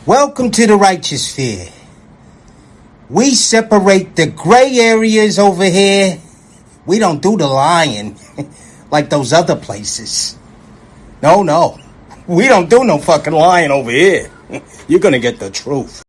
Welcome to the righteous sphere. We separate the gray areas over here. We don't do the lying like those other places. No. We don't do no fucking lying over here. You're gonna get the truth.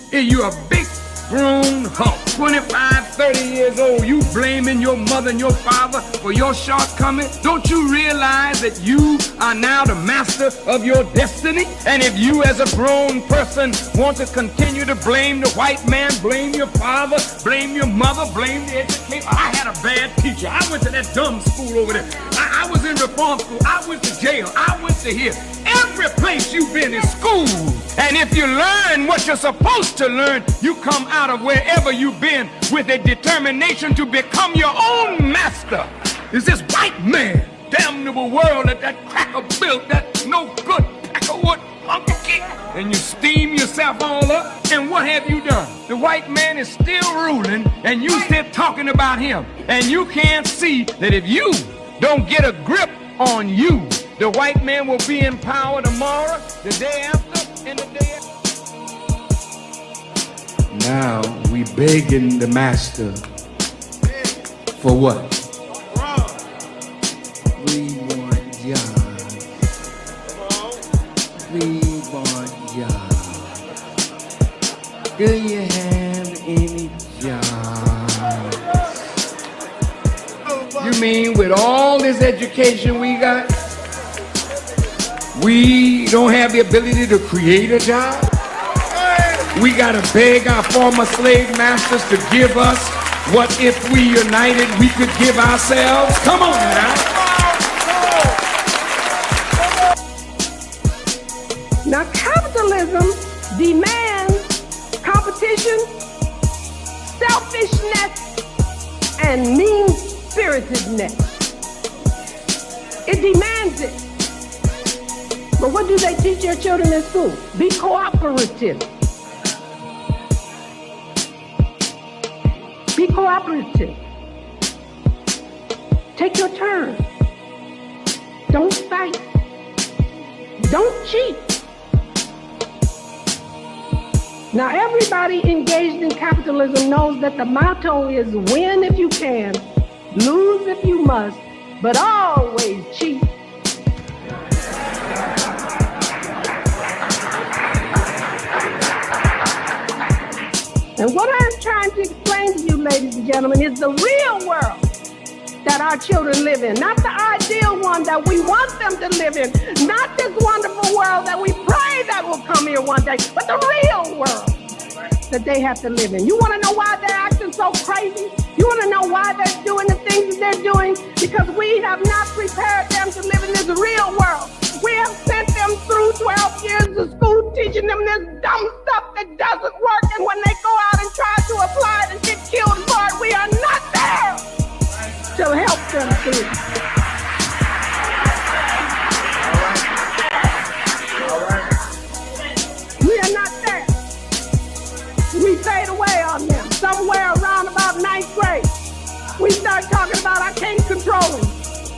Hey, you a big grown hunk, 25, 30 years old, you blaming your mother and your father for your shortcomings? Don't you realize that you are now the master of your destiny? And if you as a grown person want to continue to blame the white man, blame your father, blame your mother, blame the educator. I had a bad teacher. I went to that dumb school over there. I was in reform school. I went to jail. I went to here. Every place you've been is school. And if you learn what you're supposed to learn, you come out of wherever you've been with a determination to become your own master. Is this white man, damnable world that cracker built, that no good peckerwood monkey, and you steam yourself all up? And what have you done? The white man is still ruling, and you still talking about him. And you can't see that if you don't get a grip on you, the white man will be in power tomorrow, the day after, and the day after. Now we begging the master for what? We want jobs. We want jobs. Do you have any jobs? You mean with all this education we got, we don't have the ability to create a job? We gotta beg our former slave masters to give us what if we united we could give ourselves? Come on now. Now capitalism demands competition, selfishness, and mean-spiritedness. It demands it. But what do they teach your children in school? Be cooperative. Be cooperative. Take your turn. Don't fight. Don't cheat. Now everybody engaged in capitalism knows that the motto is win if you can, lose if you must, but always cheat. And what I'm trying to explain to you, ladies and gentlemen, is the real world that our children live in, not the ideal one that we want them to live in, not this wonderful world that we pray that will come here one day, but the real world that they have to live in. You want to know why they're acting so crazy? You want to know why they're doing the things that they're doing? Because we have not prepared them to live in this real world. We have sent them through 12 years of school teaching them this dumb stuff that doesn't work, and when they go out and try to apply it and get killed for it, we are not there to help them through. We are not there. We fade away on them. Somewhere around about 9th grade, we start talking about I can't control him.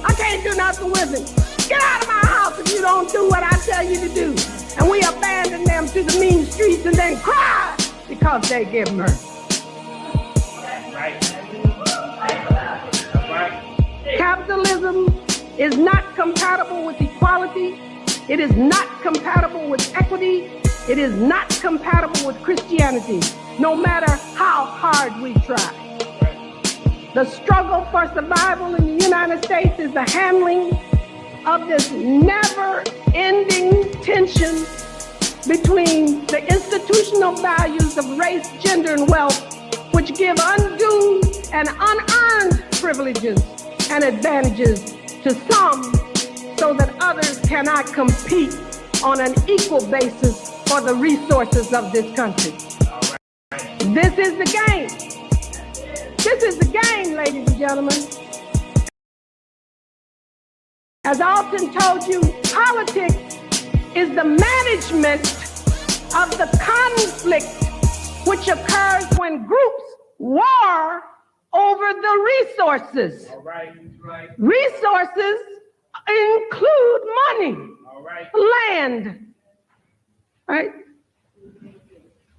I can't do nothing with him. Get out of my house if you don't do what I tell you to do. And we abandon them to the mean streets and then cry because they get murdered. Capitalism is not compatible with equality. It is not compatible with equity. It is not compatible with Christianity, no matter how hard we try. The struggle for survival in the United States is the handling of this never-ending tension between the institutional values of race, gender, and wealth, which give undue and unearned privileges and advantages to some so that others cannot compete on an equal basis for the resources of this country. This is the game. This is the game, ladies and gentlemen. As I often told you, politics is the management of the conflict which occurs when groups war over the resources. All right. Resources include money, land, right?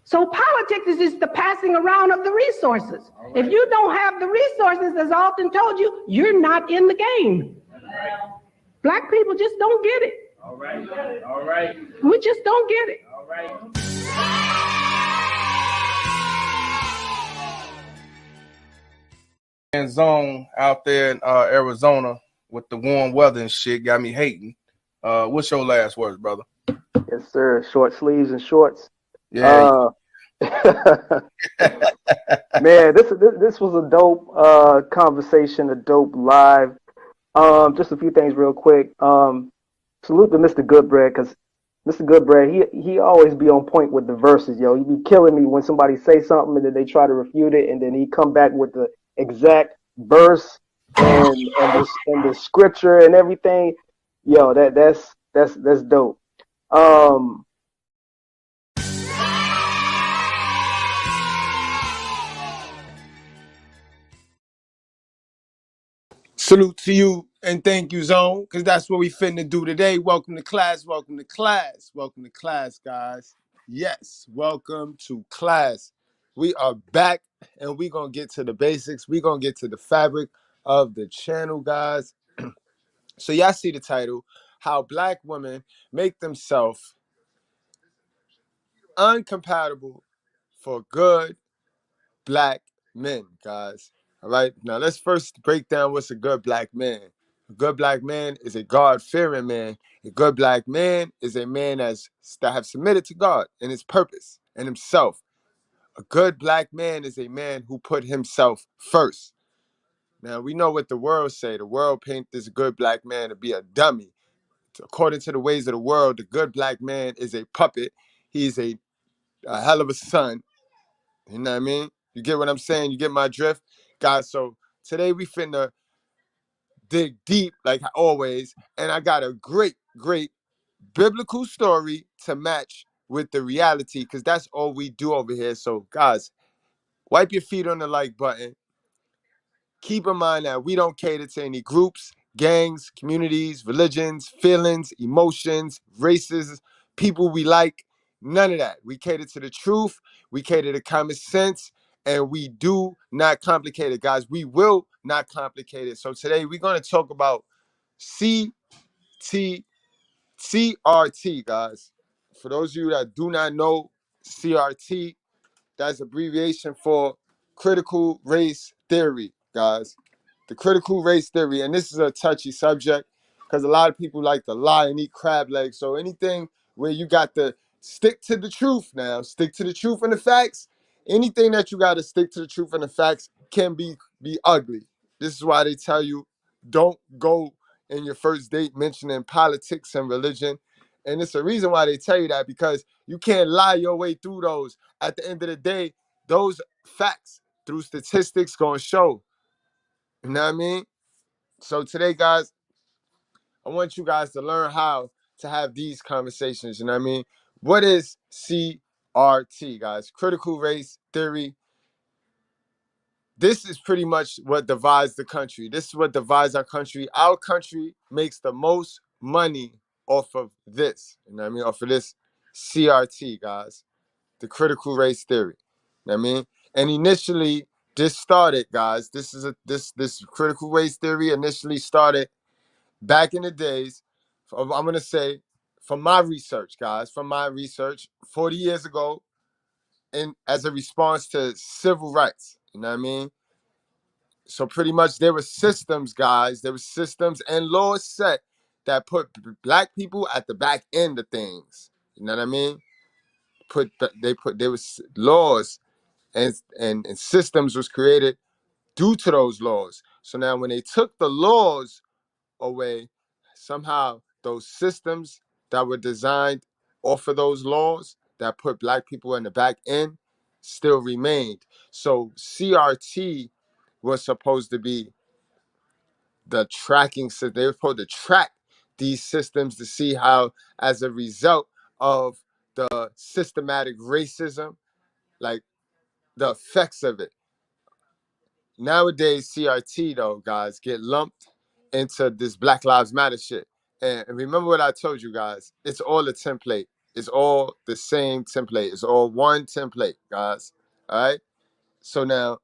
So politics is just the passing around of the resources. If you don't have the resources, as I often told you, you're not in the game. Black people just don't get it. All right. We just don't get it. All right. Zone out there in Arizona with the warm weather and shit got me hating. What's your last words, brother? Yes, sir. Short sleeves and shorts. Yeah. Man, this was a dope conversation, a dope live. Just a few things real quick. Salute to Mr. Goodbread, because Mr. Goodbread, he always be on point with the verses, yo. He be killing me when somebody say something and then they try to refute it, and then he come back with the exact verse and the scripture and everything. Yo, that's dope. Salute to you and thank you, Zone, because that's what we finna do today. Welcome to class, welcome to class, welcome to class, guys. Yes, welcome to class. We are back and we're gonna get to the basics. We're gonna get to the fabric of the channel, guys. So y'all see the title, How Black Women Make Themselves Incompatible for Good Black Men, guys. All right, now let's first break down what's a good black man. A good black man is a God-fearing man. A good black man is a man that have submitted to God and his purpose and himself. A good black man is a man who put himself first. Now, we know what the world say. The world paint this good black man to be a dummy. According to the ways of the world, the good black man is a puppet. He's a hell of a son. You know what I mean? You get what I'm saying? You get my drift? Guys, so today we finna dig deep like always, and I got a great biblical story to match with the reality, because that's all we do over here. So guys, wipe your feet on the like button. Keep in mind that we don't cater to any groups, gangs, communities, religions, feelings, emotions, races, people we like, none of that. We cater to the truth, we cater to common sense, and we do not complicate it, guys. We will not complicate it. So today we're going to talk about CRT, guys. For those of you that do not know CRT, that's abbreviation for critical race theory, guys. The critical race theory, and this is a touchy subject because a lot of people like to lie and eat crab legs. So anything where you got to stick to the truth now, stick to the truth and the facts. Anything that you got to stick to the truth and the facts can be ugly. This is why they tell you don't go in your first date mentioning politics and religion. And it's a reason why they tell you that, because you can't lie your way through those. At the end of the day, those facts through statistics gonna show. You know what I mean? So today, guys, I want you guys to learn how to have these conversations. You know what I mean? What is CRT, guys? Critical race theory. This is pretty much what divides the country. This is what divides our country. Our country makes the most money off of this. You know what I mean? Off of this CRT, guys. The critical race theory. You know what I mean? And initially, this started, guys. This critical race theory initially started back in the days. I'm gonna say, from my research, guys, 40 years ago, and as a response to civil rights. You know what I mean? So pretty much there were systems, guys. There were systems and laws set that put black people at the back end of things. You know what I mean? There was laws and systems was created due to those laws. So now when they took the laws away, somehow those systems that were designed off of those laws that put black people in the back end still remained. So CRT was supposed to be the tracking system. They were supposed to track these systems to see how, as a result of the systematic racism, like the effects of it. Nowadays, CRT though, guys, get lumped into this Black Lives Matter shit. And remember what I told you guys. It's all a template. It's all the same template. It's all one template, guys. All right. So now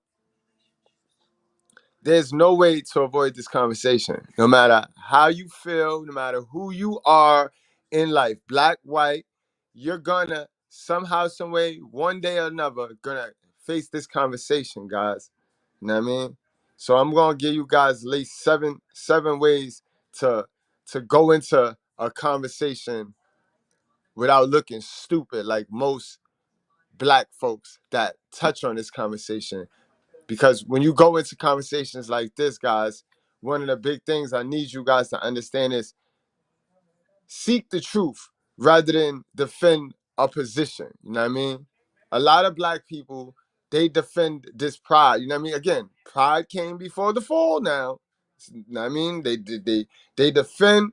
there's no way to avoid this conversation. No matter how you feel, no matter who you are in life, black, white, you're gonna somehow, some way, one day or another, gonna face this conversation, guys. You know what I mean? So I'm gonna give you guys at least seven ways to go into a conversation without looking stupid like most black folks that touch on this conversation. Because when you go into conversations like this, guys, one of the big things I need you guys to understand is seek the truth rather than defend a position. You know what I mean? A lot of black people, they defend this pride. You know what I mean? Again, pride came before the fall now. You know what I mean? They defend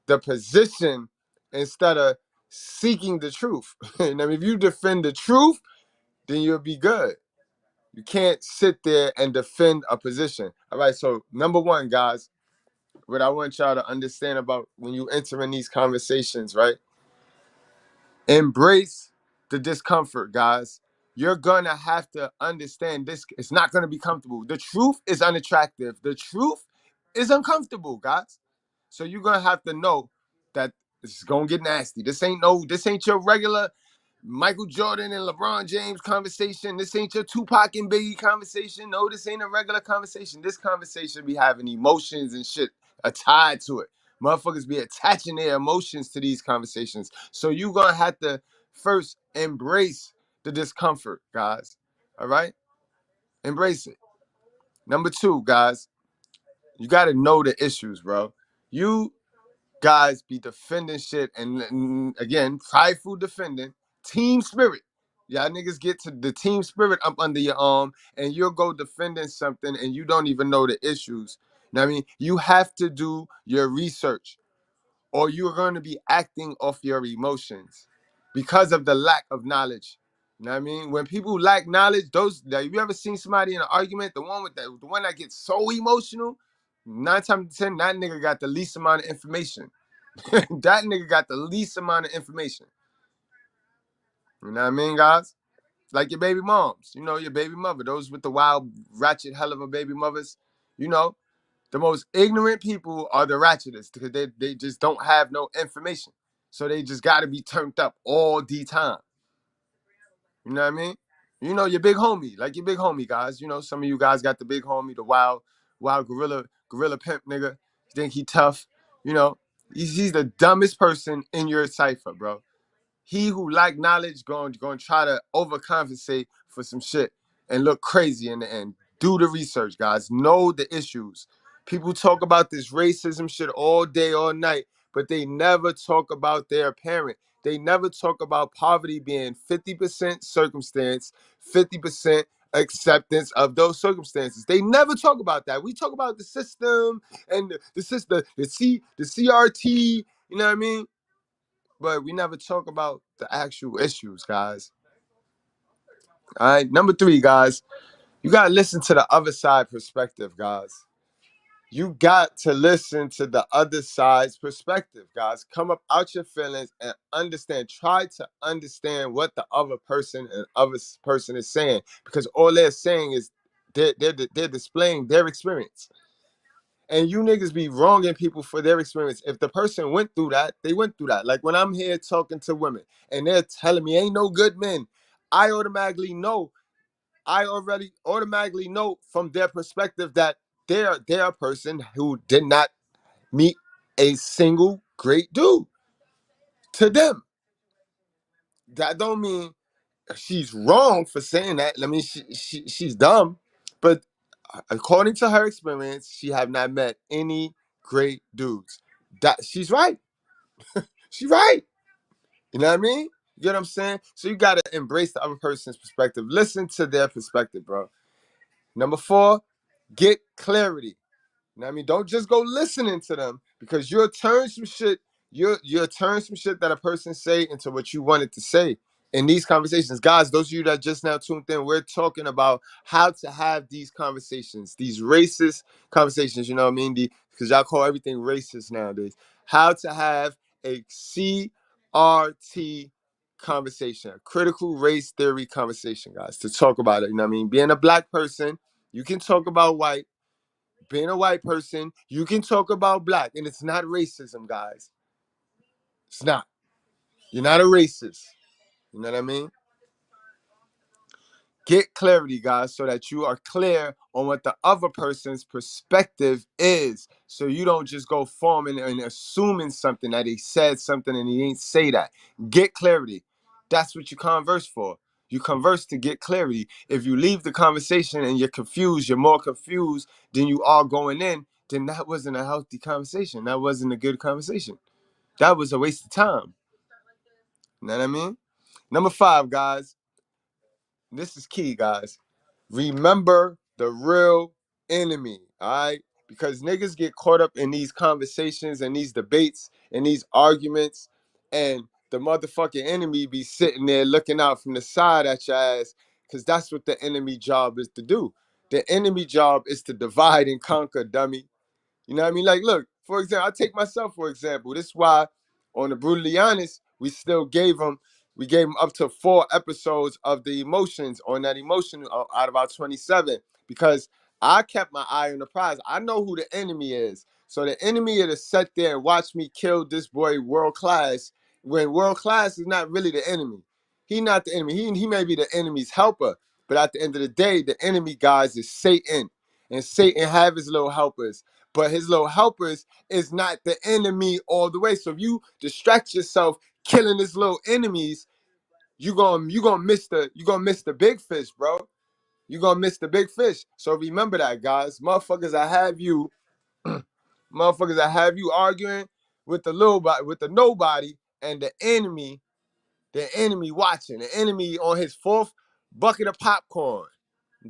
the position instead of seeking the truth. You know what I mean? If you defend the truth, then you'll be good. You can't sit there and defend a position. All right, so number one, guys, what I want y'all to understand about when you enter in these conversations, right? Embrace the discomfort, guys. You're gonna have to understand this. It's not gonna be comfortable. The truth is unattractive. The truth is uncomfortable, guys. So you're gonna have to know that this is gonna get nasty. This ain't your regular Michael Jordan and LeBron James conversation. This ain't your Tupac and Biggie conversation. No, this ain't a regular conversation. This conversation be having emotions and shit tied to it. Motherfuckers be attaching their emotions to these conversations. So you gonna have to first embrace the discomfort, guys. All right? Embrace it. Number two, guys, you gotta know the issues, bro. You guys be defending shit and again, prideful defending, team spirit. Y'all niggas get to the team spirit up under your arm and you'll go defending something and you don't even know the issues. You know what I mean? You have to do your research or you're going to be acting off your emotions because of the lack of knowledge. You know what I mean? When people lack knowledge, you ever seen somebody in an argument, the one that gets so emotional, 9 times out of 10, that nigga got the least amount of information. That nigga got the least amount of information. You know what I mean, guys? Like your baby moms, you know, your baby mother, those with the wild, ratchet hell of a baby mothers, you know, the most ignorant people are the ratchetest because they just don't have no information. So they just got to be turned up all the time. You know what I mean? You know, your big homie, like your big homie, guys. You know, some of you guys got the big homie, the wild gorilla pimp nigga. You think he tough? You know, he's the dumbest person in your cipher, bro. He who lack knowledge going to try to overcompensate for some shit and look crazy in the end. Do the research, guys. Know the issues. People talk about this racism shit all day, all night, but they never talk about their parent. They never talk about poverty being 50% circumstance, 50% acceptance of those circumstances. They never talk about that. We talk about the system and the system, the CRT, you know what I mean? But we never talk about the actual issues, guys. All right. Number three, guys, you got to listen to the other side perspective, guys. You got to listen to the other side's perspective, guys. Come up out your feelings and understand. Try to understand what the other person is saying, because all they're saying is they're displaying their experience. And you niggas be wronging people for their experience. If the person went through that, they went through that. Like when I'm here talking to women and they're telling me ain't no good men, I already automatically know from their perspective that they're a person who did not meet a single great dude. To them, that don't mean she's wrong for saying that. I mean, she's dumb, but according to her experience, she have not met any great dudes. That she's right. She's right. You know what I mean? You get what I'm saying? So you gotta embrace the other person's perspective. Listen to their perspective, bro. Number 4, get clarity. You know what I mean? Don't just go listening to them, because you'll turn some shit, you'll turn some shit that a person say into what you wanted to say in these conversations. Guys, those of you that just now tuned in, we're talking about how to have these conversations, these racist conversations, you know what I mean? Because y'all call everything racist nowadays. How to have a CRT conversation, a critical race theory conversation, guys, to talk about it. You know what I mean? Being a black person, you can talk about white. Being a white person, you can talk about black, and it's not racism, guys. It's not. You're not a racist. You know what I mean? Get clarity, guys, so that you are clear on what the other person's perspective is. So you don't just go forming and assuming something that he said something and he ain't say that. Get clarity. That's what you converse for. You converse to get clarity. If you leave the conversation and you're confused, you're more confused than you are going in, then that wasn't a healthy conversation. That wasn't a good conversation. That was a waste of time. You know what I mean? Number 5, guys. This is key, guys. Remember the real enemy, all right? Because niggas get caught up in these conversations and these debates and these arguments, and the motherfucking enemy be sitting there looking out from the side at your ass, because that's what the enemy job is to do. The enemy job is to divide and conquer, dummy. You know what I mean? Like, look, for example, I take myself for example. This is why on the Brutally Honest, we gave him up to 4 episodes of the emotions on that emotion out of our 27, because I kept my eye on the prize. I know who the enemy is. So the enemy is to sit there and watch me kill this boy World Class, when World Class is not really the enemy. He not the enemy. He may be the enemy's helper. But at the end of the day, the enemy, guys, is Satan. And Satan have his little helpers. But his little helpers is not the enemy all the way. So if you distract yourself killing his little enemies, you gonna miss the big fish, bro. You gonna miss the big fish. So remember that, guys. Motherfuckers that have you arguing with the little body, with the nobody, and the enemy watching, the enemy on his 4th bucket of popcorn.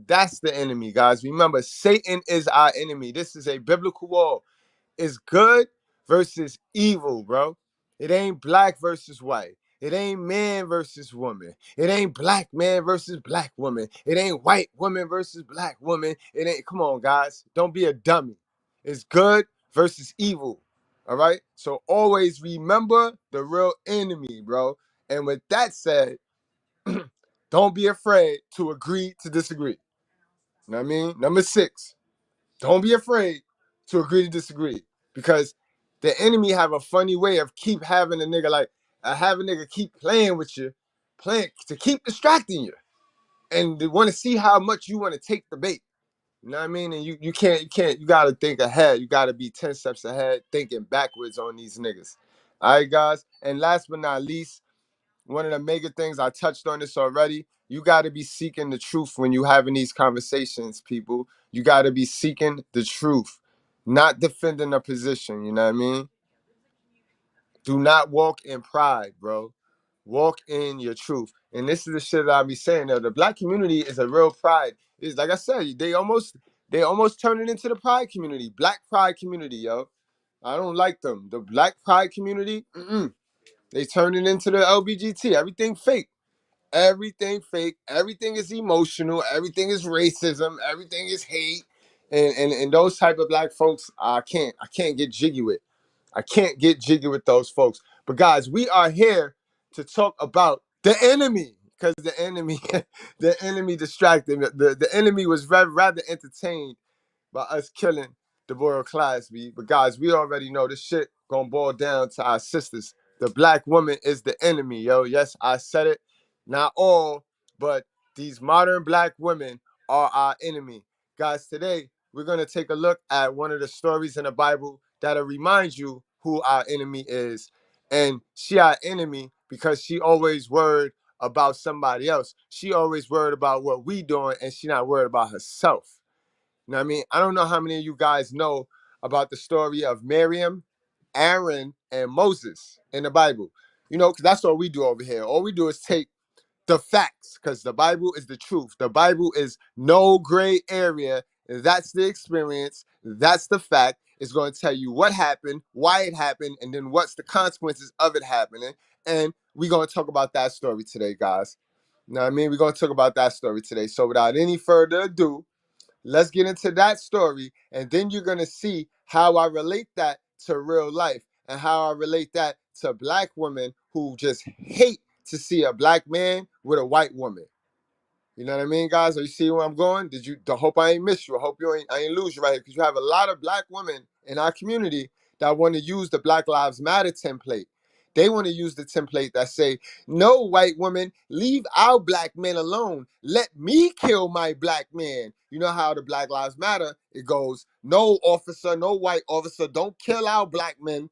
That's the enemy, guys. Remember, Satan is our enemy. This is a biblical war. It's good versus evil, bro. It ain't black versus white. It ain't man versus woman. It ain't black man versus black woman. It ain't white woman versus black woman. It ain't, come on, guys. Don't be a dummy. It's good versus evil. All right? So always remember the real enemy, bro. And with that said, don't be afraid to agree to disagree. You know what I mean? Number 6. Don't be afraid to agree to disagree, because the enemy have a funny way of keep having a nigga have a nigga keep playing with you, playing to keep distracting you, and they want to see how much you want to take the bait. You know what I mean? And you can't, you gotta think ahead. You gotta be 10 steps ahead, thinking backwards on these niggas. All right, guys. And last but not least, one of the mega things, I touched on this already. You got to be seeking the truth when you having these conversations, people. You got to be seeking the truth, not defending a position. You know what I mean? Do not walk in pride, bro. Walk in your truth. And this is the shit that I be saying. Though, the black community is a real pride. It's like I said, they almost turned it into the pride community, black pride community, yo. I don't like them. The black pride community, they turned it into the LBGT. Everything fake. Everything fake, everything is emotional, everything is racism, everything is hate, and those type of black folks, I can't get jiggy with. I can't get jiggy with those folks. But guys, we are here to talk about the enemy, because the enemy, the enemy distracted. The enemy was rather entertained by us killing the royal class, but guys, we already know this shit gonna boil down to our sisters. The black woman is the enemy, yo. Yes, I said it. Not all, but these modern black women are our enemy. Guys, today we're gonna take a look at one of the stories in the Bible that'll remind you who our enemy is. And she our enemy because she always worried about somebody else. She always worried about what we doing, and she not worried about herself. You know what I mean? I don't know how many of you guys know about the story of Miriam, Aaron, and Moses in the Bible. You know, because that's all we do over here. All we do is take the facts, because the Bible is the truth. The Bible is no gray area. That's the experience. That's the fact. It's going to tell you what happened, why it happened, and then what's the consequences of it happening. And we're going to talk about that story today, guys. You know what I mean? We're going to talk about that story today. So without any further ado, let's get into that story, and then you're going to see how I relate that to real life and how I relate that to black women who just hate to see a black man with a white woman. You know what I mean, guys? Are you see where I'm going? I hope I ain't miss you. I hope I ain't lose you right here, because you have a lot of black women in our community that want to use the Black Lives Matter template. They want to use the template that say, no, white woman, leave our black men alone. Let me kill my black man. You know how the Black Lives Matter, it goes, no officer, no white officer, don't kill our black men.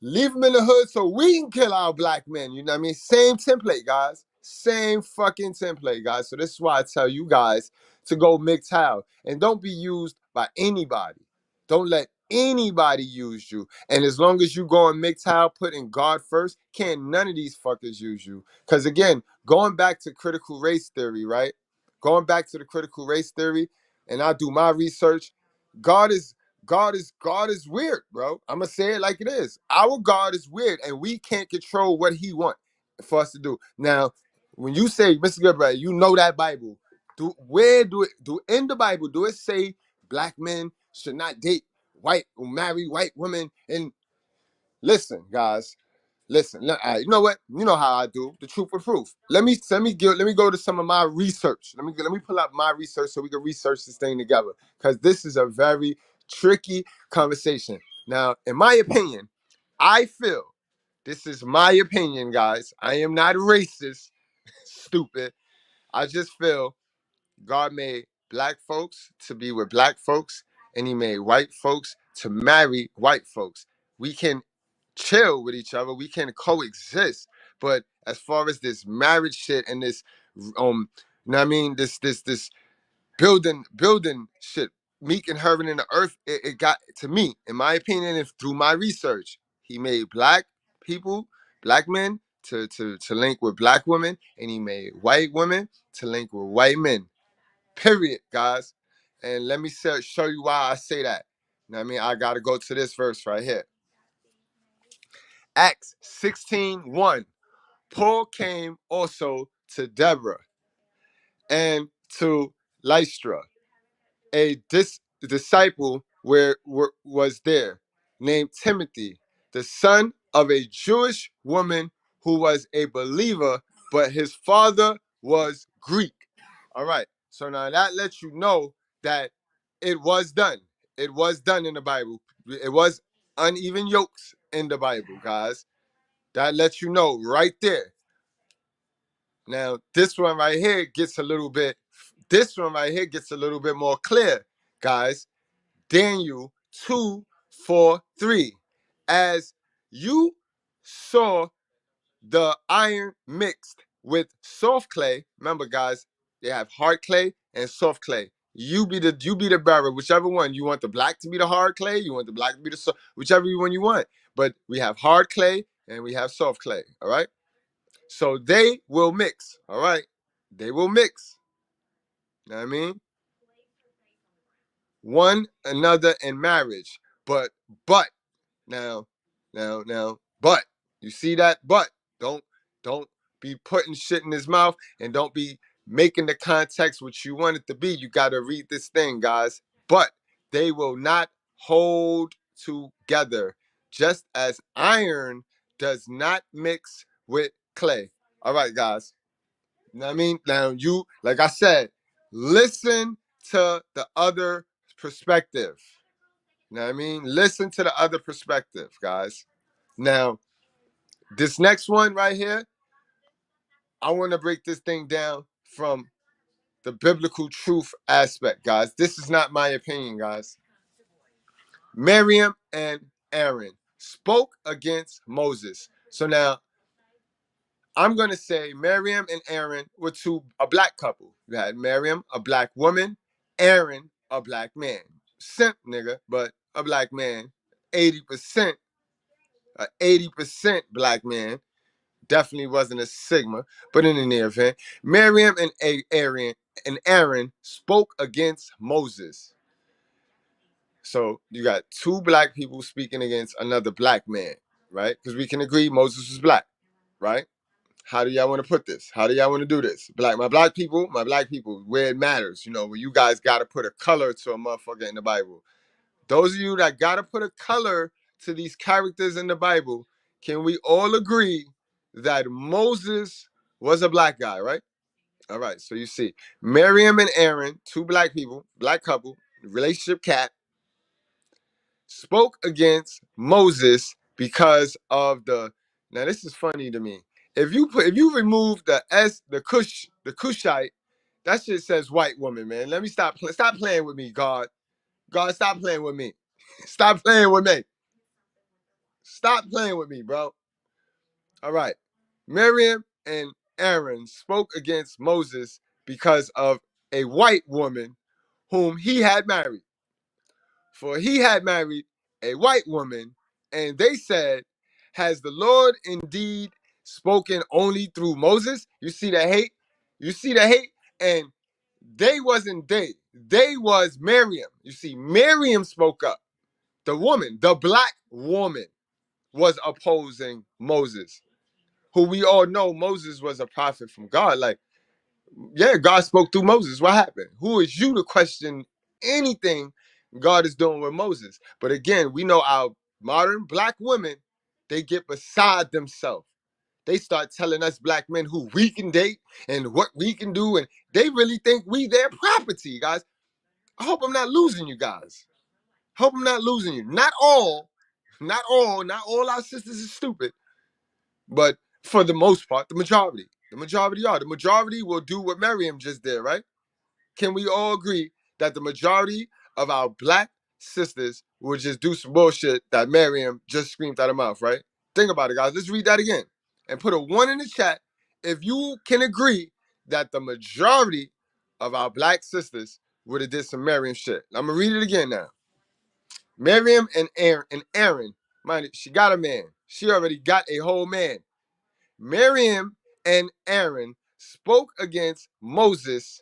Leave them in the hood so we can kill our black men. You know what I mean? Same template, guys. Same fucking template, guys. So this is why I tell you guys to go MGTOW. And don't be used by anybody. Don't let anybody use you. And as long as you go on MGTOW, putting God first, can't none of these fuckers use you. Because again, going back to critical race theory, right? Going back to the critical race theory, and I do my research, God is God is weird, bro. I'm gonna say it like it is. Our God is weird, and we can't control what He wants for us to do. Now, when you say, Mr. Goodbread, you know that Bible. Do in the Bible do it say black men should not date white or marry white women? And listen, guys. Listen, you know what? You know how I do. The truth or proof. Let me go to some of my research. Let me pull up my research so we can research this thing together. Because this is a very tricky conversation. Now, in my opinion, I feel this is my opinion, guys. I am not racist, stupid. I just feel God made black folks to be with black folks, and He made white folks to marry white folks. We can chill with each other. We can coexist. But as far as this marriage shit and this you know what I mean, this building shit, meek and heaven in the earth, it got to me, in my opinion, and through my research, He made black people, black men to link with black women, and He made white women to link with white men. Period, guys. And let me show you why I say that. You know what I mean? I gotta go to this verse right here. Acts 16:1. Paul came also to Deborah and to Lystra. A disciple was there, named Timothy, the son of a Jewish woman who was a believer, but his father was Greek. All right. So now that lets you know that it was done. It was done in the Bible. It was uneven yokes in the Bible, guys. That lets you know right there. Now, this one right here gets a little bit more clear, guys. Daniel 2:4-3. As you saw the iron mixed with soft clay, remember, guys, they have hard clay and soft clay. You be the bearer, whichever one. You want the black to be the hard clay, you want the black to be the soft, whichever one you want. But we have hard clay and we have soft clay, all right? So they will mix, all right? They will mix. You know what I mean? One another in marriage. But now, but you see that? But don't be putting shit in his mouth, and don't be making the context what you want it to be. You gotta read this thing, guys. But they will not hold together, just as iron does not mix with clay. All right, guys. You know what I mean? Now you, like I said, listen to the other perspective. You know what I mean? Listen to the other perspective, guys. Now, this next one right here, I want to break this thing down from the biblical truth aspect, guys. This is not my opinion, guys. Miriam and Aaron spoke against Moses. So now, I'm going to say Miriam and Aaron were a black couple. You had Miriam, a black woman, Aaron, a black man. Simp, nigga, but a black man. 80%, 80% black man. Definitely wasn't a Sigma, but in any event, Miriam and Aaron spoke against Moses. So you got two black people speaking against another black man, right? Because we can agree Moses was black, right? How do y'all want to put this? How do y'all want to do this? My black people, where it matters, where you guys got to put a color to a motherfucker in the Bible. Those of you that got to put a color to these characters in the Bible, can we all agree that Moses was a black guy, right? All right, so you see, Miriam and Aaron, two black people, black couple, relationship cat, spoke against Moses because of now this is funny to me. If you remove the Cushite, that shit says white woman, man. Let me stop playing with me, God. God, stop playing with me. Stop playing with me. Stop playing with me, bro. All right. Miriam and Aaron spoke against Moses because of a white woman whom he had married. For he had married a white woman, and they said, has the Lord indeed spoken only through Moses? You see the hate? You see the hate? And they wasn't they. They was Miriam. You see, Miriam spoke up. The woman, the black woman, was opposing Moses, who we all know Moses was a prophet from God. Like, yeah, God spoke through Moses. What happened? Who is you to question anything God is doing with Moses? But again, we know our modern black women, they get beside themselves. They start telling us black men who we can date and what we can do, and they really think we their property, guys. I hope I'm not losing you guys. Hope I'm not losing you. Not all our sisters is stupid, but for the most part, the majority are. The majority will do what Miriam just did, right? Can we all agree that the majority of our black sisters will just do some bullshit that Miriam just screamed out of her mouth, right? Think about it, guys. Let's read that again and put a 1 in the chat if you can agree that the majority of our black sisters would have did some Miriam shit. I'm gonna read it again now. Miriam and Aaron, mind it, she got a man. She already got a whole man. Miriam and Aaron spoke against Moses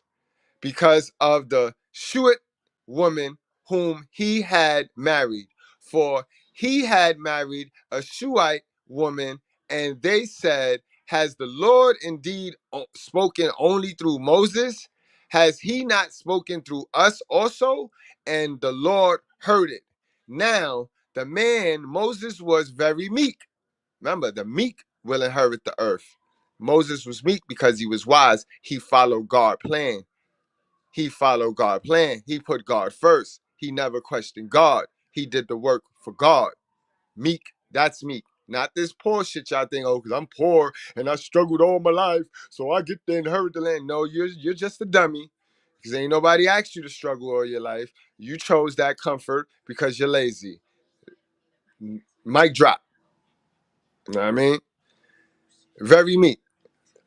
because of the Shuhite woman whom he had married. For he had married a Shuhite woman, and they said, has the Lord indeed spoken only through Moses? Has he not spoken through us also? And the Lord heard it. Now, the man, Moses, was very meek. Remember, the meek will inherit the earth. Moses was meek because he was wise. He followed God's plan. He put God first. He never questioned God. He did the work for God. Meek, that's meek. Not this poor shit y'all think, oh, because I'm poor and I struggled all my life, so I get to inherit the land. No, you're just a dummy. Because ain't nobody asked you to struggle all your life. You chose that comfort because you're lazy. Mic drop. You know what I mean? Very meek.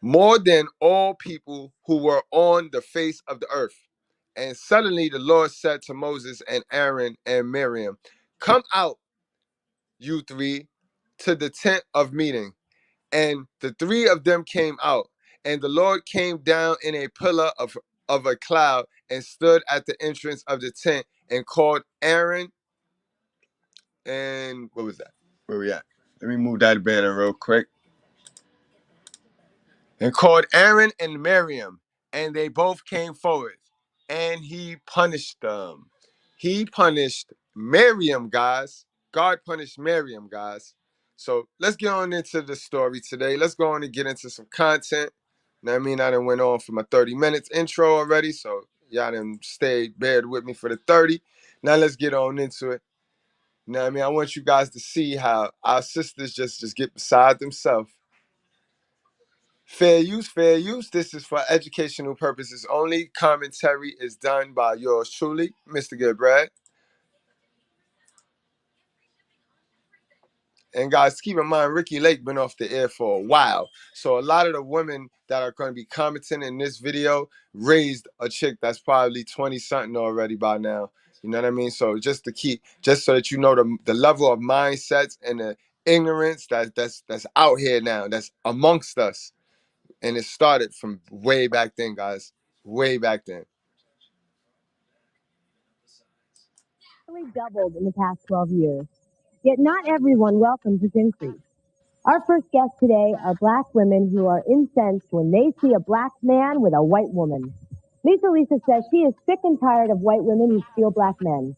More than all people who were on the face of the earth. And suddenly the Lord said to Moses and Aaron and Miriam, come out, you three, to the tent of meeting. And the three of them came out. And the Lord came down in a pillar of a cloud and stood at the entrance of the tent and called Aaron. And what was that? Where we at? Let me move that banner real quick. And called Aaron and Miriam, and they both came forward, and he punished them. He punished Miriam, guys. God punished Miriam, guys. So let's get on into the story today. Let's go on and get into some content. Now, I mean, I done went on for my 30 minutes intro already, so y'all done stayed, bared with me for the 30. Now let's get on into it. Now, I mean, I want you guys to see how our sisters just get beside themselves. Fair use, fair use. This is for educational purposes only. Commentary is done by yours truly, Mr. Goodbread. And guys, keep in mind, Ricky Lake been off the air for a while. So a lot of the women that are going to be commenting in this video raised a chick that's probably 20 something already by now. You know what I mean? So just to keep, just so that you know the level of mindsets and the ignorance that's out here now, that's amongst us. And it started from way back then, guys. Way back then. Doubled in the past 12 years. Yet not everyone welcomes this increase. Our first guests today are black women who are incensed when they see a black man with a white woman. Lisa says she is sick and tired of white women who steal black men.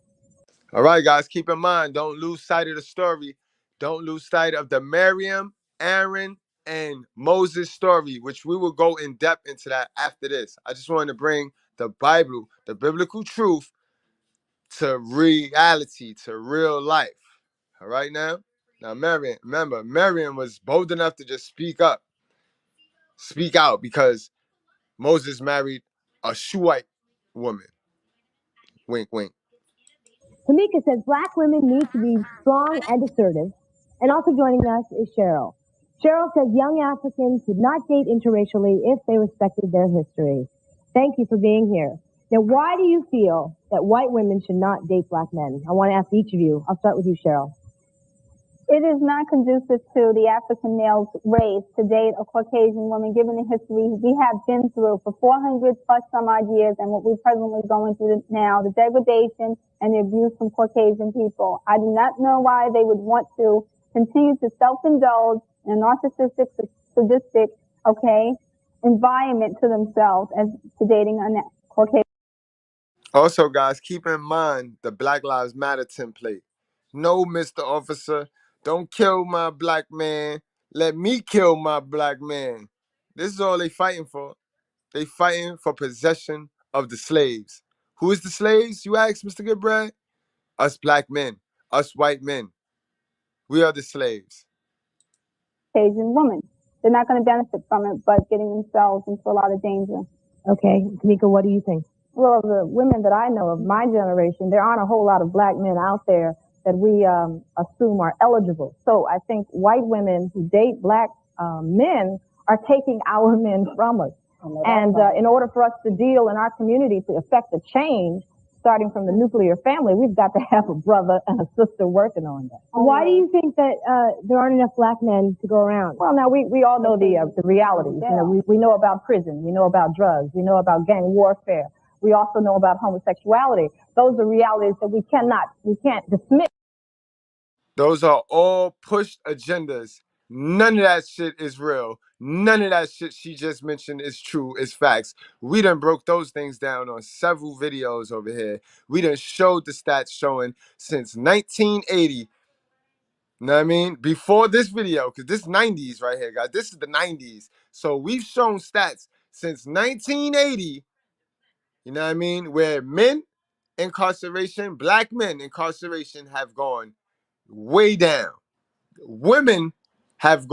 All right, guys, keep in mind, don't lose sight of the story. Don't lose sight of the Miriam, Aaron, and Moses story, which we will go in depth into that after this. I just wanted to bring the Bible, the biblical truth, to reality, to real life. All right, now? Now, Miriam, remember, Miriam was bold enough to just speak up, speak out, because Moses married a Shuite woman. Wink, wink. Tamika says black women need to be strong and assertive. And also joining us is Cheryl. Cheryl says young Africans should not date interracially if they respected their history. Thank you for being here. Now, why do you feel that white women should not date black men? I want to ask each of you. I'll start with you, Cheryl. It is not conducive to the African male's race to date a Caucasian woman, given the history we have been through for 400 plus some odd years and what we're presently going through now, the degradation and the abuse from Caucasian people. I do not know why they would want to continue to self-indulge in a narcissistic, sadistic, environment to themselves as to dating a Caucasian. Also, guys, keep in mind the Black Lives Matter template. No, Mr. Officer, don't kill my black man. Let me kill my black man. This is all they fighting for. They fighting for possession of the slaves. Who is the slaves, you ask, Mr. Goodbread? Us black men, us white men. We are the slaves. Caucasian woman. They're not going to benefit from it, but getting themselves into a lot of danger. Okay, Tamika, what do you think? Well, the women that I know of my generation, there aren't a whole lot of black men out there that we assume are eligible. So I think white women who date black men are taking our men from us. And in order for us to deal in our community to effect a change, starting from the nuclear family, we've got to have a brother and a sister working on that. Why do you think that there aren't enough black men to go around? Well, now we all know the realities. You know, we know about prison, we know about drugs, we know about gang warfare. We also know about homosexuality. Those are realities that we can't dismiss. Those are all pushed agendas. None of that shit is real. None of that shit she just mentioned is true, is facts. We done broke those things down on several videos over here. We done showed the stats showing since 1980. You know what I mean? Before this video, because this 90s right here, guys. This is the 90s. So we've shown stats since 1980, you know what I mean, where men incarceration, black men incarceration have gone way down. Women have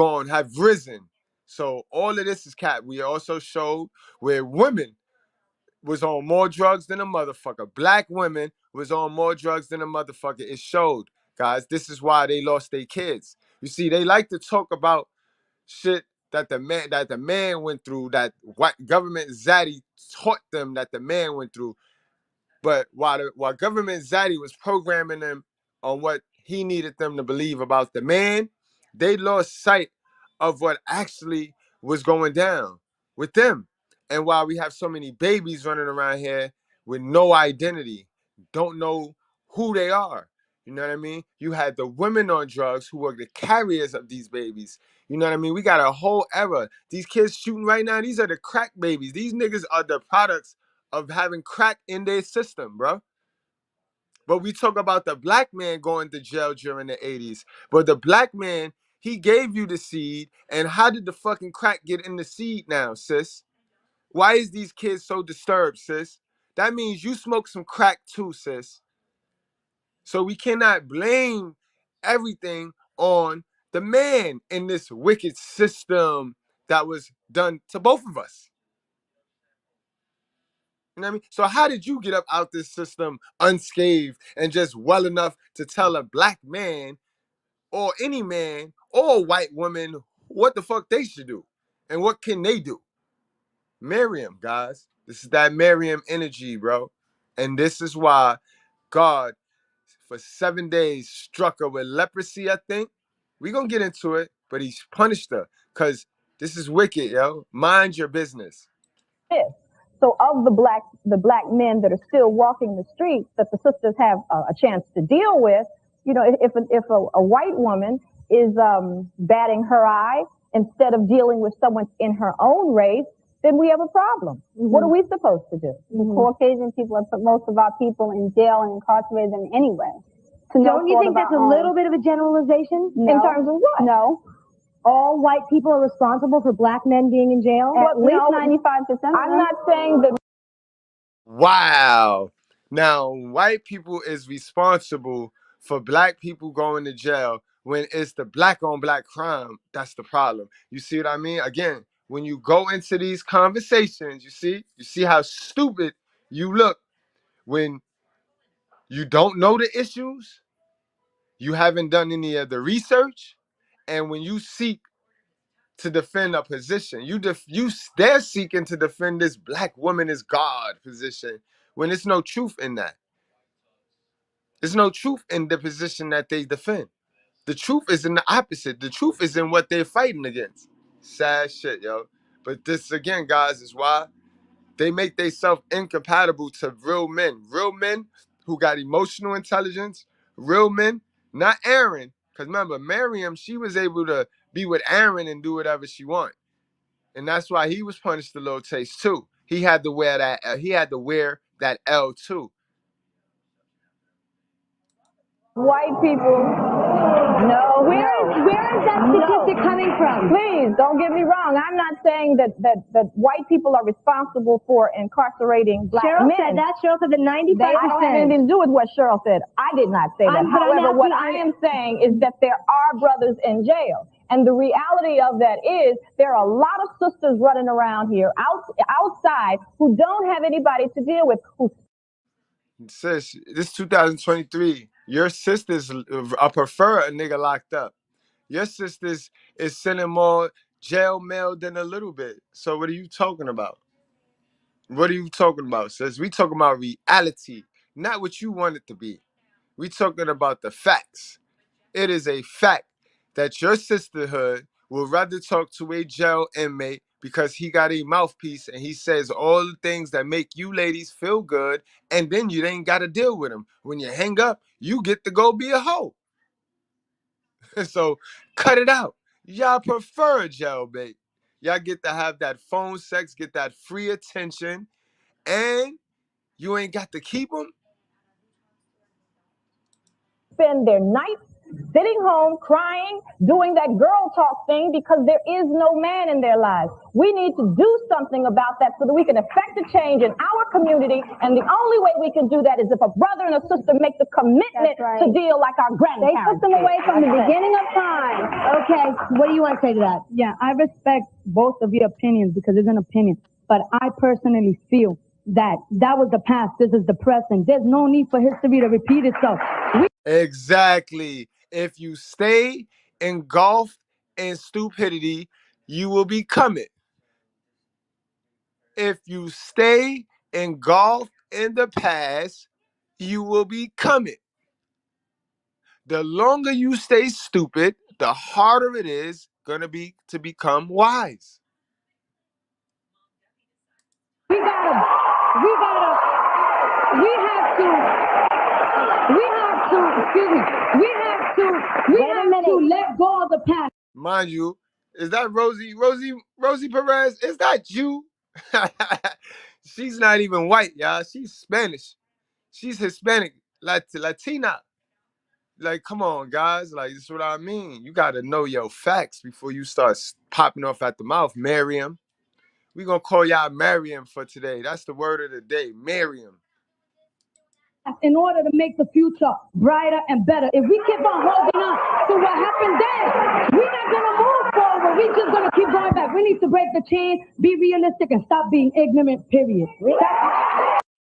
risen. So all of this is cap. We also showed where women was on more drugs than a motherfucker. Black women was on more drugs than a motherfucker. It showed, guys. This is why they lost their kids. You see, they like to talk about shit that the man went through, that white government zaddy taught them that the man went through. But while government zaddy was programming them on what he needed them to believe about the man, they lost sight of what actually was going down with them. And while we have so many babies running around here with no identity, don't know who they are. You know what I mean? You had the women on drugs who were the carriers of these babies. You know what I mean? We got a whole era. These kids shooting right now, these are the crack babies. These niggas are the products of having crack in their system, bro. But we talk about the black man going to jail during the 80s. But the black man, he gave you the seed. And how did the fucking crack get in the seed now, sis? Why is these kids so disturbed, sis? That means you smoke some crack too, sis. So we cannot blame everything on the man in this wicked system that was done to both of us. You know what I mean? So how did you get up out this system unscathed and just well enough to tell a black man or any man or white woman what the fuck they should do and what can they do. Miriam, guys. This is that Miriam energy, bro. And this is why God, for 7 days, struck her with leprosy, I think. We're going to get into it, but he's punished her because this is wicked, yo. Mind your business. So of the black men that are still walking the streets that the sisters have a chance to deal with, you know, if a white woman is batting her eye instead of dealing with someone in her own race, then we have a problem. Mm-hmm. What are we supposed to do? Mm-hmm. Caucasian people have put most of our people in jail and incarcerated them anyway. Don't you think that's a little bit of a generalization? No. In terms of what? No. All white people are responsible for black men being in jail? At least 95% of them. I'm not saying that. Wow. Now, white people is responsible for black people going to jail when it's the black on black crime. That's the problem. You see what I mean? Again, when you go into these conversations, you see how stupid you look when you don't know the issues, you haven't done any of the research, and when you seek to defend a position, they're seeking to defend this black woman is God position when there's no truth in that. There's no truth in the position that they defend. The truth is in the opposite. The truth is in what they're fighting against. Sad shit, yo. But this, again, guys, is why they make themselves incompatible to real men. Real men who got emotional intelligence. Real men, not Aaron. Because remember, Miriam, she was able to be with Aaron and do whatever she wanted. And that's why he was punished a little taste, too. He had to wear that L, too. White people, no. Where is that statistic coming from? Please, don't get me wrong. I'm not saying that white people are responsible for incarcerating black Cheryl men. said that. Cheryl said that 95%. They don't have anything to do with what Cheryl said. I did not say that. However, what I am saying is that there are brothers in jail. And the reality of that is there are a lot of sisters running around here outside who don't have anybody to deal with. Sis, this 2023, your sisters prefer a nigga locked up. Your sisters is sending more jail mail than a little bit. So what are you talking about? What are you talking about, sis? We talking about reality, not what you want it to be. We talking about the facts. It is a fact that your sisterhood will rather talk to a jail inmate because he got a mouthpiece and he says all the things that make you ladies feel good, and then you ain't got to deal with him. When you hang up, you get to go be a hoe. So cut it out. Y'all prefer jailbait. Y'all get to have that phone sex, get that free attention, and you ain't got to keep them. Spend their nights sitting home crying, doing that girl talk thing because there is no man in their lives. We need to do something about that so that we can affect a change in our community. And the only way we can do that is if a brother and a sister make the commitment to deal like our grandparents. They took them away from the beginning of time. Okay, what do you want to say to that? Yeah, I respect both of your opinions because it's an opinion. But I personally feel that was the past. This is the present. There's no need for history to repeat itself. Exactly. If you stay engulfed in stupidity, you will become it. If you stay engulfed in the past, you will become it. The longer you stay stupid, the harder it is gonna be to become wise. We have to let go of the past. Mind you, is that Rosie Perez? Is that you? She's not even white, y'all. She's Spanish. She's Hispanic, Latina. Like, come on, guys. Like, this is what I mean. You got to know your facts before you start popping off at the mouth. Miriam. We're going to call y'all Miriam for today. That's the word of the day, Miriam. In order to make the future brighter and better. If we keep on holding on to what happened then, we're not going to move forward. We're just going to keep going back. We need to break the chain, be realistic, and stop being ignorant, period.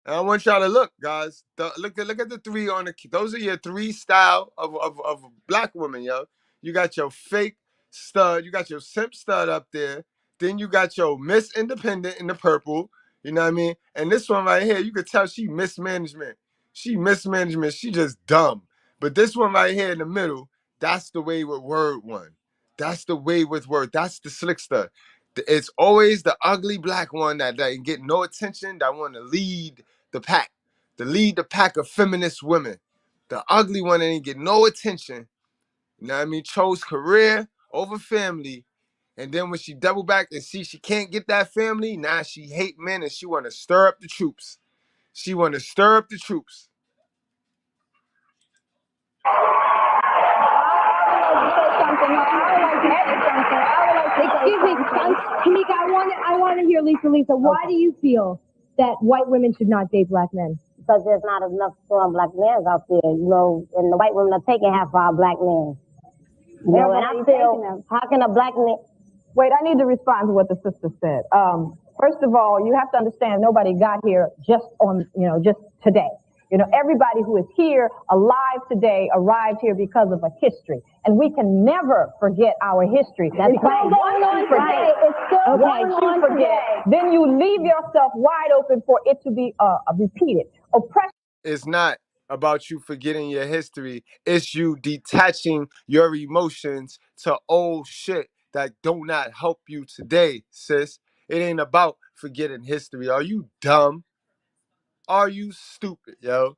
And I want y'all to look, guys. Look at the three on the. Those are your three style of black women, yo. You got your fake stud. You got your simp stud up there. Then you got your Miss Independent in the purple. You know what I mean? And this one right here, you could tell she mismanagement. She mismanagement. She just dumb. But this one right here in the middle, that's the way with word one. That's the way with word. That's the slickster. It's always the ugly black one that ain't get no attention, that want to lead the pack, to lead the pack of feminist women. The ugly one that ain't get no attention, you know what I mean, chose career over family. And then when she double back and see she can't get that family, now she hate men and she want to stir up the troops. She want to stir up the troops. Excuse me, Tamika, I want to hear Lisa, why do you feel that white women should not date black men? Because there's not enough strong black men out there, you know, and the white women are taking half of our black men. You know, and I feel, how can a black man... Wait, I need to respond to what the sister said. First of all, you have to understand nobody got here just today. You know, everybody who is here alive today arrived here because of a history. And we can never forget our history. That's right. It's still going on today. Then you leave yourself wide open for it to be repeated. Oppression. It's not about you forgetting your history. It's you detaching your emotions to old shit that do not help you today, sis. It ain't about forgetting history. Are you dumb? Are you stupid, yo?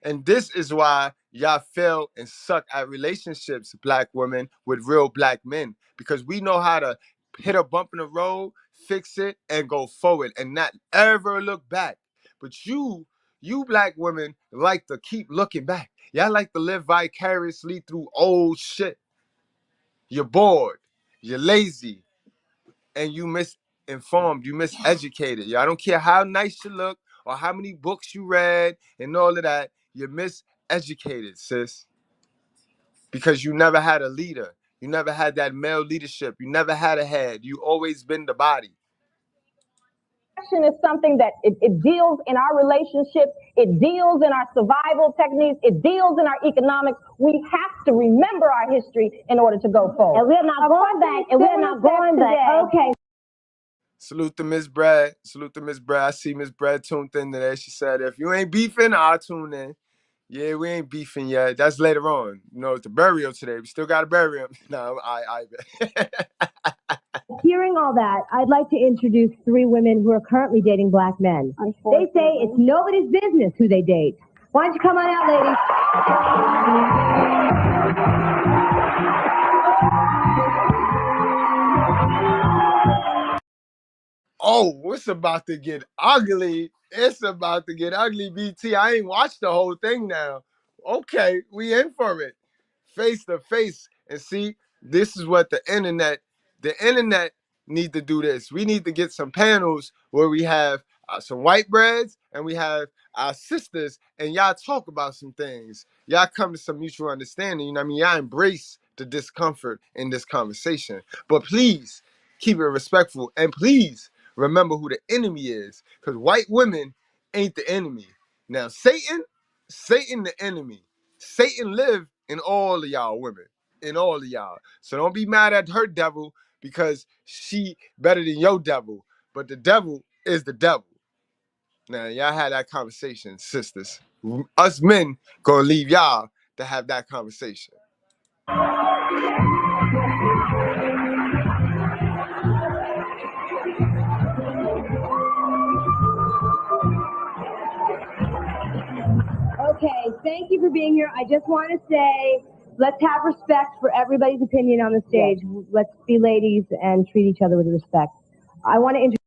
And this is why y'all fail and suck at relationships, black women, with real black men. Because we know how to hit a bump in the road, fix it, and go forward and not ever look back. But you black women like to keep looking back. Y'all like to live vicariously through old shit. You're bored. You're lazy. And you misinformed. You miseducated. Y'all don't care how nice you look or how many books you read and all of that. You're miseducated, sis. Because you never had a leader. You never had that male leadership. You never had a head. You always been the body. Is something that it deals in our relationships, it deals in our survival techniques, it deals in our economics. We have to remember our history in order to go forward. And we're not going back. And we're not going back. Okay. Salute to Miss Brad. Salute to Miss Brad. I see Miss Brad tuned in today. She said, if you ain't beefing, I'll tune in. Yeah, we ain't beefing yet. That's later on. You know, it's the burial today. We still got to bury him. No, I Hearing all that, I'd like to introduce three women who are currently dating black men. They say it's nobody's business who they date. Why don't you come on out, ladies? Oh, it's about to get ugly. It's about to get ugly, BT. I ain't watched the whole thing now. Okay, we in for it. Face to face. And see, this is what the internet need to do this. We need to get some panels where we have some white breads and we have our sisters and y'all talk about some things. Y'all come to some mutual understanding. You know what I mean? Y'all embrace the discomfort in this conversation. But please keep it respectful and please remember who the enemy is, because white women ain't the enemy. Now, Satan the enemy. Satan live in all of y'all women, in all of y'all. So don't be mad at her devil because she better than your devil. But the devil is the devil. Now, y'all had that conversation, sisters. Us men gonna leave y'all to have that conversation. Okay, thank you for being here. I just want to say, let's have respect for everybody's opinion on the stage. Yes. Let's be ladies and treat each other with respect. I want to introduce.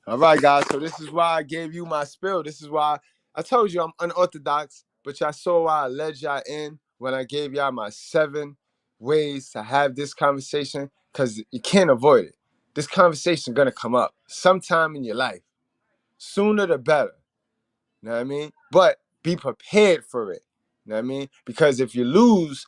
All right, guys. So this is why I gave you my spill. This is why I told you I'm unorthodox, but y'all saw why I led y'all in when I gave y'all my 7 ways to have this conversation, because you can't avoid it. This conversation gonna come up sometime in your life. Sooner the better. You know what I mean? But be prepared for it. You know what I mean? Because if you lose,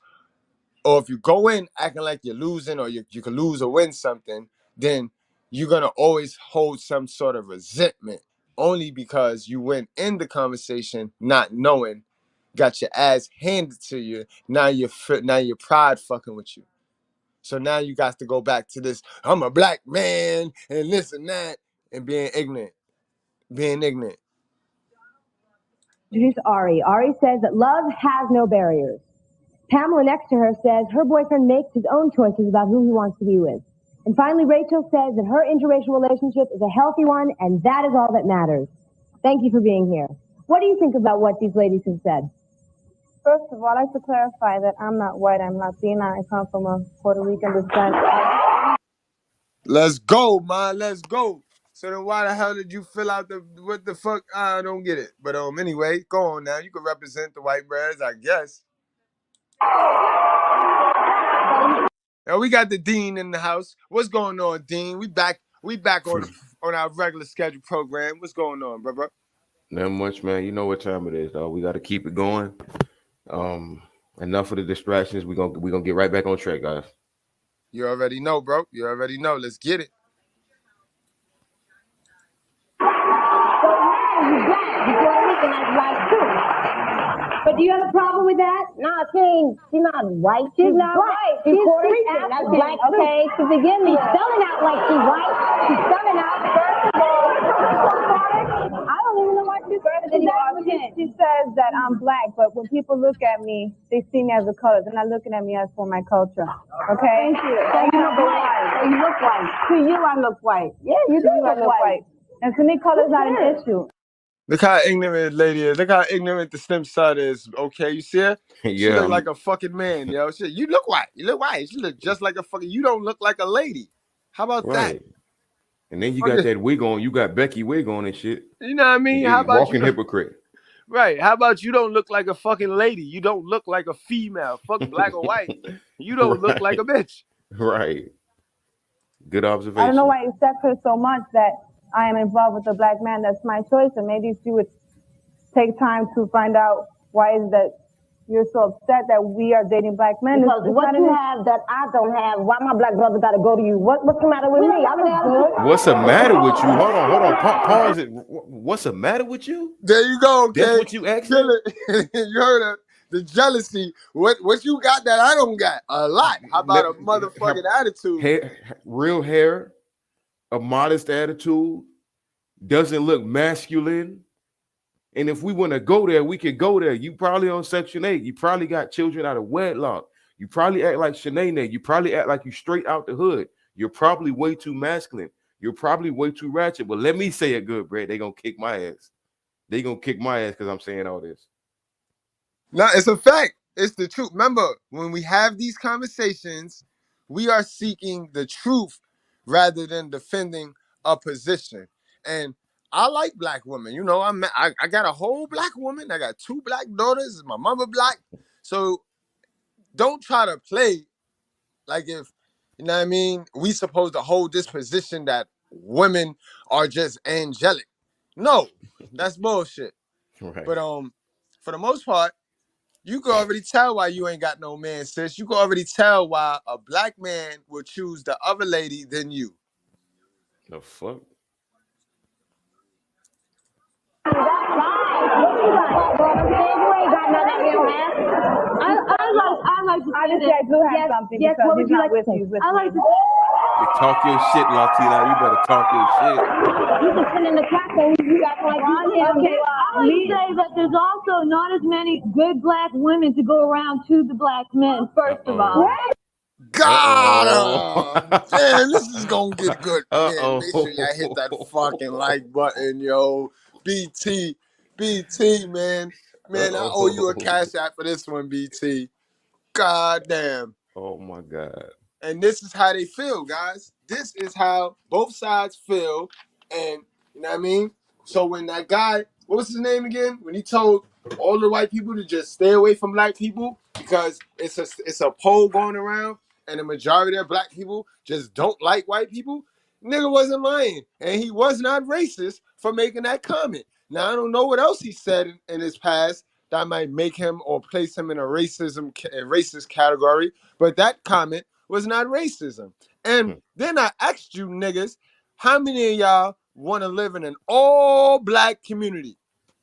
or if you go in acting like you're losing, or you can lose or win something, then you're gonna always hold some sort of resentment only because you went in the conversation not knowing, got your ass handed to you. Now your pride fucking with you. So now you got to go back to this, I'm a black man and this and that, and being ignorant. Introduce Ari. Ari says that love has no barriers. Pamela next to her says her boyfriend makes his own choices about who he wants to be with. And finally, Rachel says that her interracial relationship is a healthy one, and that is all that matters. Thank you for being here. What do you think about what these ladies have said? First of all, I'd like to clarify that I'm not white, I'm Latina, I come from a Puerto Rican descent. Let's go, man. Let's go. So then why the hell did you fill out what the fuck? I don't get it. But anyway, go on now. You can represent the white breads, I guess. Now we got the Dean in the house. What's going on, Dean? We back on our regular scheduled program. What's going on, brother? Not much, man. You know what time it is, dog. We got to keep it going. Enough of the distractions. We gonna get right back on track, guys. You already know, bro. You already know. Let's get it. But do you have a problem with that? No, she's not white. She's not white. She's Puerto Rican. That's black, okay, to begin with. She's selling out like she's white. She's selling out, first of all. I don't even know why she's she says that I'm black, but when people look at me, they see me as a color. They're not looking at me as for my culture. Okay? Thank you. So you look white. So you look white. To you, I look white. Yeah, you do look white. And to me, color's not an issue. Look how ignorant lady is. Look how ignorant the stem side is. Okay, you see her? She look like a fucking man, yo. Shit, you look white. You look white. She look just like a fucking. You don't look like a lady. How about that? And then you got that wig on. You got Becky wig on and shit. You know what I mean? How about walking hypocrite? Right. How about you don't look like a fucking lady? You don't look like a female. Fuck black or white. You don't look like a bitch. Right. Good observation. I don't know why it upsets her so much that I am involved with a black man. That's my choice. And maybe if you would take time to find out why is that you're so upset that we are dating black men. Because what you have that I don't have, why my black brother got to go to you? What's the matter with me? I look good. What's the matter with you? Hold on. Pause it. What's the matter with you? There you go. Okay? That's what you asked me? You heard her. The jealousy. What you got that I don't got? A lot. How about a motherfucking attitude? Real hair, a modest attitude, doesn't look masculine. And if we want to go there, we could go there. You probably on Section 8. You probably got children out of wedlock. You probably act like Shanae. You probably act like you straight out the hood. You're probably way too masculine. You're probably way too ratchet. But let me say it good, Brad. They're going to kick my ass. They're going to kick my ass because I'm saying all this. No, it's a fact. It's the truth. Remember, when we have these conversations, we are seeking the truth rather than defending a position. And I like black women. You know, I got a whole black woman. I got 2 black daughters. My mother black. So don't try to play like if, you know what I mean, we supposed to hold this position that women are just angelic. No, that's bullshit. Right. But for the most part, you can already tell why you ain't got no man, sis. You can already tell why a black man would choose the other lady than you. The fuck? Yes, what would you like to say? I like to You talk your shit, Latina. You better talk your shit. You can sit in the crack and you got like okay. I would say that there's also not as many good black women to go around to the black men, first of all. God, damn, this is gonna get good. Man, make sure y'all hit that fucking like button, yo. BT, man. Man, I owe you a cash app for this one, BT. God damn. Oh my God. And this is how they feel, guys. This is how both sides feel. And you know what I mean? So when that guy, what was his name again? When he told all the white people to just stay away from black people because it's a poll going around and the majority of black people just don't like white people, nigga wasn't lying. And he was not racist for making that comment. Now, I don't know what else he said in his past that might make him or place him in a racist category, but that comment was not racism. And then I asked you niggas, how many of y'all want to live in an all-black community.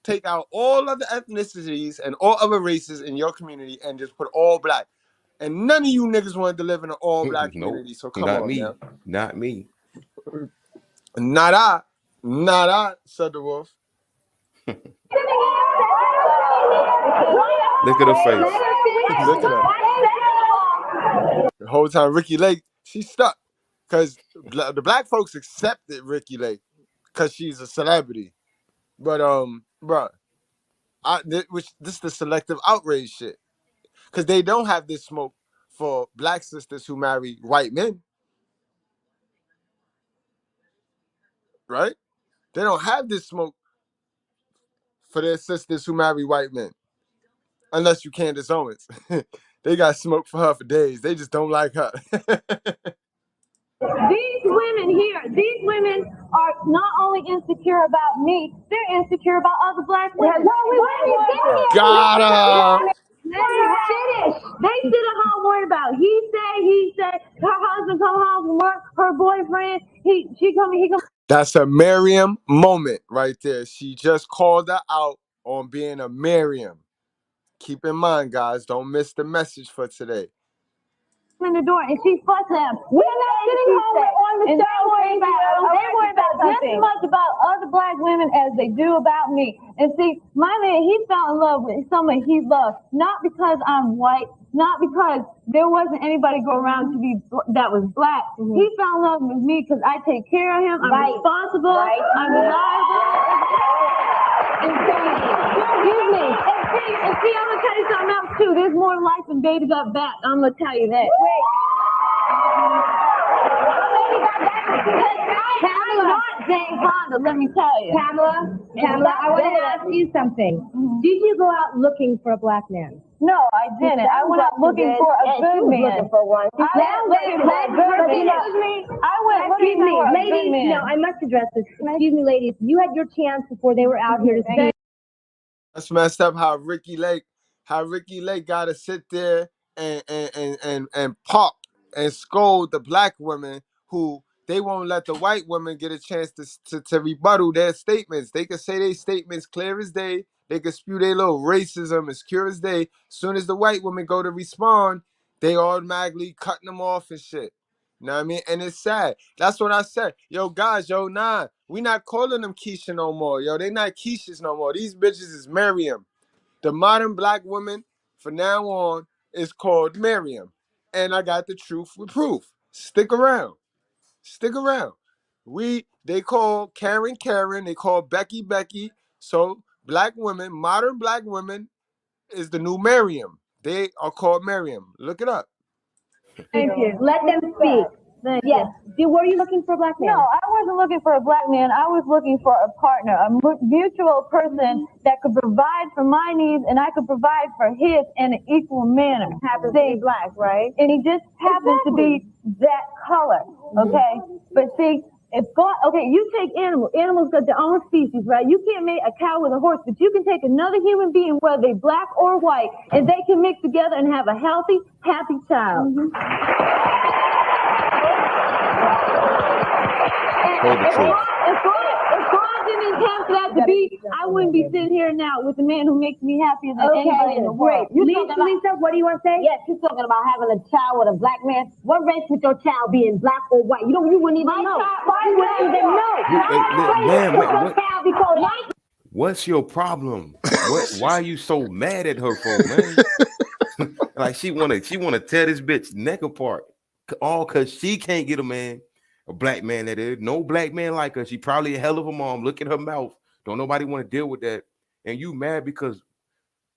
Take out all other ethnicities and all other races in your community and just put all black. And none of you niggas wanted to live in an all-black community. So come not on, me. man. Not me. Not I, said the wolf. Look at her face. Look at her. The whole time Ricky Lake, she's stuck. Because the black folks accepted Ricky Lake because she's a celebrity. But, bruh, this is the selective outrage shit. Because they don't have this smoke for black sisters who marry white men. Right? They don't have this smoke for their sisters who marry white men. Unless you Candace Owens. They got smoke for her for days. They just don't like her. These women here, these women are not only insecure about me, they're insecure about other black women. Got her. They sit at home worried about he said, her husband come home from work, her boyfriend, he come. That's a Miriam moment right there. She just called her out on being a Miriam. Keep in mind, guys, don't miss the message for today. In the door and she fussed them. We're not sitting home on the show worried about. They worry about just as much about other black women as they do about me. And see, my man, he fell in love with someone he loved, not because I'm white, not because there wasn't anybody go around to be that was black. Mm-hmm. He fell in love with me because I take care of him. I'm responsible. I'm reliable. Excuse me. And see, I'm gonna tell you something else too. There's more life in Baby Got Back. I'm gonna tell you that. I'm not Jane Fonda, let me tell you. Pamela, I want to ask you something. Mm-hmm. Did you go out looking for a black man? No, I didn't. I went out looking for a good man. Looking for one. I went looking for a good man. No, I must address this. Excuse me, ladies. You had your chance before they were out here to see. That's messed up how Ricky Lake gotta sit there and pop and scold the black women who they won't let the white women get a chance to rebuttal their statements. They can say their statements clear as day. They can spew their little racism as clear as day. As soon as the white women go to respond, they automatically cutting them off and shit. You know what I mean? And it's sad. That's what I said. Yo, guys, we not calling them Keisha no more. Yo, they not Keishas no more. These bitches is Miriam. The modern black woman, from now on, is called Miriam. And I got the truth with proof. Stick around. Stick around. They call Karen, they call Becky. So black women, modern black women, is the new Miriam. They are called Miriam. Look it up. Thank you. Let them speak. Yes. Were you looking for a black man? No, I wasn't looking for a black man. I was looking for a partner, a mutual person that could provide for my needs and I could provide for his in an equal manner. Happens to be black, right? And he just happens to be that color, okay? But see, you take animals got their own species, right? You can't make a cow with a horse, but you can take another human being, whether they black or white, and they can mix together and have a healthy, happy child. Hold the truth. If God didn't intend for that to be, I wouldn't be sitting here now with a man who makes me happier than anybody in the world. Lisa, what do you want to say? Yes, you're talking about having a child with a black man. What race would your child be in, black or white? You wouldn't even know. You wouldn't even know. What's your problem? Why are you so mad at her for, man? Like she wanna tear this bitch neck apart. All cause she can't get a black man that is. No black man like her. She probably a hell of a mom. Look at her mouth. Don't nobody want to deal with that. And you mad because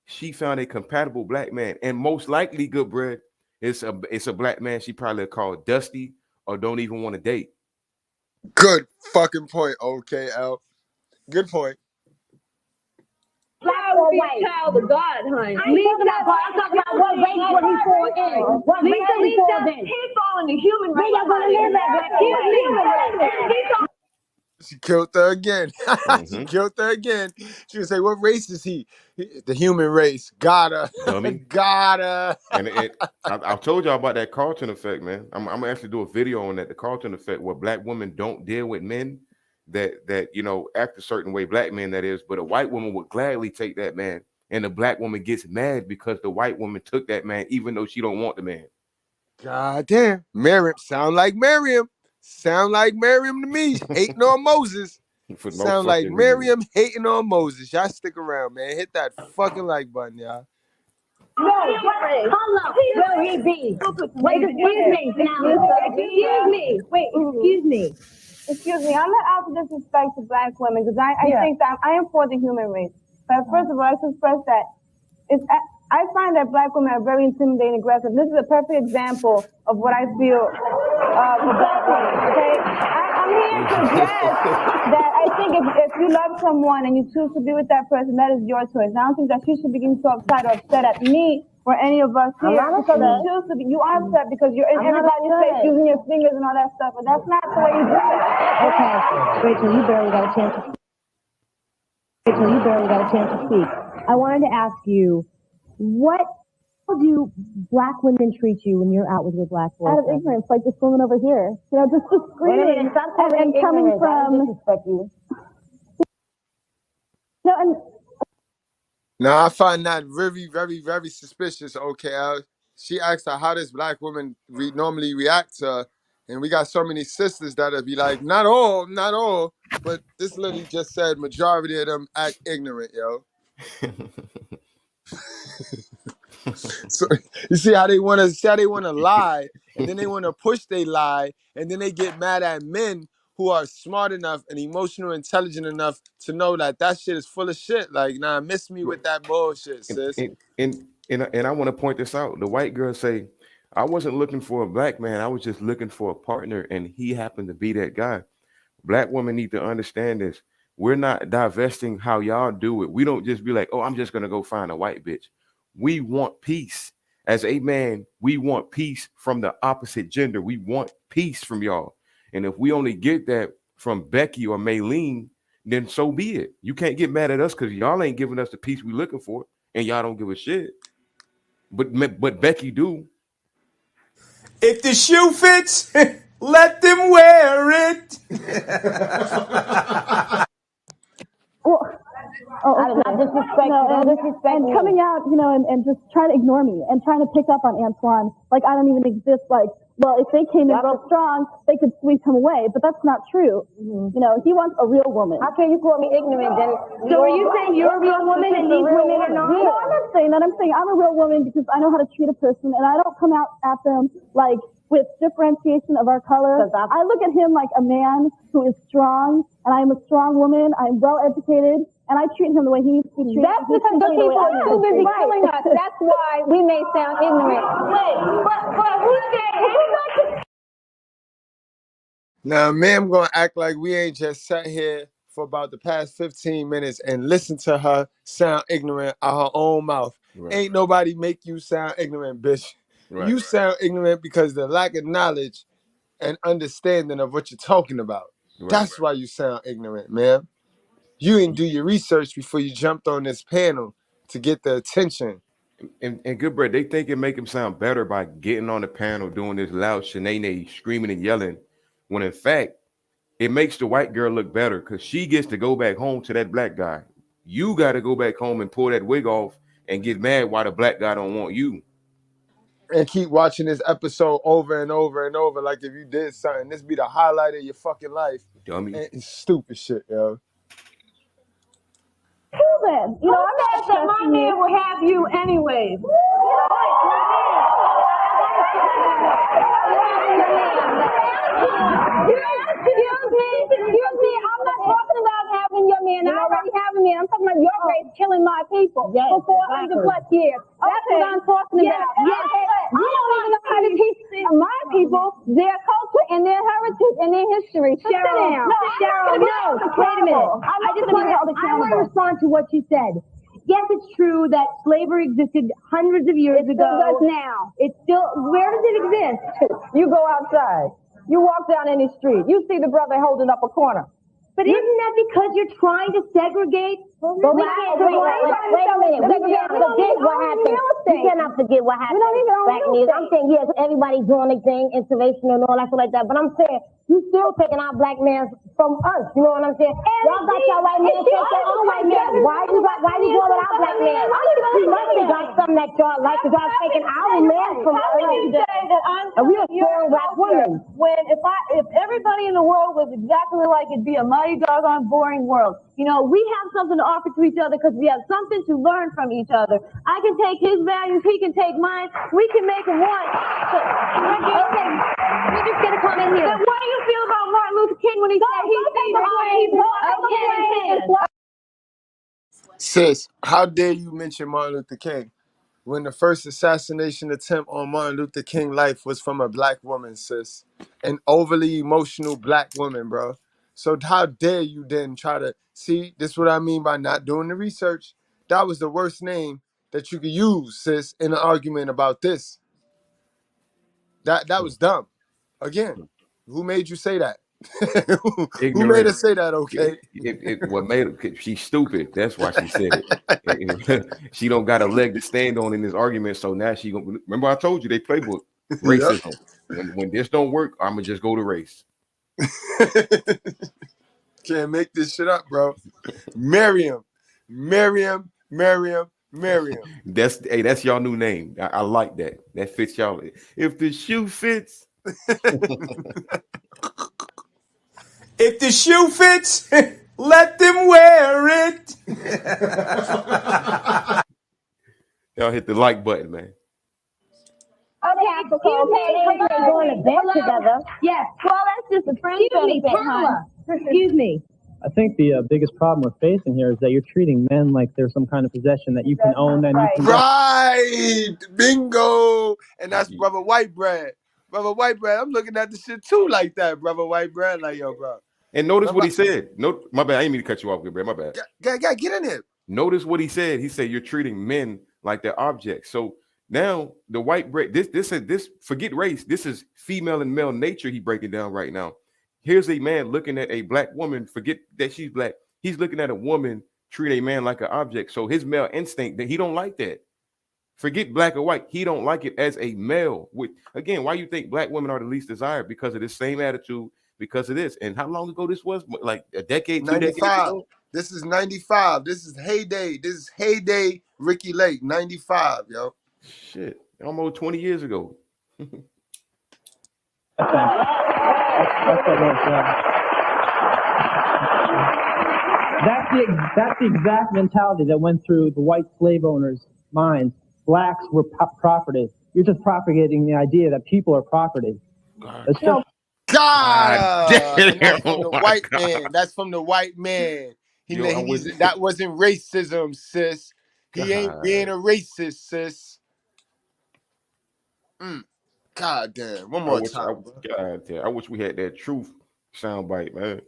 she found a compatible black man. And most likely, Goodbread, it's a black man she probably called Dusty or don't even want to date. Good fucking point, OKL. Good point. Black or white? Child of God, honey. I'm talking about what race would he fall in? What race would he fall in? He fall in the human race. We're gonna live that. She killed her again. She killed her again. She would say, what race is he? The human race. Got her. Dummy. Got her. And I told y'all about that Carlton effect, man. I'm gonna actually do a video on that, the Carlton effect, where black women don't deal with men. that you know act a certain way, black men that is, but a white woman would gladly take that man, and the black woman gets mad because the white woman took that man, even though she don't want the man. God damn. Miriam. Sound like Miriam. Sound like Miriam to me. Hating on Moses. For no Sound like fucking reason. Miriam hating on Moses. Y'all stick around, man. Hit that fucking like button, y'all. No, hold up. Where he be? Wait, excuse me. Excuse me. Excuse me. I'm not out to disrespect to black women because I think that I am for the human race. But first of all, I should express that I find that black women are very intimidating, aggressive. This is a perfect example of what I feel for black women. Okay, I'm here to address that. I think if you love someone and you choose to be with that person, that is your choice. I don't think that you should be getting so upset at me or any of us here because you choose to be. You are upset because you're in everybody's face using your fingers and all that stuff, but that's not the way you do it. Okay, Rachel, you barely got a chance to speak. I wanted to ask you, how do black women treat you when you're out with your black boyfriend? Out of ignorance, like this woman over here. You know, just screaming and coming from. Now I find that very, very, very suspicious. Okay, she asked her how does black women normally react to her, and we got so many sisters that'll be like, not all, but this lady just said majority of them act ignorant, yo. So you see how they want to lie, and then they want to push they lie, and then they get mad at men who are smart enough and emotional intelligent enough to know that shit is full of shit. Like, nah, miss me with that bullshit, sis. And I want to point this out. The white girl say, I wasn't looking for a black man. I was just looking for a partner, and he happened to be that guy. Black women need to understand this. We're not divesting how y'all do it. We don't just be like, oh, I'm just going to go find a white bitch. We want peace. As a man, we want peace from the opposite gender. We want peace from y'all. And if we only get that from Becky or Maylene, then so be it. You can't get mad at us because y'all ain't giving us the peace we looking for, and y'all don't give a shit. But Becky do. If the shoe fits, let them wear it. I'm not disrespecting. And coming out, you know, and just trying to ignore me and trying to pick up on Antoine like I don't even exist. Like, well, if they came in real strong, they could sweep him away. But that's not true. You know, he wants a real woman. How can you call me ignorant then? So are you saying you're a real woman and these women are not? No, I'm not saying that. I'm saying I'm a real woman because I know how to treat a person and I don't come out at them like with differentiation of our color. I look at him like a man who is strong, and I'm a strong woman. I'm well educated, and I treat him the way he needs to be treated. That's because the people are too busy killing us. That's why we may sound ignorant. But who said? Now, ma'am gonna act like we ain't just sat here for about the past 15 minutes and listen to her sound ignorant out her own mouth. Right. Ain't nobody make you sound ignorant, bitch. Right. You sound ignorant because the lack of knowledge and understanding of what you're talking about. Right. That's why you sound ignorant, ma'am. You didn't do your research before you jumped on this panel to get the attention. And Goodbread, they think it make him sound better by getting on the panel doing this loud shenanigans, screaming and yelling, when in fact, it makes the white girl look better because she gets to go back home to that black guy. You got to go back home and pull that wig off and get mad why the black guy don't want you. And keep watching this episode over and over and over like if you did something. This be the highlight of your fucking life. Dummy. And stupid shit, yo. Then, you know, I'm not that my man will have you anyways. Excuse me, I'm not talking about having your man. I already have a man. I'm talking about your race killing my people for 400 plus years. That's what I'm talking about. Yes. You don't even know how to teach my people their culture and their heritage and their history. Cheryl, no. Wait a minute. I want to respond to what you said. Yes, it's true that slavery existed hundreds of years ago. It still does now. Where does it exist? You go outside. You walk down any street. You see the brother holding up a corner. But isn't that because you're trying to segregate? But we can't wait a minute. We can't forget what happened. We cannot forget what happened. Back news. I'm saying yes, everybody's doing their thing, inspiration and all that stuff like that. But I'm saying You still taking our black men from us. You know what I'm saying? Y'all got your white men take their own white men. Why you going with our black men? We must have got something that y'all like, because y'all taking our men from us. And we are strong black women. When if everybody in the world was exactly like it'd be a mighty doggone boring world. You know, we have something to offer to each other because we have something to learn from each other. I can take his values, he can take mine. We can make it one. So, okay, we just get a comment here. Then what do you feel about Martin Luther King when he said he sees all? Sis, how dare you mention Martin Luther King when the first assassination attempt on Martin Luther King's life was from a black woman, sis? An overly emotional black woman, bro. So how dare you then try to see, this is what I mean by not doing the research. That was the worst name that you could use, sis, in an argument about this. That was dumb. Again, who made you say that? Who made her Ignorant. say that, okay? What made her? She's stupid. That's why she said it. She don't got a leg to stand on in this argument. So now she gonna remember. I told you they playbook racism. When this don't work, I'm gonna just go to race. Can't make this shit up, bro. Miriam. That's y'all new name. I like that. That fits y'all. If the shoe fits. If the shoe fits, let them wear it. Y'all hit the like button, man. Okay, we're going to bed together. Yes, well, that's just a friend benefit, huh? Excuse me. I think the biggest problem we're facing here is that you're treating men like they're some kind of possession that you can own and you can get. Right. Bingo. And that's Brother White Bread. Brother White Bread, I'm looking at the shit too like that, Brother White Bread. Like, yo, bro. And notice what he said. No, my bad. I didn't mean to cut you off, Good Bread. My bad. Get in there. Notice what he said. He said you're treating men like they're objects. So now the white bread, this forget race. This is female and male nature. He breaking down right now. Here's a man looking at a black woman. Forget that she's black. He's looking at a woman treat a man like an object. So his male instinct that he don't like that. Forget black or white. He don't like it as a male. Again, why you think black women are the least desired? Because of this same attitude. Because of this. And how long ago this was? Like a decade, 2 decades ago. This is 95. This is heyday. This is heyday Ricky Lake, 95, yo. Shit. Almost 20 years ago. That's the exact mentality that went through the white slave owners' minds. Blacks were property. You're just propagating the idea that people are property. That's from the white man. That's from the white man. That wasn't racism, sis. He ain't being a racist, sis. God damn. One more time. God damn. I wish we had that truth soundbite, man.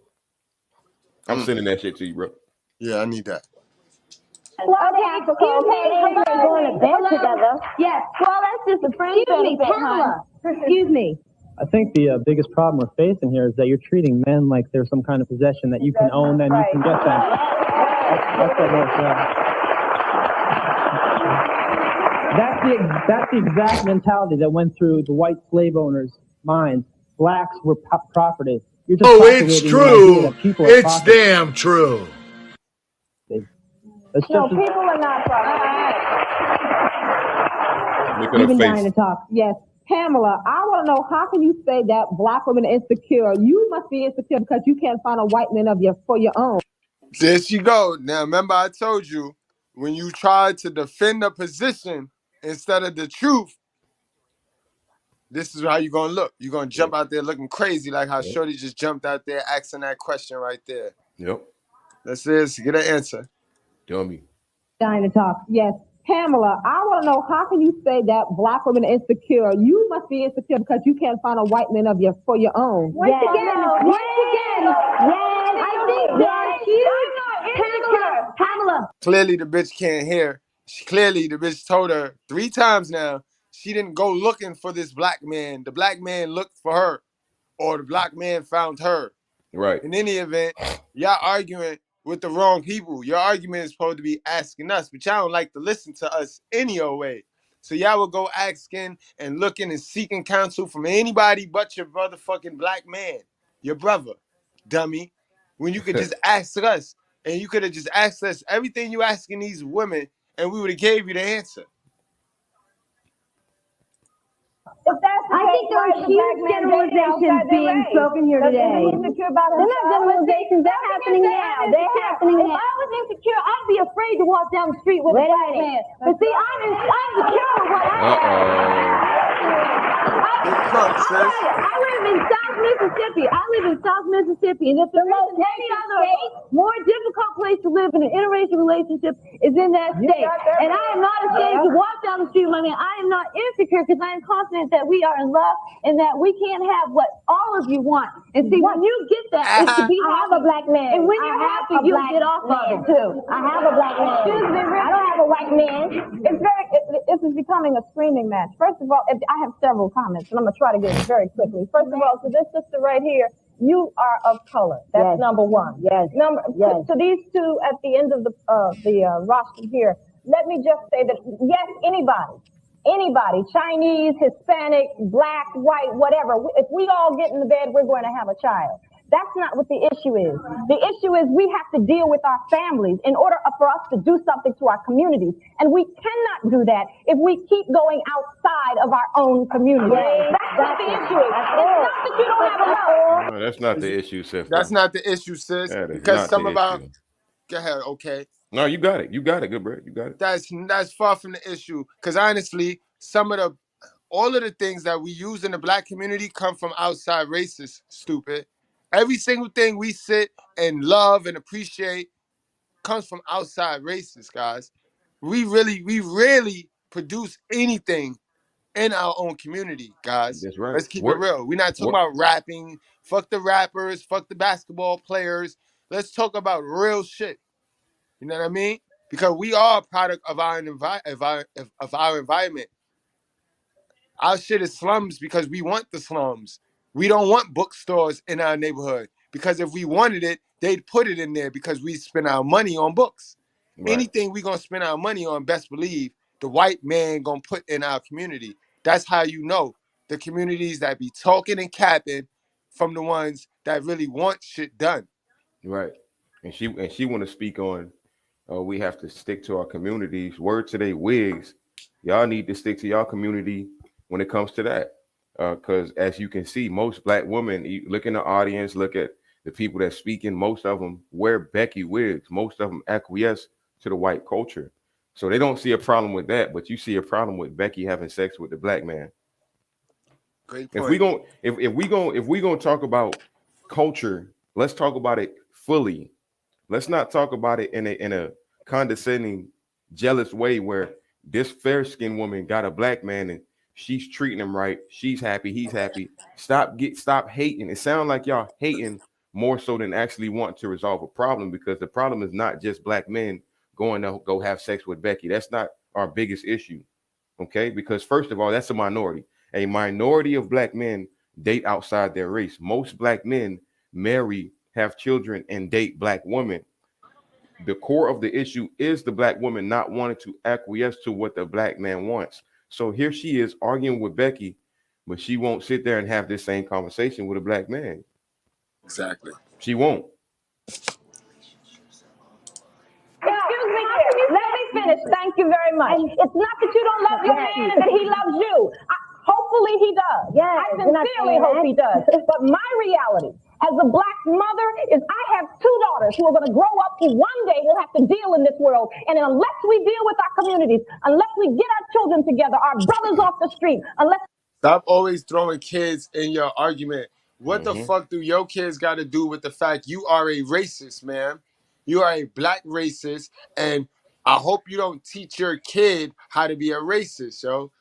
I'm sending that shit to you, bro. Yeah, I need that. Okay, we're going to bed together. Yes, well, that's just a friend benefit, huh? Excuse me. I think the biggest problem we're facing here is that you're treating men like they're some kind of possession that you can own and you can get them. That's what we're saying. That's the exact mentality that went through the white slave owners' minds. Blacks were property. You're just it's true. It's damn true. No, people are not property. You've been dying to talk. Yes. Pamela, I want to know, how can you say that black women are insecure? You must be insecure because you can't find a white man for your own. There she go. Now, remember I told you, when you try to defend a position instead of the truth, this is how you're going to look. You're going to jump out there looking crazy like how Shorty just jumped out there asking that question right there. Yep. Let's get an answer. Dummy. Dying to talk. Yes. Pamela, I want to know, how can you say that black women are insecure? You must be insecure because you can't find a white man for your own. Once again, I think that you, Pamela. Clearly the bitch can't hear. Clearly the bitch told her 3 times now she didn't go looking for this black man. The black man looked for her, or the black man found her. Right. In any event, y'all arguing with the wrong people. Your argument is supposed to be asking us, but y'all don't like to listen to us any old way. So y'all will go asking and looking and seeking counsel from anybody but your motherfucking black man. your brother, dummy. When you could just ask us, and you could have just asked us everything you asking these women, and we would have gave you the answer. I think there are huge generalizations being spoken here today. They're not generalizations. They're happening now. They're happening now. If I was insecure, I'd be afraid to walk down the street with a black man. But see, I'm secure with what I I live in South Mississippi. And if there is any other more difficult place to live in an interracial relationship is in that state. And I am not ashamed to walk down the street with my man. I am not insecure because I am confident that we are in love and that we can't have what all of you want. And see, when you get that, it's to be I have a black man. And when you're happy, you'll get off of it too. I have a black man. I don't have a white man. This is becoming a screaming match. First of all, I have several comments, and I'm going to try to get it very quickly. First of all, to this sister right here, you are of color. That's number one. Yes. To these two at the end of the roster here, let me just say that, yes, anybody, Chinese, Hispanic, black, white, whatever, if we all get in the bed, we're going to have a child. That's not what the issue is. The issue is we have to deal with our families in order for us to do something to our communities. And we cannot do that if we keep going outside of our own community. That's what the issue is. It's not that you don't have a love. No, that's not the issue, sis. That's not the issue, sis. Because some of our... Go ahead, okay. No, you got it. You got it, Goodbread. You got it. That's far from the issue. Because honestly, all of the things that we use in the black community come from outside racists, stupid. Every single thing we sit and love and appreciate comes from outside racists, guys. We rarely produce anything in our own community, guys. That's right. Let's keep it real. We're not talking about rapping. Fuck the rappers. Fuck the basketball players. Let's talk about real shit. You know what I mean? Because we are a product of our environment. Our shit is slums because we want the slums. We don't want bookstores in our neighborhood because if we wanted it, they'd put it in there because we spend our money on books. Right. Anything we gonna spend our money on, best believe the white man gonna put in our community. That's how you know the communities that be talking and capping from the ones that really want shit done. Right. And she want to speak on we have to stick to our communities. Word to they wigs. Y'all need to stick to y'all community when it comes to that. Because as you can see, most black women, look in the audience, look at the people that's speaking, most of them wear Becky wigs. Most of them acquiesce to the white culture. So they don't see a problem with that, but you see a problem with Becky having sex with the black man. Great point. If we gonna talk about culture, let's talk about it fully. Let's not talk about it in a condescending, jealous way where this fair-skinned woman got a black man and she's treating him right. She's happy. He's happy. Stop hating. It sounds like y'all hating more so than actually want to resolve a problem, because the problem is not just black men going to go have sex with Becky. That's not our biggest issue. Okay? Because first of all, that's a minority. A minority of black men date outside their race. Most black men marry, have children, and date black women. The core of the issue is the black woman not wanting to acquiesce to what the black man wants. So here she is arguing with Becky, but she won't sit there and have this same conversation with a black man. Exactly. She won't. Excuse me, let me finish. Thank you very much. It's not that you don't love your man and that he loves you. Hopefully he does. Yes, I sincerely hope he does. But my reality as a black mother is I have two daughters who are going to grow up who one day will have to deal in this world. And unless we deal with our communities, unless we get our children together, our brothers off the street, unless... Stop always throwing kids in your argument. What the fuck do your kids got to do with the fact you are a racist, man? You are a black racist, and I hope you don't teach your kid how to be a racist, yo.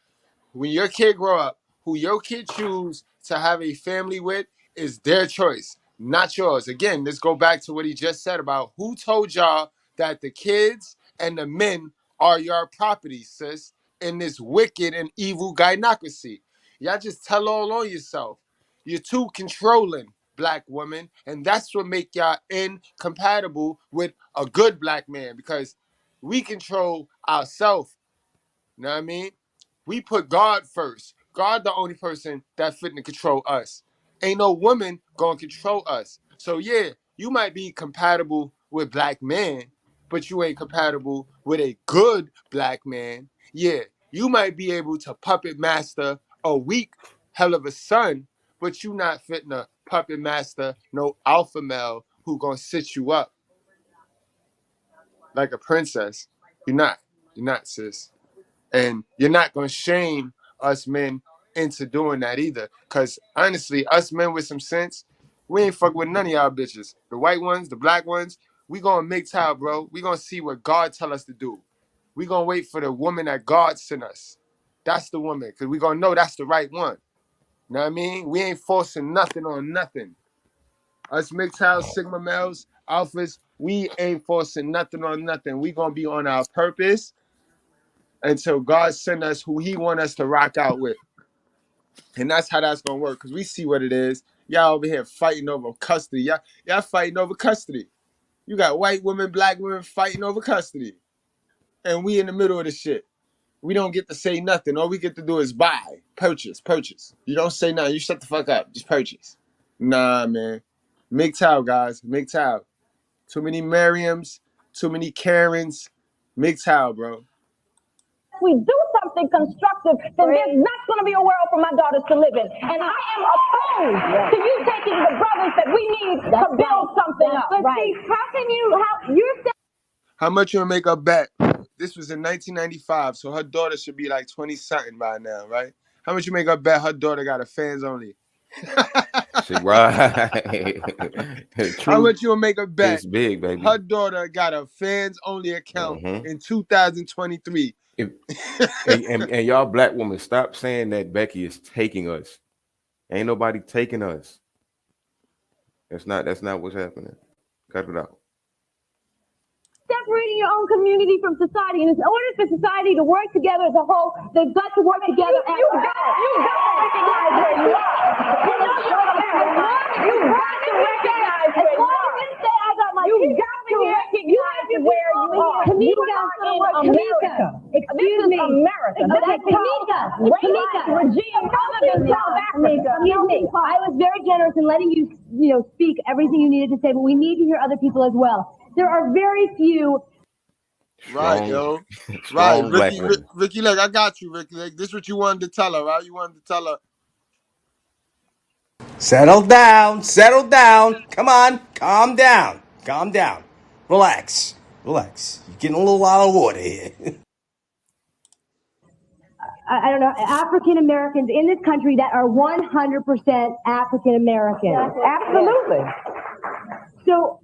When your kid grow up, who your kid choose to have a family with is their choice, not yours. Again, let's go back to what he just said about who told y'all that the kids and the men are your property, sis, in this wicked and evil gynocracy. Y'all just tell all on yourself. You're too controlling, black women, and that's what make y'all incompatible with a good black man, because we control ourselves. You know what I mean? We put God first. God the only person that fit to control us. Ain't no woman gonna control us. So yeah, you might be compatible with black men, but you ain't compatible with a good black man. Yeah, you might be able to puppet master a weak hell of a son, but you not fitting a puppet master no alpha male who gonna sit you up like a princess. You're not. You're not, sis. And you're not gonna shame us men into doing that either. Cause honestly, us men with some sense, we ain't fuck with none of y'all bitches. The white ones, the black ones, we gonna make time, bro. We gonna see what God tell us to do. We gonna wait for the woman that God sent us. That's the woman, cause we gonna know that's the right one. You know what I mean? We ain't forcing nothing on nothing. Us MGTOW, Sigma males, alphas, we ain't forcing nothing on nothing. We gonna be on our purpose until God send us who he want us to rock out with. And that's how that's gonna work. Cause we see what it is. Y'all over here fighting over custody. Y'all fighting over custody. You got white women, black women fighting over custody. And we in the middle of the shit. We don't get to say nothing. All we get to do is buy, purchase. You don't say nothing. You shut the fuck up. Just purchase. Nah, man. MGTOW, guys. MGTOW. Too many Miriams, too many Karens. MGTOW, bro. we do something constructive, then there's not going to be a world for my daughters to live in. And I am opposed to you taking the brothers that we need to build something up. But see, How much you gonna make a bet? This was in 1995, so her daughter should be like 20-something by now, right? How much you make a bet her daughter got a fans only? Right. How much you gonna make a bet? It's big, baby. Her daughter got a fans only account in 2023. And y'all black women, stop saying that Becky is taking us. Ain't nobody taking us. That's not what's happening. Cut it out. Separating your own community from society, and in order for society to work together as a whole, they've got to work together as a whole. You got to recognize where you are. You got to recognize where you are. You got to recognize where you are. Tamika, excuse me. America. Tamika, regime other than South Africa. Excuse me. I was very generous in letting you, speak everything you needed to say, but we need to hear other people as well. There are very few. Right, yo. Right, Ricky, look, I got you, Ricky. Like, this is what you wanted to tell her, right? You wanted to tell her. Settle down. Come on, calm down. Relax. You're getting a little out of order here. I don't know, African Americans in this country that are 100% African American. Absolutely. So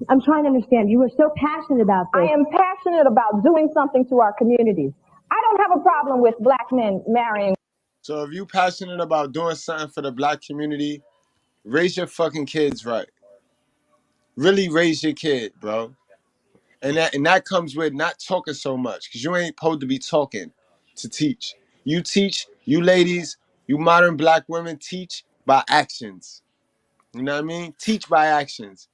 I'm trying to understand. You were so passionate about this. I am passionate about doing something to our communities. I don't have a problem with black men marrying. So if you passionate about doing something for the black community, raise your fucking kids right. Really raise your kid, bro. And that comes with not talking so much, because you ain't supposed to be talking to teach. You teach, you ladies, you modern black women teach by actions. You know what I mean? Teach by actions.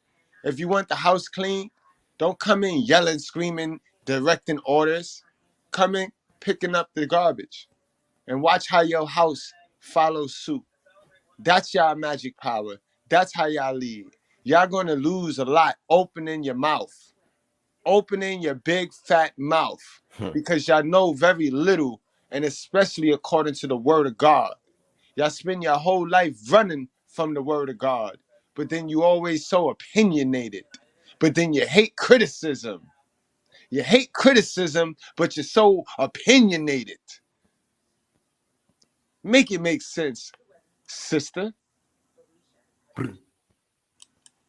If you want the house clean, don't come in yelling, screaming, directing orders. Come in picking up the garbage. And watch how your house follows suit. That's y'all magic power. That's how y'all lead. Y'all gonna lose a lot opening your mouth. Opening your big fat mouth. Because y'all know very little, and especially according to the word of God. Y'all spend your whole life running from the word of God, but then you always so opinionated. But then you hate criticism. You hate criticism, but you're so opinionated. Make it make sense, sister.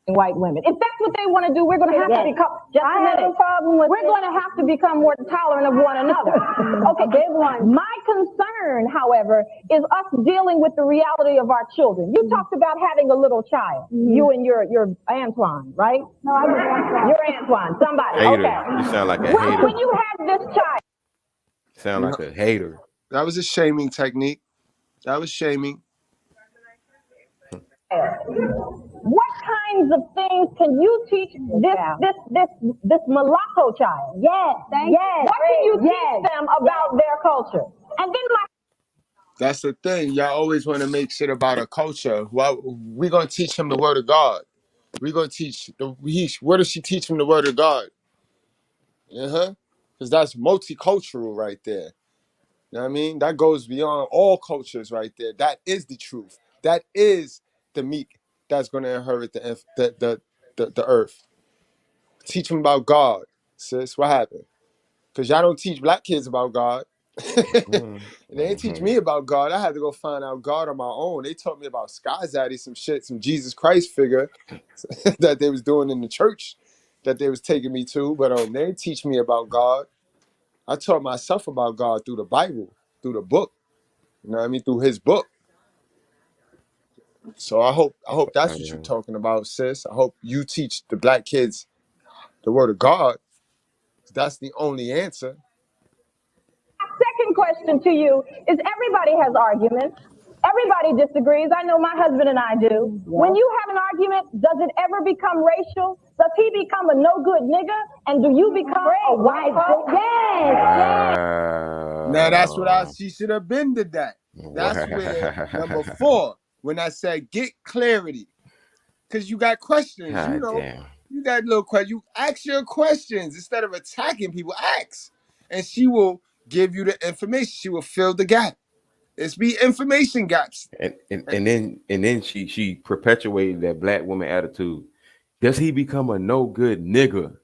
White women. If that's what they want to do, we're going to have to become. I have a problem with. We're going to have to become more tolerant of one another. Okay, my concern, however, is us dealing with the reality of our children. You talked about having a little child. You and your Antoine, right? No, I was Antoine. You're Antoine. Somebody. Hater. Okay. You sound like a hater. When you have this child. Sound like a hater. That was a shaming technique. That was shaming. What kinds of things can you teach this mulatto child? Yes. What can you teach them about their culture? And then That's the thing. Y'all always want to make shit about a culture. Well, we gonna teach him the word of God. We gonna teach where does she teach him the word of God? Because that's multicultural right there. You know what I mean? That goes beyond all cultures right there. That is the truth. That is the meek that's gonna inherit the earth. Teach them about God, sis. What happened? Because y'all don't teach black kids about God. They didn't teach me about God. I had to go find out God on my own. They taught me about Sky Zaddy, some shit, some Jesus Christ figure that they was doing in the church that they was taking me to. But they didn't teach me about God. I taught myself about God through the Bible, through the book. You know what I mean? Through his book. So I hope that's what you're talking about, sis. I hope you teach the black kids the word of God. That's the only answer. Second question to you is everybody has arguments. Everybody disagrees. I know my husband and I do. Yeah. When you have an argument, does it ever become racial? Does he become a no good nigga? And do you become a white folk? Yes. Now that's what she should have been to that. That's where number 4, when I said get clarity. Because you got questions, you got little questions. You ask your questions instead of attacking people. Ask. And she will give you the information. She will fill the gap. It's be information gaps. And then she perpetuated that black woman attitude. Does he become a no good nigga?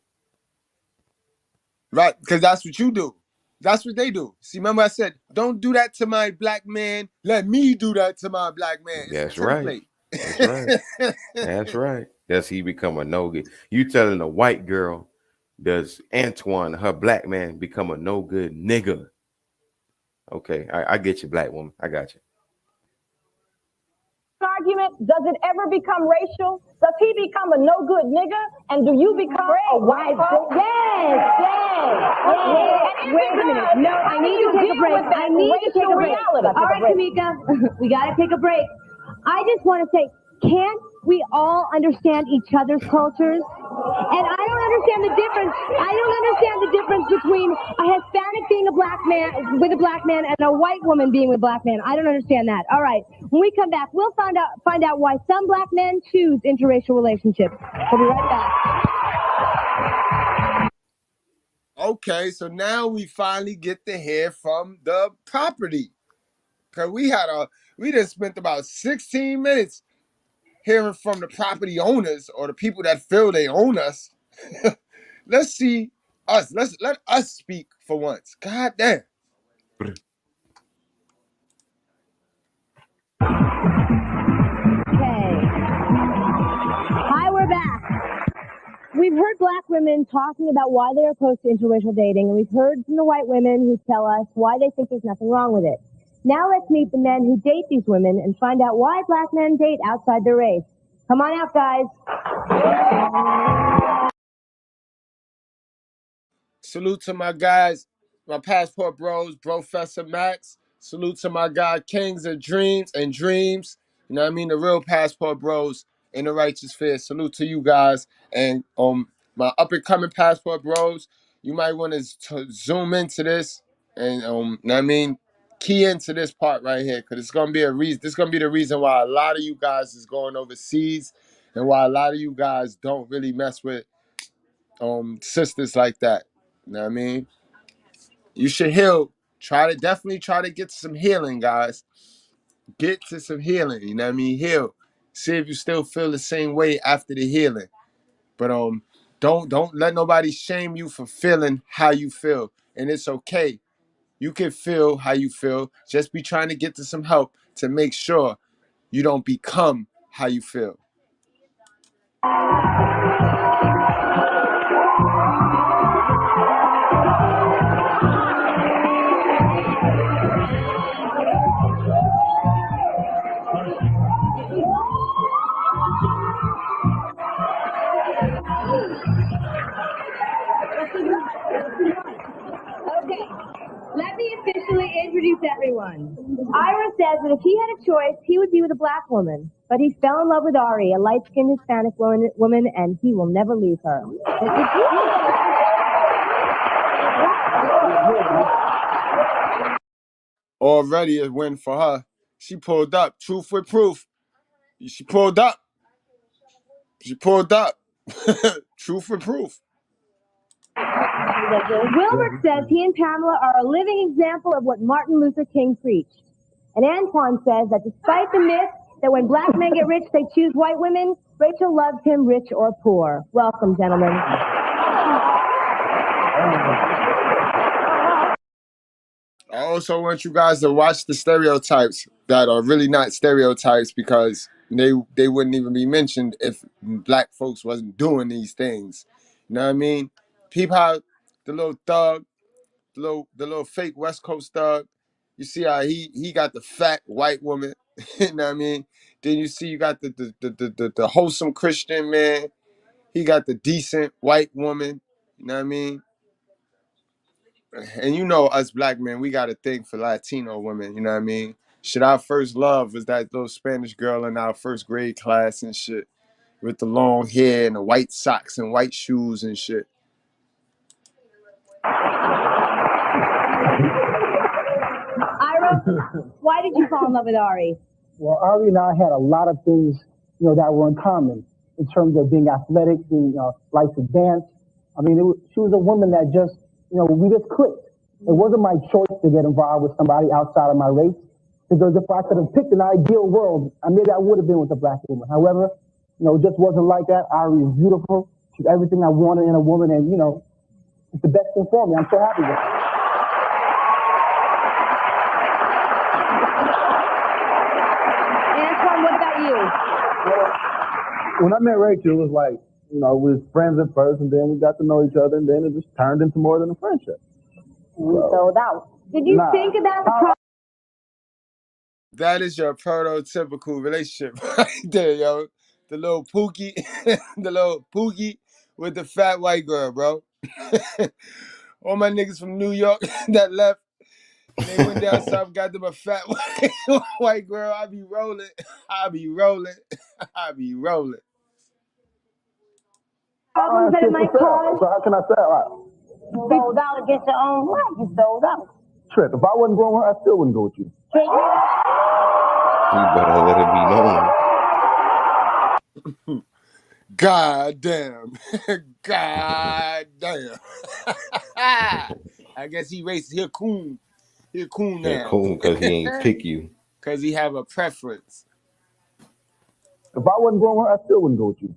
Right, because that's what you do. That's what they do. See, remember I said, don't do that to my black man. Let me do that to my black man. It's That's a template. Right. That's right. That's right. Does he become a no good? You telling a white girl, does Antoine, her black man, become a no good nigga? Okay, I get you, black woman. I got you. Argument, does it ever become racial? Does he become a no good nigga? And do you become a white folk? Yes. Wait a minute. No, I need to take a break. I need to take a break. All right, Tamika, we got to take a break. I just want to say, can't we all understand each other's cultures? And I don't understand the difference. I don't understand the difference between a Hispanic being a black man with a black man and a white woman being with a black man. I don't understand that. All right. When we come back, we'll find out why some black men choose interracial relationships. We'll be right back. Okay, so now we finally get to hear from the property. Cause we just spent about 16 minutes hearing from the property owners or the people that feel they own us. Let's see us. Let us speak for once. God damn. Okay. Hi, we're back. We've heard black women talking about why they're opposed to interracial dating, and we've heard from the white women who tell us why they think there's nothing wrong with it. Now let's meet the men who date these women and find out why black men date outside their race. Come on out, guys. Salute to my guys, my passport bros, Professor Max. Salute to my guy, Kings of Dreams and Dreams. You know what I mean? The real passport bros in the righteous fear. Salute to you guys. And my up and coming passport bros, you might want to zoom into this and you know what I mean? Key into this part right here, because it's gonna be a reason. This is gonna be the reason why a lot of you guys is going overseas and why a lot of you guys don't really mess with sisters like that. You know what I mean? You should heal. Definitely try to get to some healing, guys. Get to some healing. You know what I mean? Heal. See if you still feel the same way after the healing. But don't let nobody shame you for feeling how you feel. And it's okay. You can feel how you feel. Just be trying to get to some help to make sure you don't become how you feel. Okay, let me officially introduce everyone. Ira says that if he had a choice, he would be with a black woman. But he fell in love with Ari, a light-skinned Hispanic woman, and he will never leave her. already a win for her. She pulled up. Truth with proof. She pulled up. She pulled up. Truth with proof. Wilbert says he and Pamela are a living example of what Martin Luther King preached. And Antoine says that despite the myth that when black men get rich, they choose white women, Rachel loves him rich or poor. Welcome, gentlemen. I also want you guys to watch the stereotypes that are really not stereotypes, because they wouldn't even be mentioned if black folks wasn't doing these things. You know what I mean? Peep how the little thug, the little fake West Coast thug, you see how he got the fat white woman. You know what I mean? Then you see you got the wholesome Christian man. He got the decent white woman. You know what I mean? And you know us black men, we got a thing for Latino women, you know what I mean? Shit, our first love was that little Spanish girl in our first grade class and shit, with the long hair and the white socks and white shoes and shit. Ira, why did you fall in love with Ari? Well, Ari and I had a lot of things, that were in common in terms of being athletic, being likes to dance. I mean, she was a woman that just, we just clicked. It wasn't my choice to get involved with somebody outside of my race, because if I could have picked an ideal world, maybe I would have been with a black woman. However, it just wasn't like that. Ari is beautiful. She's everything I wanted in a woman, and it's the best thing for me. I'm so happy with her. Antoine, what about you? When I met Rachel, it was like, we was friends at first, and then we got to know each other, and then it just turned into more than a friendship. Sold out. Did you think about the That is your prototypical relationship right there, yo. The little Pookie, the little Pookie with the fat white girl, bro. All my niggas from New York that left, and they went down south, got them a fat white girl. I be rolling. I be rolling. I be rolling. Problems that it might cause? So how can I say it? You sold out against your own life. You sold out. Trip, if I wasn't going with her, I still wouldn't go with you. You better let it be known. God damn. God damn. I guess he racist. He a coon. He a coon now. Yeah, cool, because he ain't pick you. Because he have a preference. If I wasn't going with her, I still wouldn't go with you.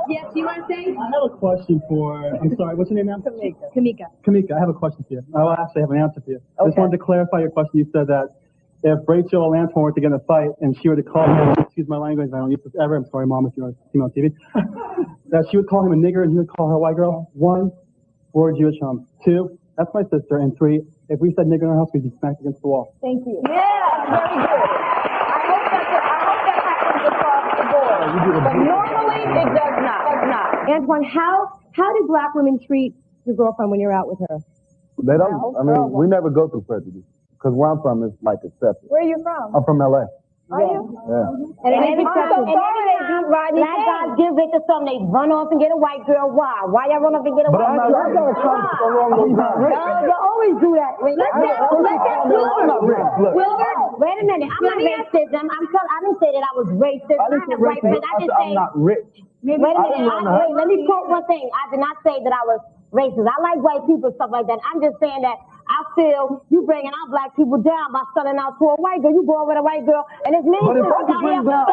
Yes, you want to say? I have a question for, I'm sorry, what's your name now? Kamika. Kamika, I have a question for you. I actually have an answer for you. I just wanted to clarify your question. You said that if Rachel and Antoine were to get in a fight and she were to call him, excuse my language, I don't use this ever, I'm sorry, Mom, if you're on female TV, that she would call him a nigger and he would call her a white girl. 1, 4 Jewish homes. 2, that's my sister. And 3, if we said nigger in our house, we'd be smacked against the wall. Thank you. Yeah, very good. I hope that happens across the board. But normally it does not. Antoine, how do black women treat your girlfriend when you're out with her? They don't, we never go through prejudice. Because where I'm from, it's like accepted. Where are you from? I'm from LA. Are you? Yeah. And every time black guys give Rachel something, they run off and get a white girl. Why? Why y'all run off and get a white girl? I'm not trying to go along those lines. You always do that. Wilbert, wait a minute. I'm not racist. I didn't say that I was racist. I didn't say racist. I said I'm not rich. Wait a minute. Let me quote one thing. I did not say that I was racist. I like white people, stuff like that. I'm just saying that I feel you bringing our black people down by selling out to a white girl. You going with a white girl, and it's me. But if I could bring down,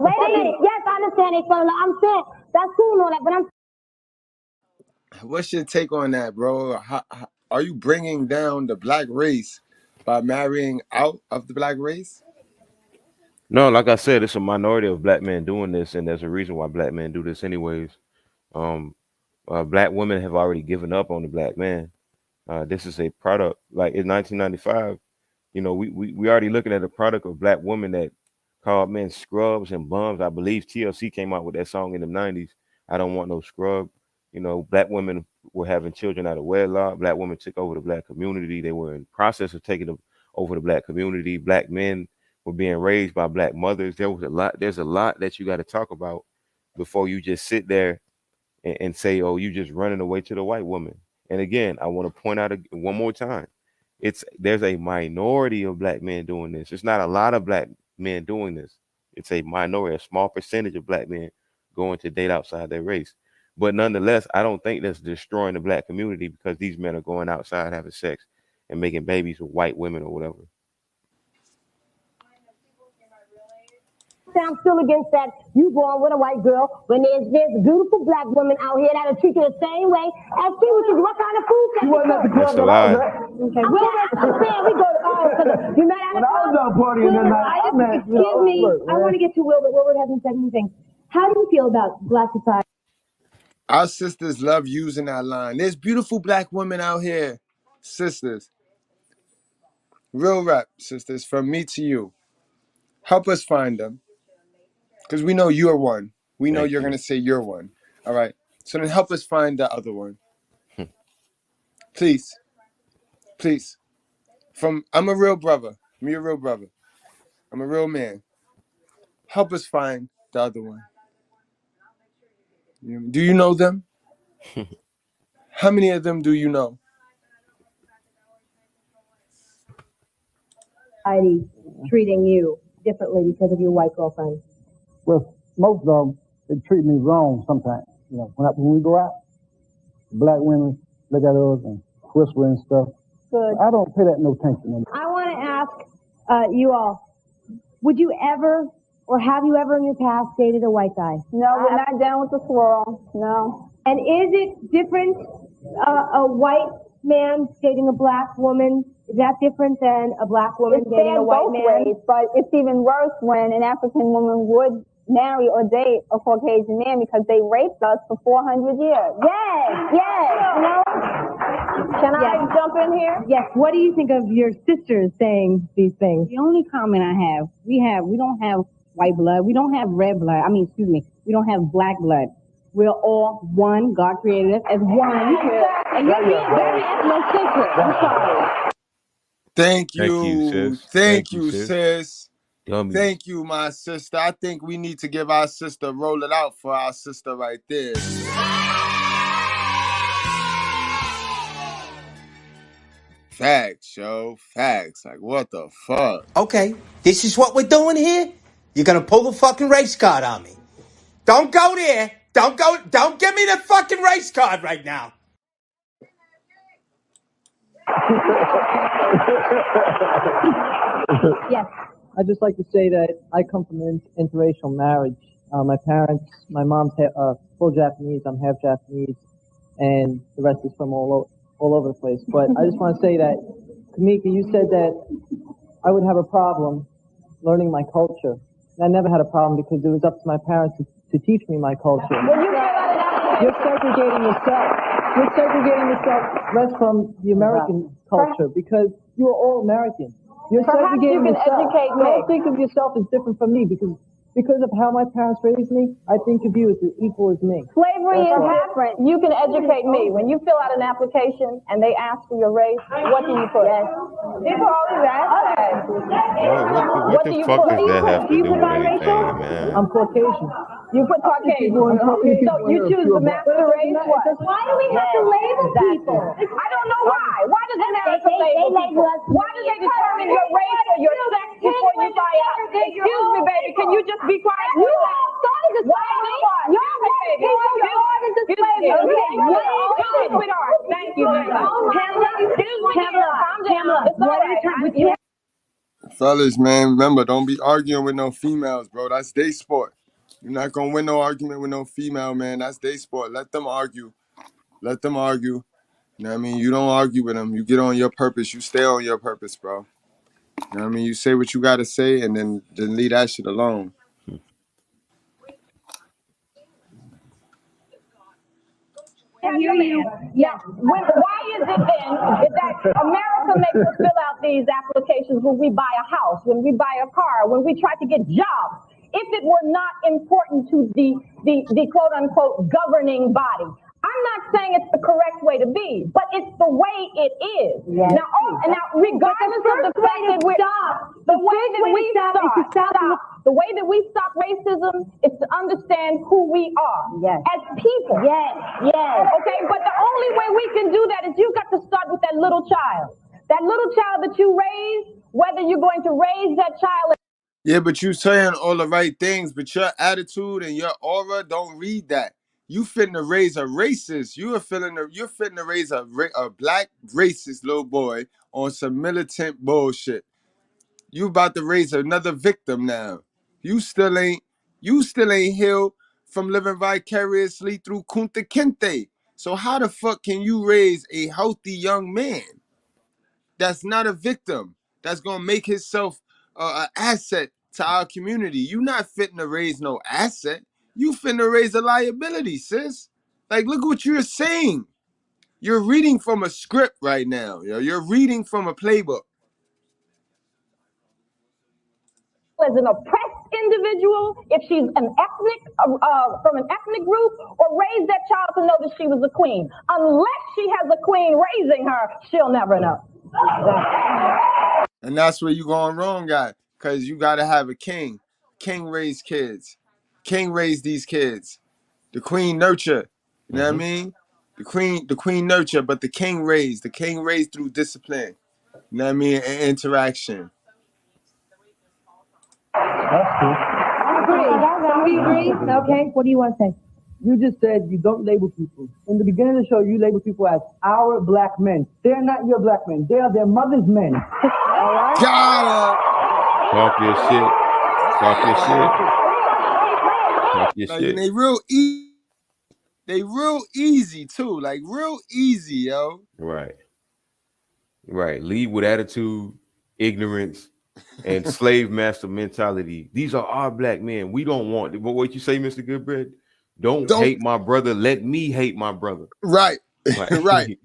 wait a minute. Yes, I understand they fell. I'm saying that's cool and all that, but What's your take on that, bro? How, are you bringing down the black race by marrying out of the black race? No, like I said, it's a minority of black men doing this, and there's a reason why black men do this anyways. Black women have already given up on the black man. This is a product. Like in 1995, we already looking at a product of black women that called men scrubs and bums. I believe TLC came out with that song in the 90s. I don't want no scrub. Black women were having children out of wedlock. Black women took over the black community. They were in process of taking over the black community. Black men were being raised by black mothers. There's a lot that you got to talk about before you just sit there and say, oh, you just running away to the white woman. And again, I want to point out one more time, there's a minority of black men doing this. It's not a lot of black men doing this. It's a minority, a small percentage of black men going to date outside their race. But nonetheless, I don't think that's destroying the black community because these men are going outside having sex and making babies with white women or whatever. I'm still against that. You going with a white girl when there's beautiful black women out here that'll treat you the same way as she would. What kind of food can you at the club that I was at? Okay, I'm saying we go to you met at when I was out partying that night. Excuse me, I want to get to Wilbert. Wilbert has been saying things. How do you feel about black society? Our sisters love using that line. There's beautiful black women out here. Sisters. Real rap, sisters, from me to you. Help us find them. Because we know you're one. We know you're going to say you're one. All right. So then help us find the other one. Please. Please. I'm a real brother. Me a real brother. I'm a real man. Help us find the other one. Do you know them? How many of them do you know? Treating you differently because of your white girlfriend? Well, most of them, they treat me wrong sometimes. You know, when we go out, black women look at us and whisper and stuff. Good. I don't pay that no attention. I want to ask you all, would you ever, or have you ever in your past dated a white guy? No, we're not down with the swirl. No. And is it different, a white man dating a black woman? Is that different than a black woman dating a white man? Ways, but it's even worse when an African woman would marry or date a Caucasian man because they raped us for 400 years. Yes. You know? Can I jump in here? Yes. What do you think of your sisters saying these things? The only comment I have, we don't have white blood. We don't have red blood. We don't have black blood. We're all one. God created us as one. And you're being very ethnocentric. I'm sorry. Thank you, sis. Thank you, sis. Dummies. Thank you, my sister. I think we need to give our sister, roll it out for our sister right there. Facts, yo. Facts. Like, what the fuck? Okay, this is what we're doing here? You're gonna pull the fucking race card on me. Don't go there. Don't give me the fucking race card right now. Yes. I'd just like to say that I come from an interracial marriage. My parents, my mom's full Japanese, I'm half Japanese, and the rest is from all over the place. But I just want to say that, Kamika, you said that I would have a problem learning my culture. And I never had a problem because it was up to my parents to teach me my culture. You're segregating yourself. You're segregating yourself less from the American culture because you are all American. You're segregating yourself. Don't think of yourself as different from me because of how my parents raised me. I think of you as equal as me. Slavery is different. You can educate me. When you fill out an application and they ask for your race, what do you put? People always ask that. What the fuck does that have to do with anything, man? I'm Caucasian. You put Caucasian. So you choose the master race? Why do we have to label people? I don't know why. Why does America label people? Why do they determine your race or your sex before you buy out? Excuse me, baby. Can you just be quiet? You all started the slavery. Y'all white people started the slavery. Thank you, Pamela. Fellas, man, remember, don't be arguing with no females, bro. That's their sport. You're not gonna win no argument with no female, man. That's their sport. Let them argue. Let them argue. You know what I mean? You don't argue with them. You get on your purpose. You stay on your purpose, bro. You know what I mean? You say what you gotta say and then leave that shit alone. I hear you. Yeah. Why is it then that America makes us fill out these applications when we buy a house, when we buy a car, when we try to get jobs? If it were not important to the quote unquote governing body, I'm I'm not saying it's the correct way to be, but it's the way it is. Yes. Now, regardless of the fact that the way that we stop racism is to understand who we are as people. Yes. Okay, but the only way we can do that is you got to start with that little child. That little child that you raise, whether you're going to raise that child. Yeah, but you saying all the right things, but your attitude and your aura don't read that. You finna raise a racist. You're finna raise a black racist little boy on some militant bullshit. You about to raise another victim now. You still ain't healed from living vicariously through Kunta Kinte. So how the fuck can you raise a healthy young man that's not a victim, that's gonna make himself an asset to our community? You not fitting to raise no asset. You finna raise a liability, sis. Like, look what you're saying. You're reading from a script right now. You're reading from a playbook. As an oppressed individual, if she's an ethnic from an ethnic group, or raise that child to know that she was a queen. Unless she has a queen raising her, she'll never know. And that's where you going wrong, guy. Because you got to have a king. King raise kids. King raise these kids. The queen nurture. You know what I mean? The queen nurture, but the king raised. The king raised through discipline. You know what I mean? And interaction. We agree. Okay, what do you want to say? You just said you don't label people. In the beginning of the show, you label people as our black men. They're not your black men. They are their mother's men. All right? Got Talk your shit. Talk your shit. Talk your like, shit. and they real easy too. Like, real easy, yo. Right. Lead with attitude, ignorance, and slave master mentality. These are our black men. We don't want what you say, Mr. Goodbread. Don't hate my brother. Let me hate my brother. Right. Like, right.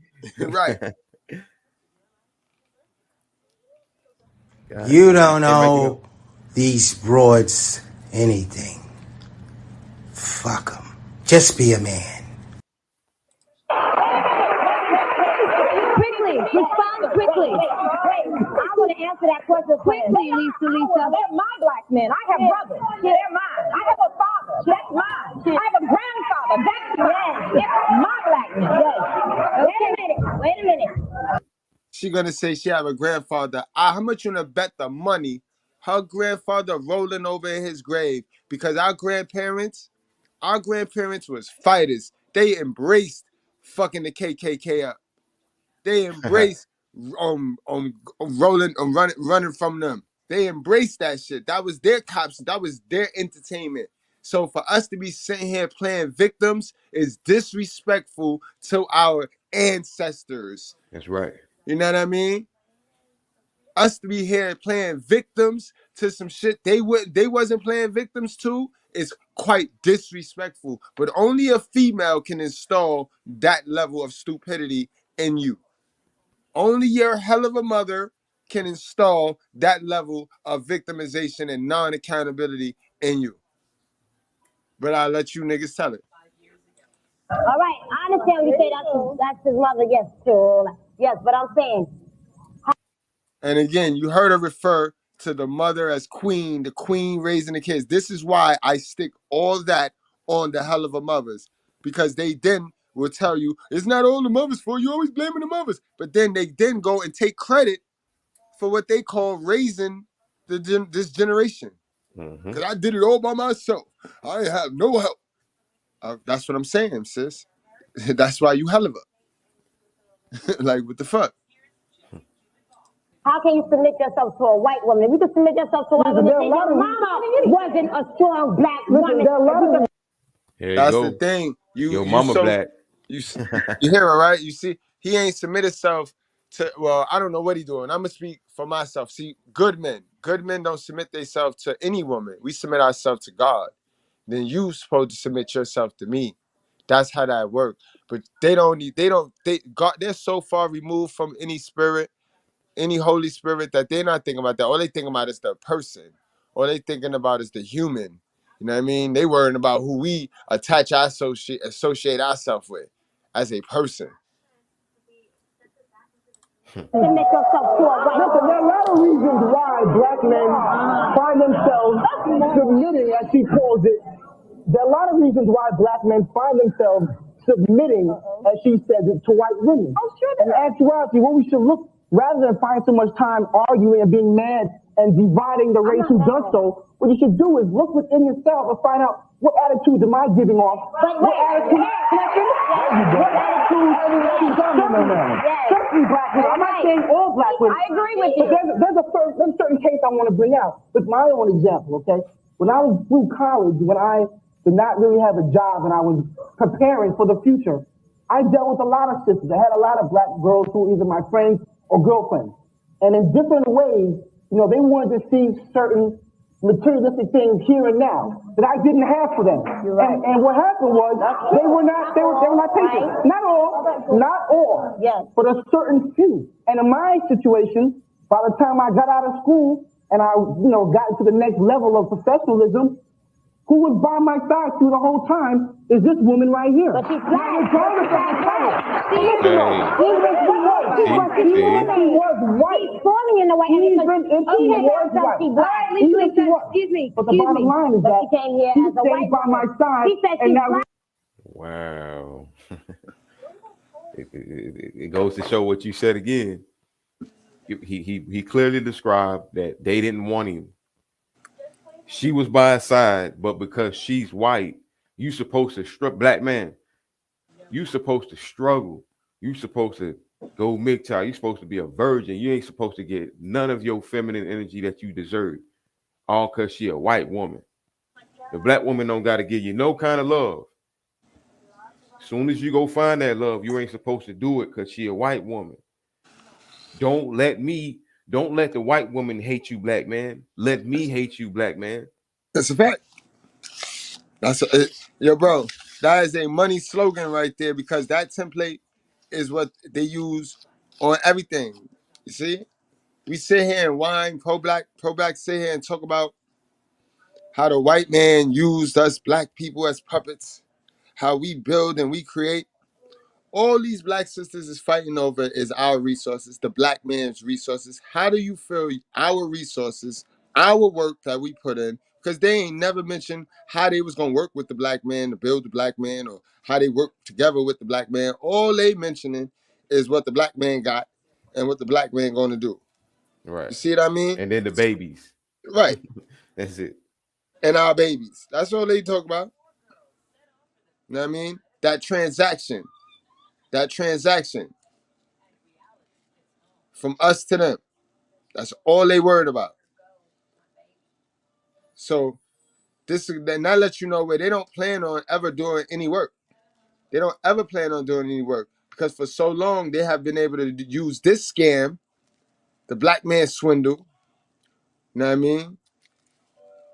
You don't know these broads anything. Fuck them. Just be a man. Quickly, respond quickly. I want to answer that question quickly, Lisa. They're my black men. I have brothers. They're mine. I have a father. That's mine. I have a grandfather. That's mine. It's my black men. Wait a minute. She gonna say she have a grandfather. How much you gonna bet the money her grandfather rolling over in his grave? Because our grandparents was fighters. They embraced fucking the KKK up. They embraced rolling running from them. They embraced that shit. That was their cops. That was their entertainment. So for us to be sitting here playing victims is disrespectful to our ancestors. That's right. You know what I mean? Us to be here playing victims to some shit they wasn't playing victims to is quite disrespectful. But only a female can install that level of stupidity in you. Only your hell of a mother can install that level of victimization and non-accountability in you. But I'll let you niggas tell it. All right, I understand when you say that's his mother. Yes, sure. Yes, but I'm saying. And again, you heard her refer to the mother as queen, the queen raising the kids. This is why I stick all that on the hell of a mothers, because they then will tell you it's not all the mothers' fault. You always blaming the mothers, but then they then go and take credit for what they call raising this generation. Because I did it all by myself. I ain't have no help. That's what I'm saying, sis. That's why you hell of a. Like, what the fuck? How can you submit yourself to a white woman? If you can submit yourself to a white woman, then your mama wasn't a strong black woman. That's the thing. Your mama black. You hear it, right? You see, he ain't submit himself to, well, I don't know what he doing. I'm going to speak for myself. See, good men don't submit themselves to any woman. We submit ourselves to God. Then you supposed to submit yourself to me. That's how that works. But they're so far removed from any spirit, any Holy Spirit, that they're not thinking about that. All they thinking about is the person. All they thinking about is the human. You know what I mean? They worrying about who we associate ourselves with. as a person. To make yourself feel right. Listen, there are a lot of reasons why black men find themselves submitting, as she calls it. There are a lot of reasons why black men find themselves submitting, as she says it, to white women. Oh, sure. In actuality, what we should look, rather than find so much time arguing and being mad and dividing the race who does so, what you should do is look within yourself and find out what attitudes am I giving off? What attitudes? Certainly black women. I'm not saying all black women. I agree with you. But there's a certain case I want to bring out with my own example, okay? When I was through college, when I did not really have a job and I was preparing for the future, I dealt with a lot of sisters. I had a lot of black girls who were either my friends or girlfriends. And in different ways, you know, they wanted to see certain materialistic things here and now that I didn't have for them. Right. And what happened was they were not patient. Right. Not all, yes, but a certain few. And in my situation, by the time I got out of school and I, you know, got into the next level of professionalism, who was by my side through the whole time is this woman right here. But she's black. Regardless of the title. She was white. She's falling in the white. Excuse me. But the bottom line is that she came here as a white by my side. She said she's black. Wow. It goes to show what you said again. He clearly described that they didn't want him. She was by his side, but because she's white, you supposed to black man. You supposed to struggle. You supposed to go MGTOW. You supposed to be a virgin. You ain't supposed to get none of your feminine energy that you deserve. All because she a white woman. The black woman don't got to give you no kind of love. Soon as you go find that love, you ain't supposed to do it because she a white woman. Don't let the white woman hate you, black man. Let me hate you, black man. That's a fact. Yo, bro, that is a money slogan right there because that template is what they use on everything. You see? We sit here and whine, pro-black sit here and talk about how the white man used us black people as puppets, how we build and we create. All these black sisters is fighting over is our resources, the black man's resources. How do you feel our resources, our work that we put in? Because they ain't never mentioned how they was going to work with the black man to build the black man or how they work together with the black man. All they mentioning is what the black man got and what the black man going to do. Right. You see what I mean? And then the babies. Right. That's it. And our babies. That's all they talk about. You know what I mean? That transaction from us to them. That's all they worried about. So this then that lets you know where they don't plan on ever doing any work. They don't ever plan on doing any work because for so long they have been able to use this scam, the black man swindle. You know what I mean?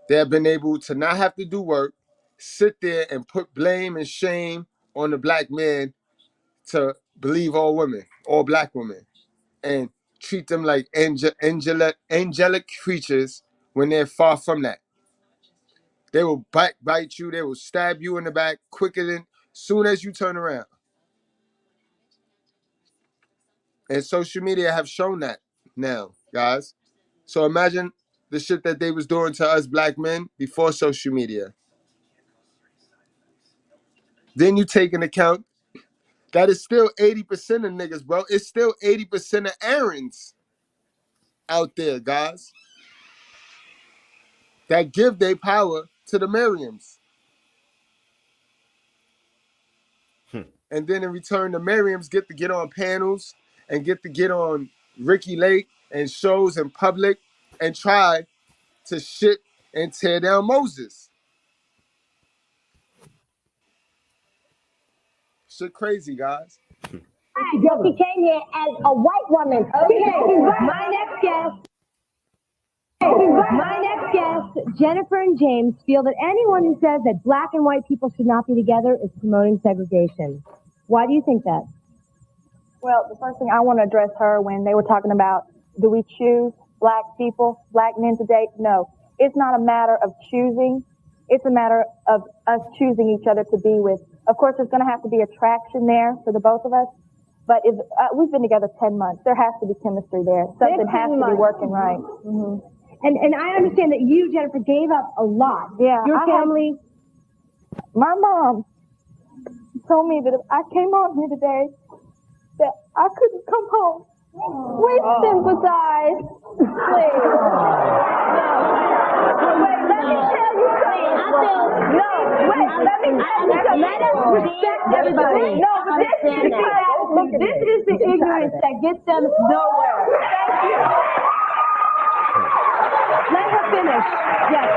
They have been able to not have to do work, sit there and put blame and shame on the black man to believe all women, all black women, and treat them like angelic creatures when they're far from that. They will bite you. They will stab you in the back quicker than soon as you turn around. And social media have shown that now, guys. So imagine the shit that they was doing to us black men before social media. Then you take into account that is still 80% of niggas, bro. It's still 80% of errands out there, guys, that give their power to the Miriams. And then in return, the Miriams get to get on panels and get to get on Ricky Lake and shows in public and try to shit and tear down Moses. Shit crazy, guys. She came here as a white woman. Okay, My next guest, Jennifer and James, feel that anyone who says that black and white people should not be together is promoting segregation. Why do you think that? Well, the first thing I want to address her when they were talking about, do we choose black people, black men to date? No, it's not a matter of choosing. It's a matter of us choosing each other to be with. Of course, there's going to have to be attraction there for the both of us. But if we've been together 10 months, there has to be chemistry there. Something has to be working right. Mm-hmm. And I understand that you, Jennifer, gave up a lot. Yeah. Your family. My mom told me that if I came on here today, that I couldn't come home. We sympathize. Please. Wait, let me tell you something. Let me tell you something. Let us respect everybody. No, this is the ignorance that gets them nowhere. Thank you. Let her finish. Yes.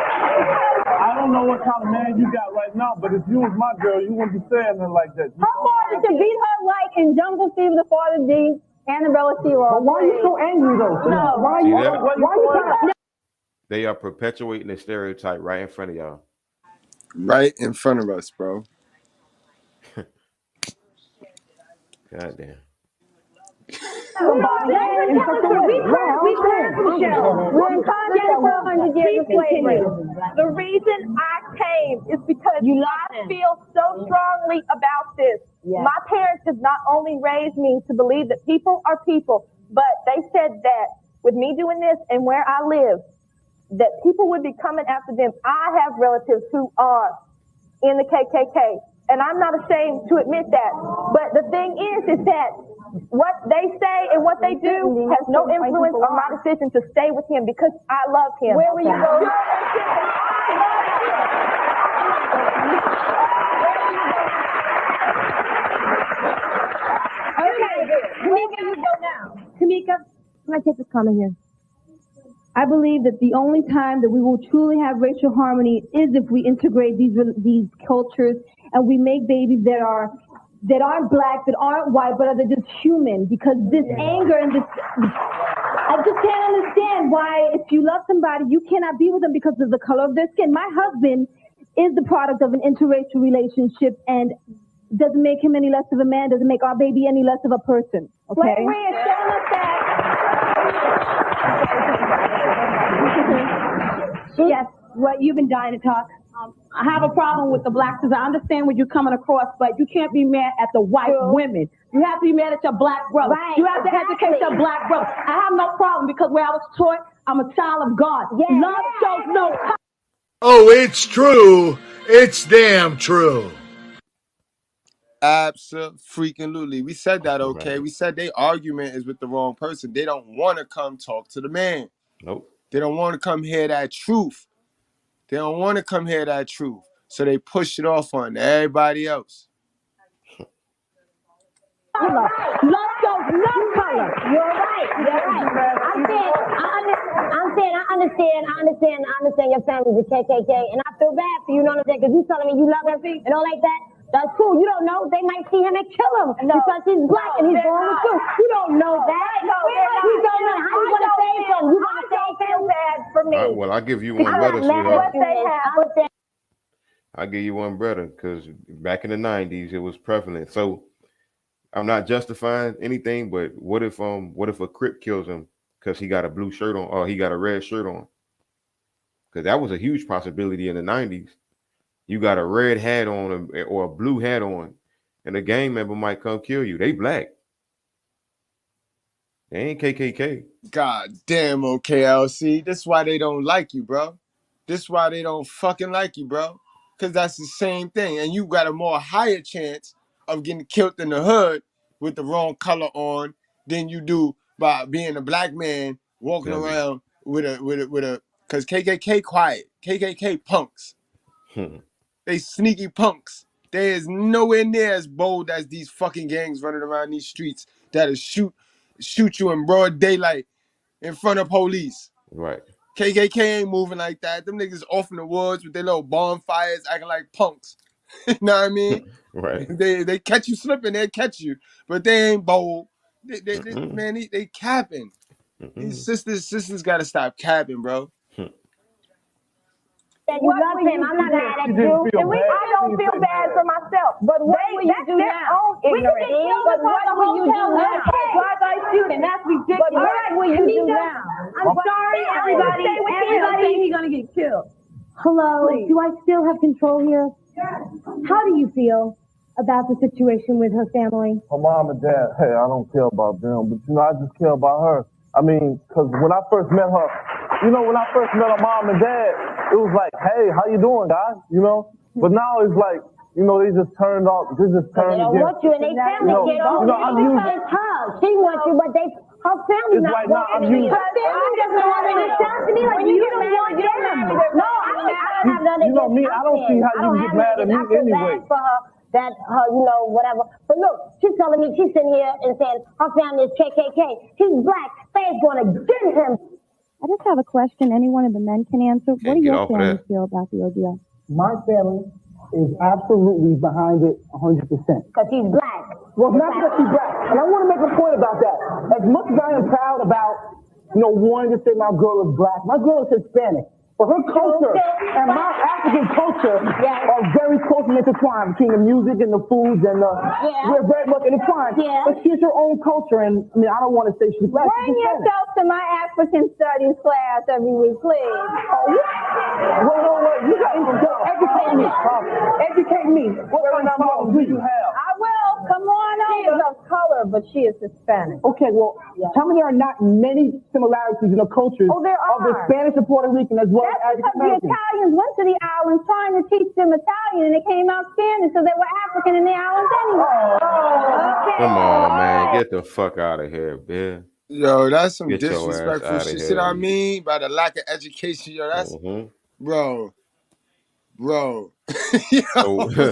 I don't know what kind of man you got right now, but if you was my girl, you wouldn't be saying nothing like that. How hard to beat her like in Jungle Fever, The Father D, Annabella Seawall? Why are you so angry though? No. Why are you They are perpetuating the stereotype right in front of y'all. Right in front of us, bro. Goddamn. We're in contact 400 years of slavery. The reason I came is because I feel so strongly about this. Yes. My parents did not only raise me to believe that people are people, but they said that with me doing this and where I live, that people would be coming after them. I have relatives who are in the KKK, and I'm not ashamed to admit that. But the thing is that what they say and what they do has no influence on my decision to stay with him because I love him. Where will you go? Tamika, you go now. Tamika, can I take this comment here? I believe that the only time that we will truly have racial harmony is if we integrate these cultures and we make babies that aren't black, that aren't white, but are just human. Because this anger and this, I just can't understand why if you love somebody, you cannot be with them because of the color of their skin. My husband is the product of an interracial relationship and doesn't make him any less of a man, doesn't make our baby any less of a person. Okay? Slavery is telling us that. Yes, what you've been dying to talk. I have a problem with the blacks because I understand where you're coming across, but you can't be mad at the white women. You have to be mad at your black brother. Right, You have to educate your black brother. I have no problem because where I was taught, I'm a child of God. Love shows no. Oh, it's true. It's damn true. Absolutely. We said that, okay? We said their argument is with the wrong person. They don't want to come talk to the man. Nope. They don't want to come hear that truth. They don't want to come hear that truth. So they push it off on everybody else. Love shows no color. You're right. I understand your family's a KKK, and I feel bad for you, know what I'm saying? Because you telling me you love him and all like that. That's cool. You don't know. They might see him and kill him because he's black and he's going with you. You don't know that. You don't know how you gonna save him. You gonna save him? Bad for me. Well, I'll give you one better, sweetheart. What they have. I'll give you one better because back in the 90s it was prevalent. So I'm not justifying anything, but what if a Crip kills him because he got a blue shirt on or he got a red shirt on? Because that was a huge possibility in the 90s. You got a red hat on or a blue hat on, and a gang member might come kill you. They black. They ain't KKK. God damn, OKLC. That's why they don't like you, bro. This why they don't fucking like you, bro. Because that's the same thing. And you got a more higher chance of getting killed in the hood with the wrong color on than you do by being a black man walking around with a because KKK quiet. KKK punks. They sneaky punks. There is nowhere near as bold as these fucking gangs running around these streets that'll shoot you in broad daylight in front of police. Right. KKK ain't moving like that. Them niggas off in the woods with their little bonfires acting like punks. You know what I mean? Right. They catch you slipping, they'll catch you. But they ain't bold. They capping. These sisters gotta stop capping, bro. That you love him. I'm not mad at you. And I don't feel bad for myself. But what will you do now? We can get killed in front of the hotel now. Drive-by shooting. That's ridiculous. What will you do now? I'm sorry, everybody. Everybody's gonna get killed. Hello. Please. Do I still have control here? How do you feel? about the situation with her family? Her mom and dad, hey, I don't care about them, but I just care about her. I mean, because when I first met her, when I first met her mom and dad, it was like, hey, how you doing, guys? But now it's like, they just turned off. They just turned. They don't want you, and they family get on. I'm used. It's her. She wants you, but her family It's not right now, I'm used. Her family doesn't want it. It sounds to me like you don't want them. No, I don't have nothing. You know me, I don't see how you can get mad at me anyway. For her. That her, whatever. But look, she's telling me, she's sitting here and saying her family is KKK. He's black. They're going to get him. I just have a question any one of the men can answer. What do get your off of families that. feel about the ordeal? My family is absolutely behind it 100%. Because he's black. Well, it's not that she's black. And I want to make a point about that. As much as I am proud about, wanting to say my girl is black, my girl is Hispanic. But her culture and my African culture are very closely intertwined between the music and the foods and we're very much intertwined. But she has her own culture, and I mean, I don't want to say she's black. Bring yourself to my African studies class every week, please. Wait. You got to educate me. Educate me. What kind of problems do you have? I will. Come on over. She is of color, but she is Hispanic. Okay, well, tell me there are not many similarities in the cultures of the Spanish and Puerto Rican as well. That's because the Italians went to the islands trying to teach them Italian, and it came out Spanish, so they were African in the islands anyway. Okay. Come on, man. Get the fuck out of here, man. Yo, that's some Get your ass disrespectful outta shit. here. See what I mean? By the lack of education, yo, that's bro. Yo,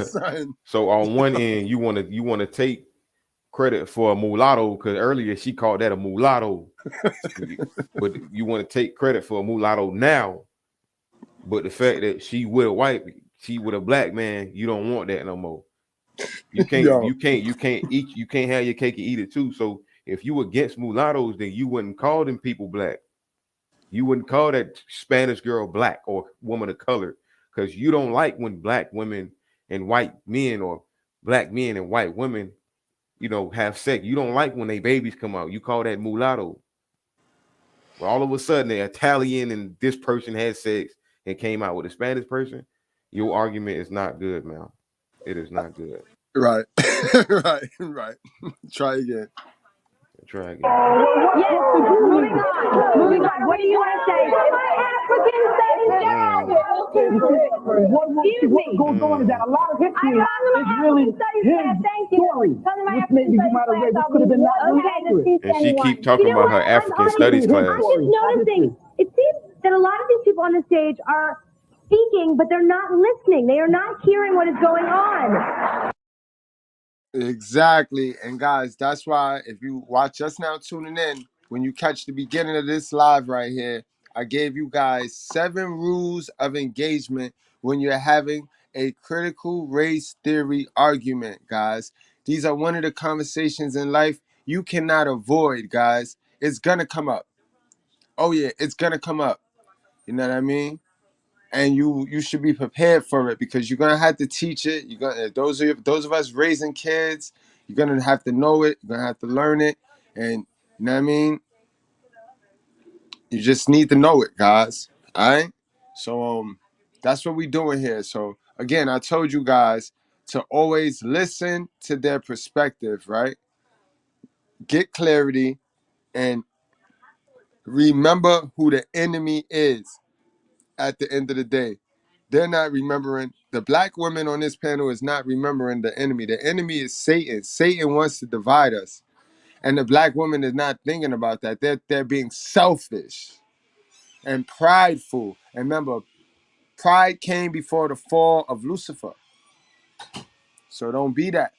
son. So on one end, you wanna take credit for a mulatto, because earlier she called that a mulatto. But you want to take credit for a mulatto now. But the fact that she with a black man, you don't want that no more. You can't have your cake and eat it too. So if you against mulattoes, then you wouldn't call them people black. You wouldn't call that Spanish girl black or woman of color, because you don't like when black women and white men, or black men and white women, have sex. You don't like when they babies come out. You call that mulatto. But all of a sudden, the Italian and this person had sex and came out with a Spanish person. Your argument is not good, man. It is not good. Right. right. Try again. Try again. Moving on. What do you want to say? What goes on is that a lot of history is really his story, which maybe you might have read. This could have been not really accurate. And she keep talking about her African studies class. I'm just noticing, it seems that a lot of these people on the stage are speaking, but they're not listening. They are not hearing what is going on. Exactly. And guys, that's why if you watch us now tuning in, when you catch the beginning of this live right here, I gave you guys 7 rules of engagement when you're having a critical race theory argument, guys. These are one of the conversations in life you cannot avoid, guys. It's gonna come up. Oh yeah, it's gonna come up. You know what I mean? And you should be prepared for it, because you're gonna have to teach it. You're gonna those of us raising kids, you're gonna have to know it. You're gonna have to learn it, and you know what I mean. You just need to know it, guys. All right. So that's what we're doing here. So again, I told you guys to always listen to their perspective, right? Get clarity and remember who the enemy is at the end of the day. They're not remembering. The black women on this panel is not remembering the enemy. The enemy is Satan. Satan wants to divide us. And the black woman is not thinking about that. They're being selfish and prideful. And remember, pride came before the fall of Lucifer. So don't be that.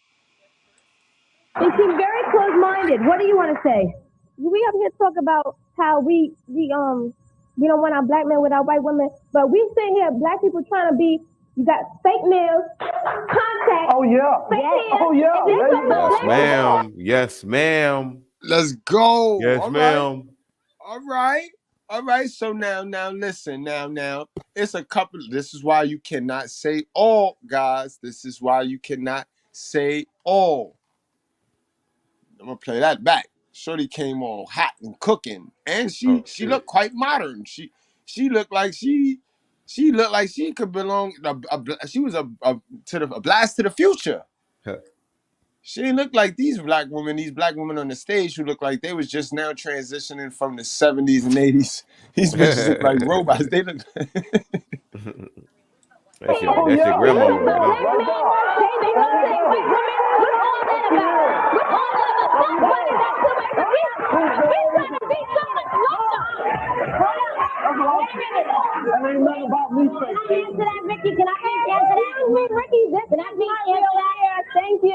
They seem very close-minded. What do you want to say? We up here talk about how we don't want our black men with our white women, but we sit here, black people trying to be. You got fake nails, contact. Oh yeah. Oh yeah. Yes, ma'am. Yes, ma'am. Let's go. Yes, All ma'am. Right. All right. So now listen. Now it's a couple. This is why you cannot say all, guys. This is why you cannot say all. I'm gonna play that back. Shorty came all hot and cooking, and she looked quite modern. She looked like she looked like she could belong. She was a blast to the future. She didn't look like these black women on the stage who look like they was just now transitioning from the 70s and 80s. These bitches look like robots. They look That's your grandmama right there. That ain't nothing about me, Can I answer that, Ricky? Can I answer that? Ricky, can I answer that? Thank you.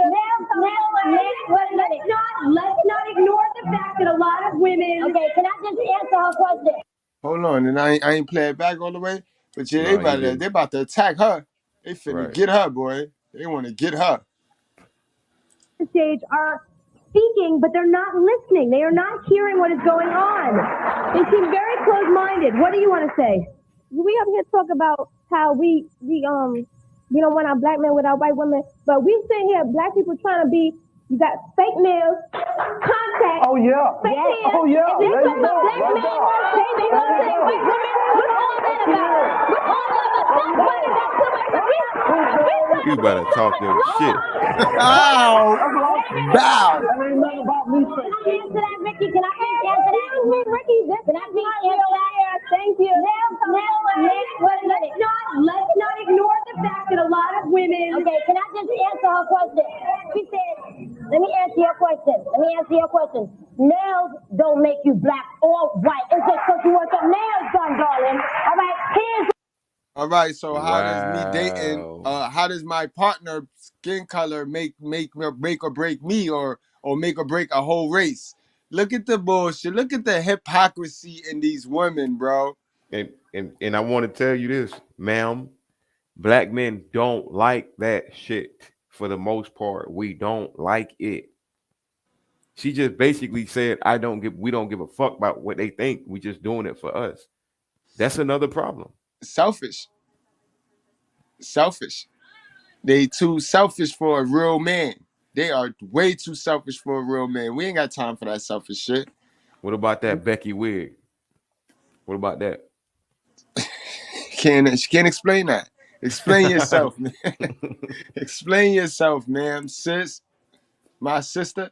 Let's not ignore the fact that a lot of women. Okay, can I just answer her question? hold on, and I ain't play it back all the way. But yeah, No, you they didn't. about to attack her. They finna Right. get her, boy. They want to get her. Stage are speaking, but they're not listening. They are not hearing what is going on. They seem very closed-minded. What do you want to say? We up here talk about how we don't want our black men without white women, but we sit here, black people trying to be. You got fake nails, contacts. Oh yeah. Fake nails. Oh yeah. And then There some you go. black men gonna say they gonna say white women. What's all that about? What's all that about? Somebody got somebody. You better talk your shit. Ow! Bow! That ain't nothing about me, Can I answer that, Ricky? Can I answer that? Ricky, can I answer that? Thank you. Let's not ignore the fact that a lot of women. Okay, can I just answer her question? She said, let me answer your question. Nails don't make you black or white. It's just because you want your nails done, darling. All right, here's. All right, so how does me dating? Wow. How does my partner skin color make or break me, or make or break a whole race? Look at the bullshit. Look at the hypocrisy in these women, bro. And I want to tell you this, ma'am. Black men don't like that shit for the most part. We don't like it. She just basically said, we don't give a fuck about what they think. We just doing it for us. That's another problem. Selfish. They too selfish for a real man. They are way too selfish for a real man. We ain't got time for that selfish shit. What about that Becky wig? What about that? She can't explain that. Explain yourself, man. Explain yourself, ma'am, sis. My sister.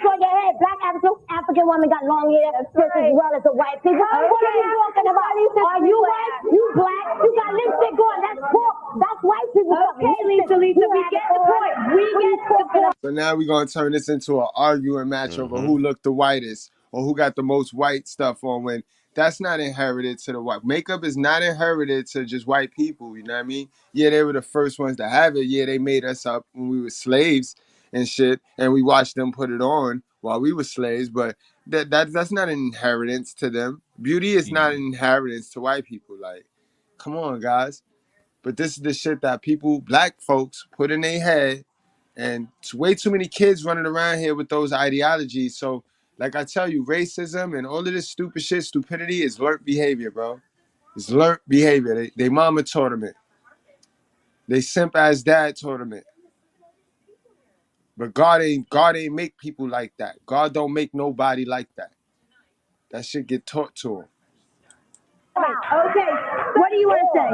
For your head, black African woman got long hair, just as well as the white people. What are you talking about? Are you white? You black? You got lipstick on? That's poor. That's white people. Okay, Lisa, we get the point. We get the point. So now we're gonna turn this into an arguing match over who looked the whitest or who got the most white stuff on, when that's not inherited to the white. Makeup is not inherited to just white people, you know what I mean? Yeah, they were the first ones to have it. Yeah, they made us up when we were slaves and shit, and we watched them put it on while we were slaves, but that's not an inheritance to them. Beauty is not an inheritance to white people. Like, come on, guys. But this is the shit that people, black folks, put in their head, and it's way too many kids running around here with those ideologies. So, like I tell you, racism and all of this stupid shit, stupidity is learned behavior, bro. It's learned behavior. They mama taught them it. They simp ass dad taught them it. But God ain't make people like that. God don't make nobody like that. That shit get taught to him. Okay, what do you want to say?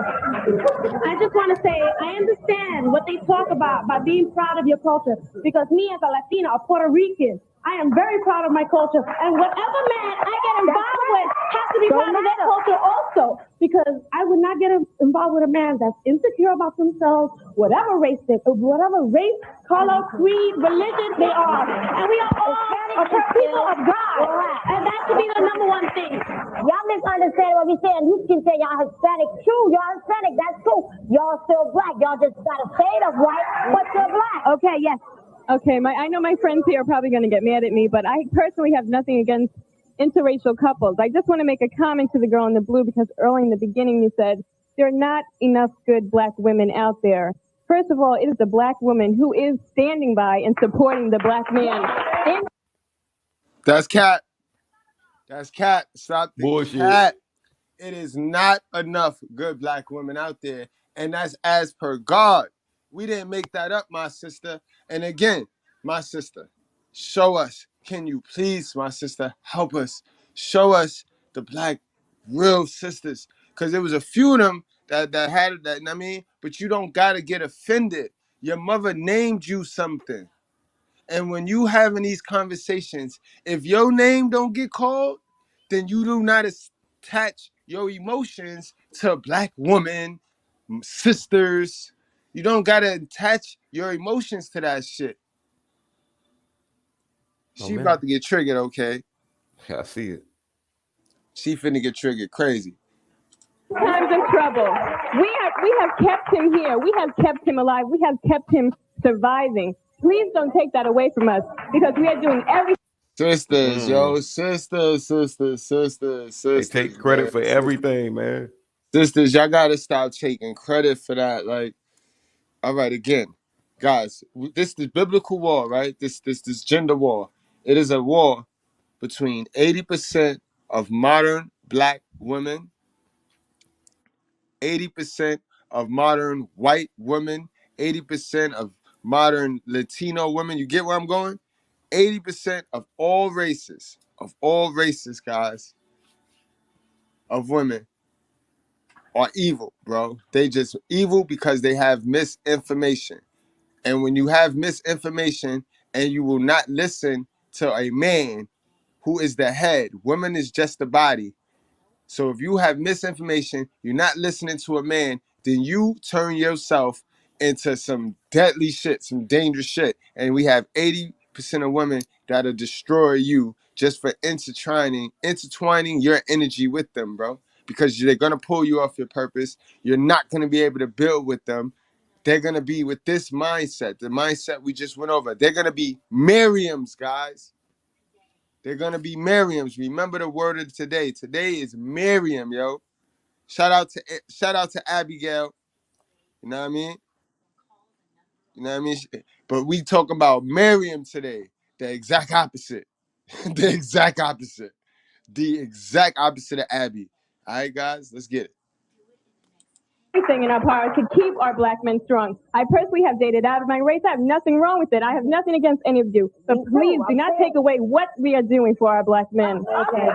I just want to say, I understand what they talk about by being proud of your culture, because me as a Latina, a Puerto Rican, I am very proud of my culture, and whatever man I get involved with has to be proud of their culture also, because I would not get involved with a man that's insecure about themselves, whatever race, color, creed, religion they are, and we are all a people of God, and that should be the number one thing. Y'all misunderstand what we saying. You can say y'all Hispanic. True, y'all Hispanic. That's true. Y'all still black. Y'all just got a shade of white, but you're black. Okay, yes. Okay, I know my friends here are probably going to get mad at me, but I personally have nothing against interracial couples. I just want to make a comment to the girl in the blue, because early in the beginning you said there are not enough good black women out there. First of all, it is the black woman who is standing by and supporting the black man. That's cat. That's cat. Stop the Bullshit. cat. It is not enough good black women out there. And that's as per God. We didn't make that up, my sister. And again, my sister, show us. Can you please, my sister, help us? Show us the black real sisters. Because there was a few of them that had that. I mean, but you don't gotta get offended. Your mother named you something, and when you having these conversations, if your name don't get called, then you do not attach your emotions to black woman, sisters. You don't gotta attach your emotions to that shit. Oh She man, about to get triggered, okay? I see it. She finna get triggered crazy. Times of trouble. We have kept him here. We have kept him alive. We have kept him surviving. Please don't take that away from us because we are doing everything. Sisters, yo, sisters, They take credit man. for everything, man. Sisters, y'all gotta stop taking credit for that. Like, all right, again, guys, this is biblical war, right? This gender war. It is a war between 80% of modern black women, 80% of modern white women, 80% of modern Latino women. You get where I'm going? 80% of all races, guys, of women are evil, bro. They just evil because they have misinformation. And when you have misinformation and you will not listen to a man who is the head, woman is just the body. So if you have misinformation, you're not listening to a man, then you turn yourself into some deadly shit, some dangerous shit. And we have 80% of women that'll destroy you just for intertwining your energy with them, bro. Because they're gonna pull you off your purpose. You're not gonna be able to build with them. They're gonna be with this mindset, the mindset we just went over. They're gonna be Miriams, guys. They're gonna be Miriams. Remember the word of today. Today is Miriam, yo. Shout out to Abigail. You know what I mean? You know what I mean? But we talking about Miriam today. The exact opposite. The exact opposite. The exact opposite of Abby. All right, guys, let's get it. Everything in our power to keep our black men strong. I personally have dated out of my race. I have nothing wrong with it. I have nothing against any of you. But please do not take away what we are doing for our black men. Okay.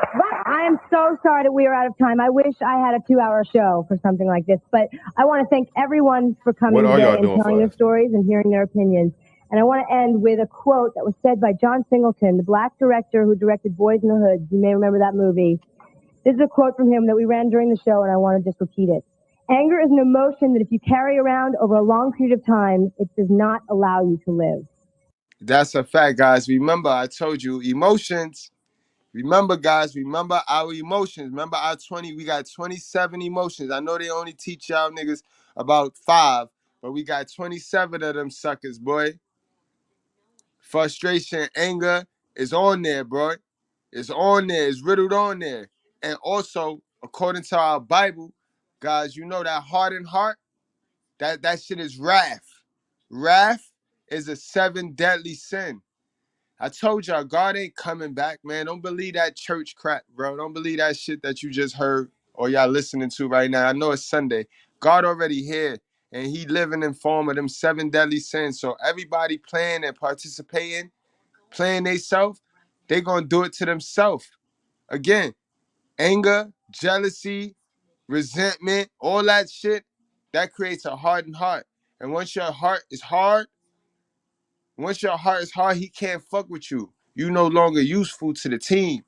I'm so sorry that we are out of time. I wish I had a 2-hour show for something like this, but I want to thank everyone for coming What are today y'all and doing telling for their us? stories and hearing their opinions. And I want to end with a quote that was said by John Singleton, the black director who directed Boys in the Hood. You may remember that movie. This is a quote from him that we ran during the show, and I want to just repeat it. Anger is an emotion that if you carry around over a long period of time, it does not allow you to live. That's a fact, guys. Remember, I told you, emotions. Remember, guys, remember our emotions. Remember our 20, we got 27 emotions. I know they only teach y'all niggas about 5, but we got 27 of them suckers, boy. Frustration, anger is on there, bro. It's on there. It's riddled on there. And also, according to our Bible, guys, you know that hardened heart, that shit is wrath. Wrath is a 7 deadly sin. I told y'all, God ain't coming back, man. Don't believe that church crap, bro. Don't believe that shit that you just heard or y'all listening to right now. I know it's Sunday. God already here, and he living in form of them 7 deadly sins. So everybody playing and participating, playing they self, they gonna do it to themselves. Again, anger, jealousy, resentment, all that shit, that creates a hardened heart. And once your heart is hard, he can't fuck with you. You no longer useful to the team.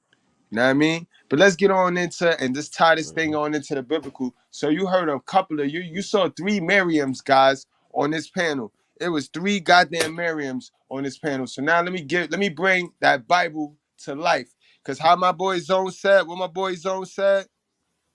You know what I mean? But let's get on into and just tie this thing on into the biblical. So you heard a couple of you saw 3 Miriams, guys, on this panel. It was 3 goddamn Miriams on this panel. So now let me bring that Bible to life. Cause how my boy Zone said, what my boy Zone said,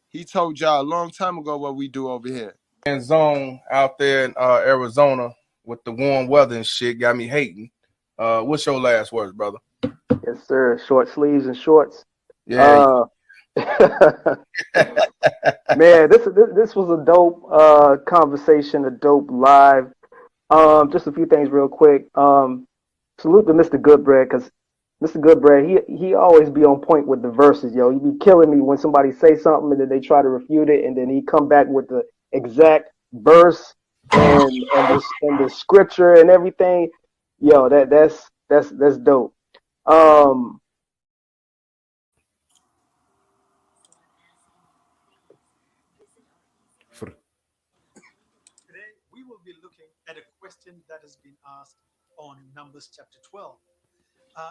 he told y'all a long time ago what we do over here. And Zone out there in Arizona with the warm weather and shit got me hating. What's your last words, brother? Yes, sir. Short sleeves and shorts. Yeah. Man, this was a dope conversation, a dope live. Just a few things real quick. Salute to Mr. Goodbread, because Mr. Goodbread, he always be on point with the verses, yo. He be killing me when somebody say something and then they try to refute it, and then he come back with the exact verse and the scripture and everything. Yo, that's dope. we will be looking at a question that has been asked on Numbers chapter 12.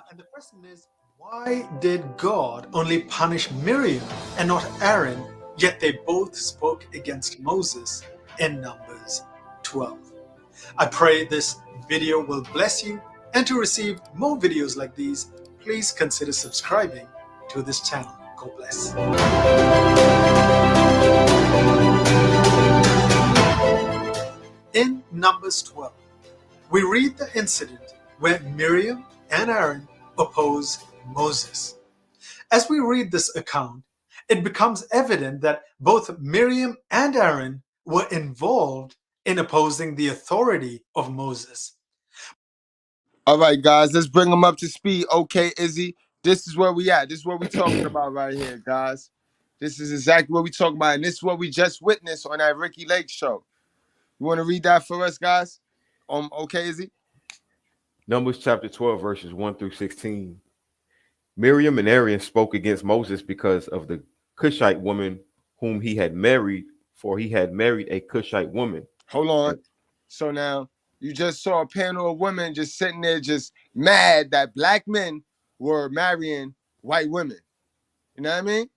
And the question is, why did God only punish Miriam and not Aaron, yet they both spoke against Moses in Numbers 12? I pray this video will bless you, and to receive more videos like these, please consider subscribing to this channel. God bless. In Numbers 12, we read the incident where Miriam and Aaron oppose Moses. As we read this account, it becomes evident that both Miriam and Aaron were involved in opposing the authority of Moses. All right, guys, let's bring them up to speed. Okay, Izzy, this is where we at. This is what we talking about right here, guys. This is exactly what we talking about, and this is what we just witnessed on that Ricky Lake show. You want to read that for us, guys? Okay, Izzy? Numbers chapter 12, verses 1 through 16. Miriam and Aaron spoke against Moses because of the Cushite woman whom he had married, for he had married a Cushite woman. Hold on. So now, you just saw a panel of women just sitting there just mad that black men were marrying white women. You know what I mean?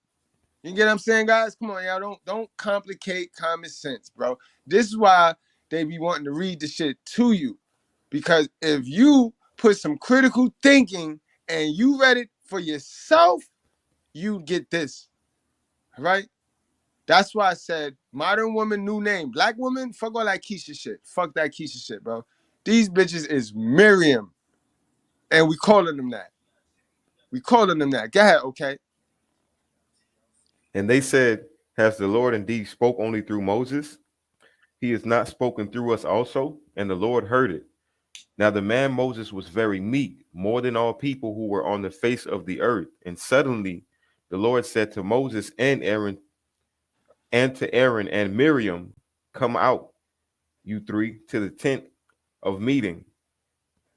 You get what I'm saying, guys? Come on, y'all. Don't complicate common sense, bro. This is why they be wanting to read the shit to you. Because if you put some critical thinking and you read it for yourself, you'd get this. Right? That's why I said modern woman, new name. Black woman, fuck all that Keisha shit. Fuck that Keisha shit, bro. These bitches is Miriam. And we calling them that. We calling them that. Go ahead, okay? And they said, has the Lord indeed spoke only through Moses? He has not spoken through us also, and the Lord heard it. Now the man Moses was very meek, more than all people who were on the face of the earth. And suddenly the Lord said to Moses and Aaron, and to Aaron and Miriam, come out, you three, to the tent of meeting.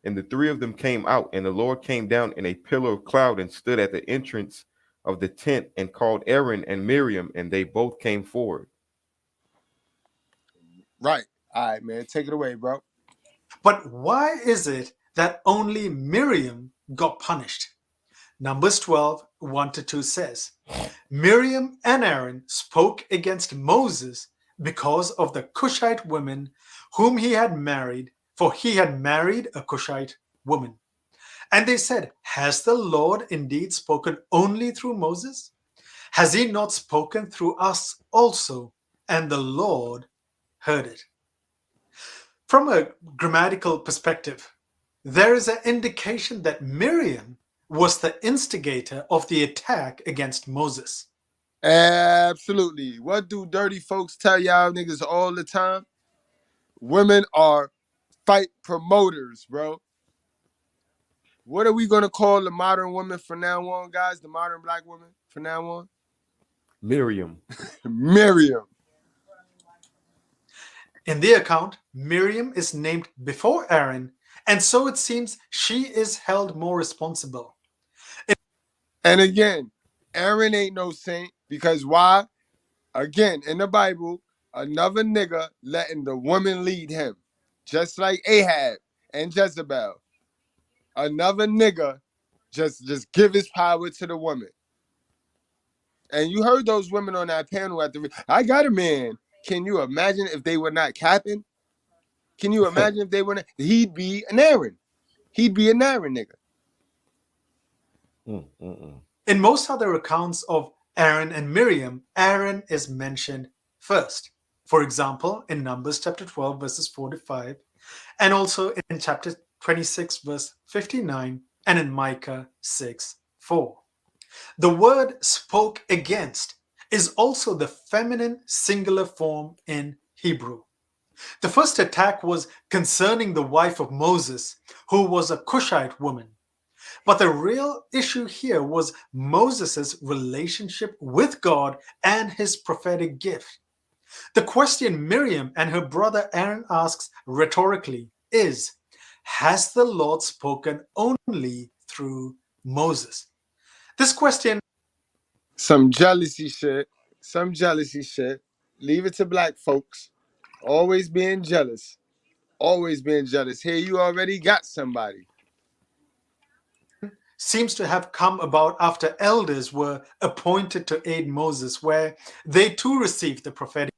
And the three of them came out, and the Lord came down in a pillar of cloud and stood at the entrance of the tent and called Aaron and Miriam, and they both came forward. Right. All right, man. Take it away, bro. But why is it that only Miriam got punished? Numbers 12, 1-2 says, Miriam and Aaron spoke against Moses because of the Cushite women whom he had married, for he had married a Cushite woman. And they said, has the Lord indeed spoken only through Moses? Has he not spoken through us also? And the Lord heard it. From a grammatical perspective, there is an indication that Miriam was the instigator of the attack against Moses. Absolutely. What do dirty folks tell y'all niggas all the time? Women are fight promoters, bro. What are we going to call the modern woman from now on, guys? The modern black woman from now on? Miriam. Miriam. In the account, Miriam is named before Aaron, and so it seems she is held more responsible. And again, Aaron ain't no saint because why? Again, in the Bible, another nigga letting the woman lead him. Just like Ahab and Jezebel. Another nigga just give his power to the woman. And you heard those women on that panel at the... I got a man. Can you imagine if they were not capping? Can you imagine if they were not... He'd be an Aaron. He'd be an Aaron nigga. In most other accounts of Aaron and Miriam, Aaron is mentioned first. For example, in Numbers chapter 12, verses 4-5, and also in chapter 26, verse 59, and in Micah 6:4. The word spoke against is also the feminine singular form in Hebrew. The first attack was concerning the wife of Moses, who was a Cushite woman. But the real issue here was Moses' relationship with God and his prophetic gift. The question Miriam and her brother Aaron asks rhetorically is, has the Lord spoken only through Moses? This question... Some jealousy shit. Some jealousy shit. Leave it to black folks. Always being jealous. Always being jealous. Here you already got somebody. Seems to have come about after elders were appointed to aid Moses, where they too received the prophetic.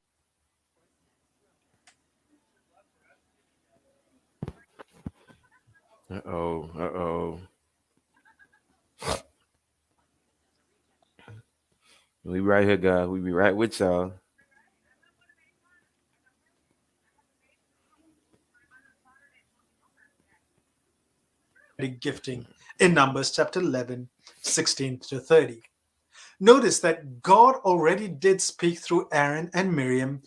Uh-oh. We right here, guys. We be right with y'all. Gifting in Numbers chapter 11, 16 to 30. Notice that God already did speak through Aaron and Miriam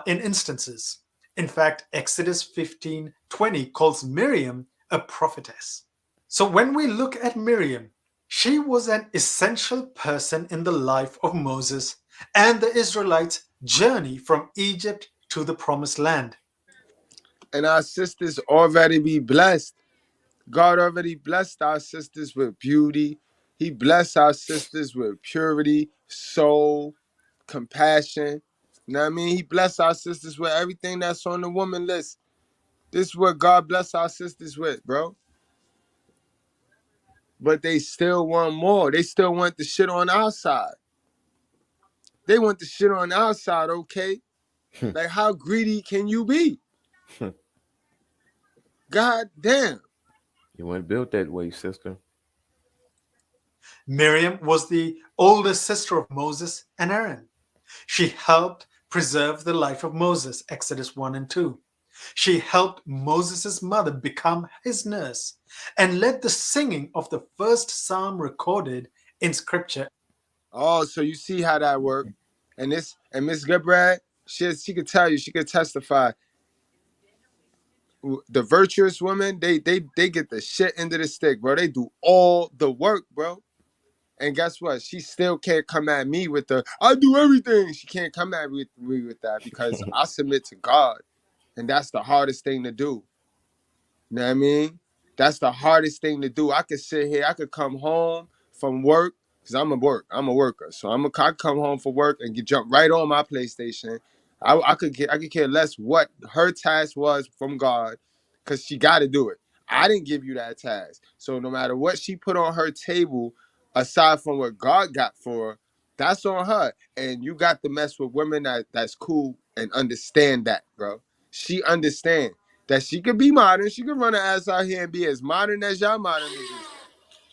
in instances. In fact, Exodus 15:20 calls Miriam a prophetess. So when we look at Miriam, she was an essential person in the life of Moses and the Israelites' journey from Egypt to the promised land. And our sisters already be blessed. God already blessed our sisters with beauty. He blessed our sisters with purity, soul, compassion. You know what I mean? He blessed our sisters with everything that's on the woman list. This is what God bless our sisters with, bro. But they still want more. They still want the shit on our side. They want the shit on our side, okay? Like, how greedy can you be? God damn. You weren't built that way, sister. Miriam was the older sister of Moses and Aaron. She helped preserve the life of Moses, Exodus 1 and 2. She helped Moses' mother become his nurse and led the singing of the first psalm recorded in scripture. Oh, so you see how that worked. And Miss Goodbread, she could tell you, she could testify. The virtuous women, they get the shit into the stick, bro. They do all the work, bro. And guess what? She still can't come at me with the I do everything. She can't come at me with that because I submit to God. And that's the hardest thing to do. You know what I mean? That's the hardest thing to do. I could sit here, I could come home from work, because I'm a worker. So I come home from work and jump right on my PlayStation. I could care less what her task was from God, because she gotta do it. I didn't give you that task. So no matter what she put on her table, aside from what God got for her, that's on her. And you got to mess with women that's cool and understand that, bro. She understands that she could be modern. She could run her ass out here and be as modern as y'all modern niggas.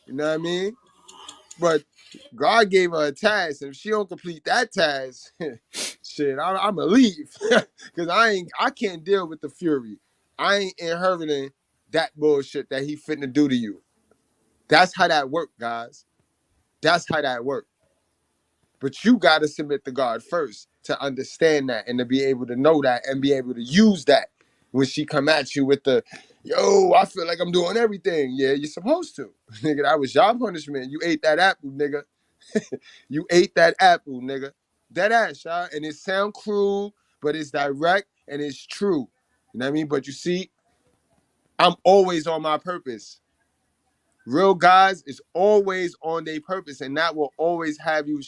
You know what I mean? But God gave her a task, and if she don't complete that task, shit, I'ma leave. Cause I can't deal with the fury. I ain't inheriting that bullshit that he finna do to you. That's how that work, guys. That's how that work. But you gotta submit to God first to understand that and to be able to know that and be able to use that when she come at you with the, yo, I feel like I'm doing everything. Yeah, you're supposed to. Nigga, that was your punishment. You ate that apple, nigga. You ate that apple, nigga. That ass, y'all. And it sound cruel, but it's direct and it's true. You know what I mean? But you see, I'm always on my purpose. Real guys is always on their purpose, and that will always have you.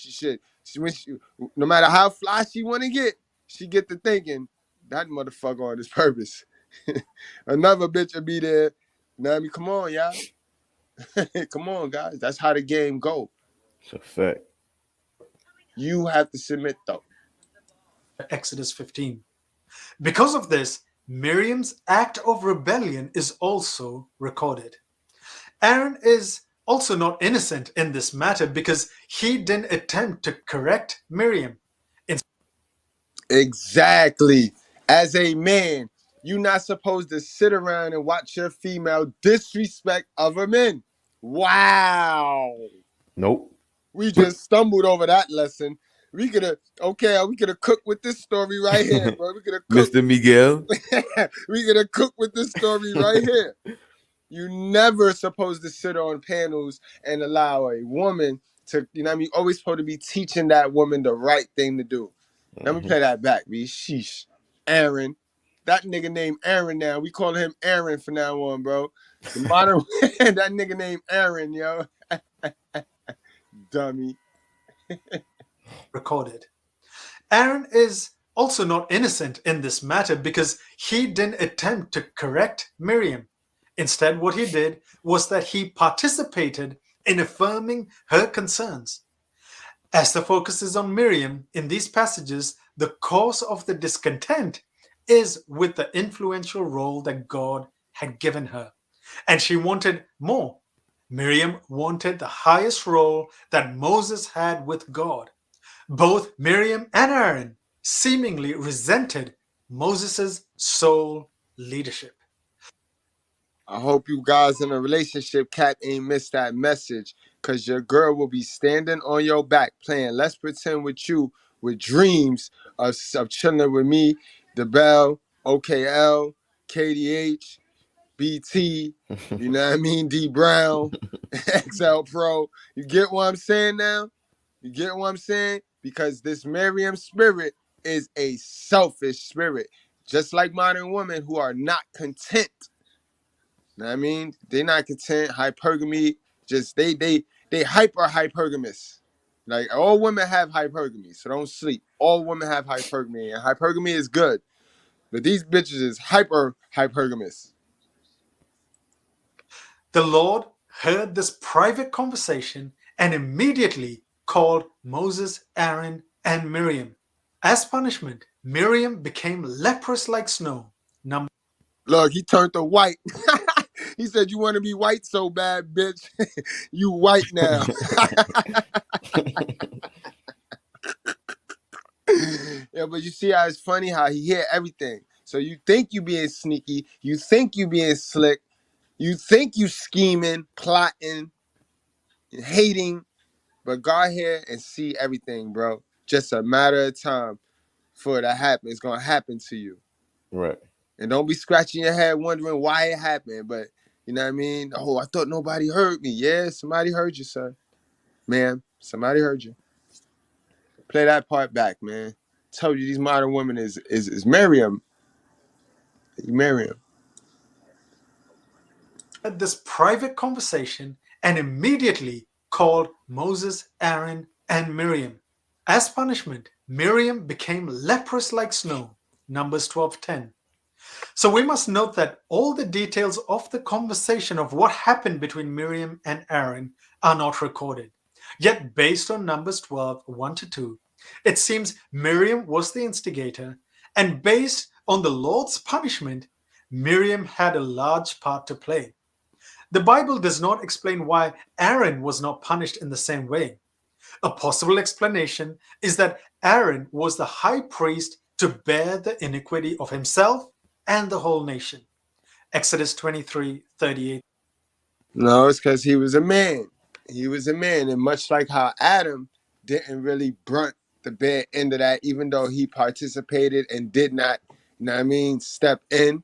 No matter how fly she want to get, she get to thinking that motherfucker on his purpose. Another bitch will be there. You know what I mean? Come on, y'all. Come on, guys. That's how the game go. It's a fact. You have to submit though. Exodus 15. Because of this, Miriam's act of rebellion is also recorded. Aaron is also not innocent in this matter because he didn't attempt to correct Miriam. Exactly. As a man, you're not supposed to sit around and watch your female disrespect other men. Wow. Nope. We just stumbled over that lesson. We could have cooked with this story right here, bro. We could have cooked. Mr. Miguel. We could have cooked with this story right here. You never supposed to sit on panels and allow a woman to, you know what I mean? Always supposed to be teaching that woman the right thing to do. Let me play that back, B. Sheesh. Aaron. That nigga named Aaron now. We call him Aaron from now on, bro. The modern that nigga named Aaron, yo. Dummy. Recorded. Aaron is also not innocent in this matter because he didn't attempt to correct Miriam. Instead, what he did was that he participated in affirming her concerns. As the focus is on Miriam in these passages, the cause of the discontent is with the influential role that God had given her. And she wanted more. Miriam wanted the highest role that Moses had with God. Both Miriam and Aaron seemingly resented Moses' sole leadership. I hope you guys in a relationship, Cat, ain't missed that message, because your girl will be standing on your back playing Let's Pretend with you with dreams of chilling with me, the Bell, OKL, KDH, BT, you know what I mean, D Brown, XL Pro. You get what I'm saying now? You get what I'm saying? Because this Miriam spirit is a selfish spirit, just like modern women who are not content. Know what I mean? They're not content. Hypergamy, just they hypergamous. Like all women have hypergamy, so don't sleep. All women have hypergamy, and hypergamy is good. But these bitches is hypergamous. The Lord heard this private conversation and immediately called Moses, Aaron, and Miriam. As punishment, Miriam became leprous like snow. Look, he turned to white. He said, "You want to be white so bad, bitch? You white now." Yeah, but you see how it's funny how he hear everything. So you think you being sneaky, you think you being slick, you think you scheming, plotting, hating, but God here and see everything, bro. Just a matter of time for it to happen. It's gonna happen to you. Right. And don't be scratching your head wondering why it happened. But you know what I mean? Oh, I thought nobody heard me. Yeah, somebody heard you, sir. Ma'am, somebody heard you. Play that part back, man. Told you these modern women is Miriam. Miriam. Had this private conversation and immediately called Moses, Aaron, and Miriam. As punishment, Miriam became leprous like snow. Numbers 12:10. So we must note that all the details of the conversation of what happened between Miriam and Aaron are not recorded. Yet based on Numbers 12, 1-2, it seems Miriam was the instigator, and based on the Lord's punishment, Miriam had a large part to play. The Bible does not explain why Aaron was not punished in the same way. A possible explanation is that Aaron was the high priest to bear the iniquity of himself and the whole nation. Exodus 23:38. No, it's because he was a man. He was a man. And much like how Adam didn't really brunt the bad end of that, even though he participated and did not, you know what I mean, step in.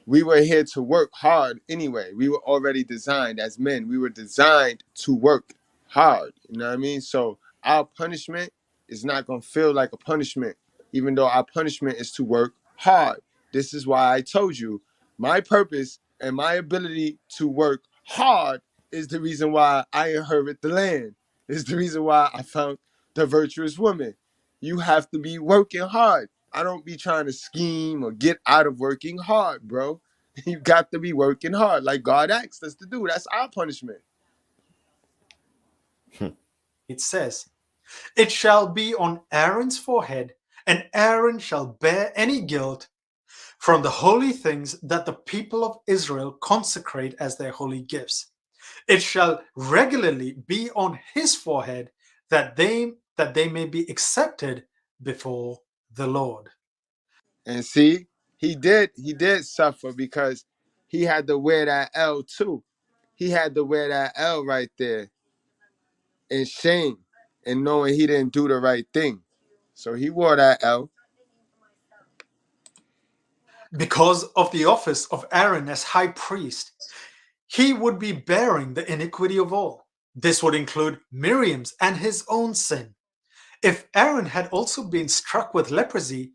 We were here to work hard anyway. We were already designed as men. We were designed to work hard. You know what I mean? So our punishment is not going to feel like a punishment, even though our punishment is to work hard. This is why I told you my purpose and my ability to work hard is the reason why I inherit the land. Is the reason why I found the virtuous woman. You have to be working hard. I don't be trying to scheme or get out of working hard, bro. You got to be working hard like God asked us to do. That's our punishment. It says, "It shall be on Aaron's forehead, and Aaron shall bear any guilt from the holy things that the people of Israel consecrate as their holy gifts. It shall regularly be on his forehead that they may be accepted before the Lord." And see, he did suffer because he had to wear that L too. He had to wear that L right there in shame and knowing he didn't do the right thing. So he wore that L. Because of the office of Aaron as high priest, he would be bearing the iniquity of all. This would include Miriam's and his own sin. If Aaron had also been struck with leprosy,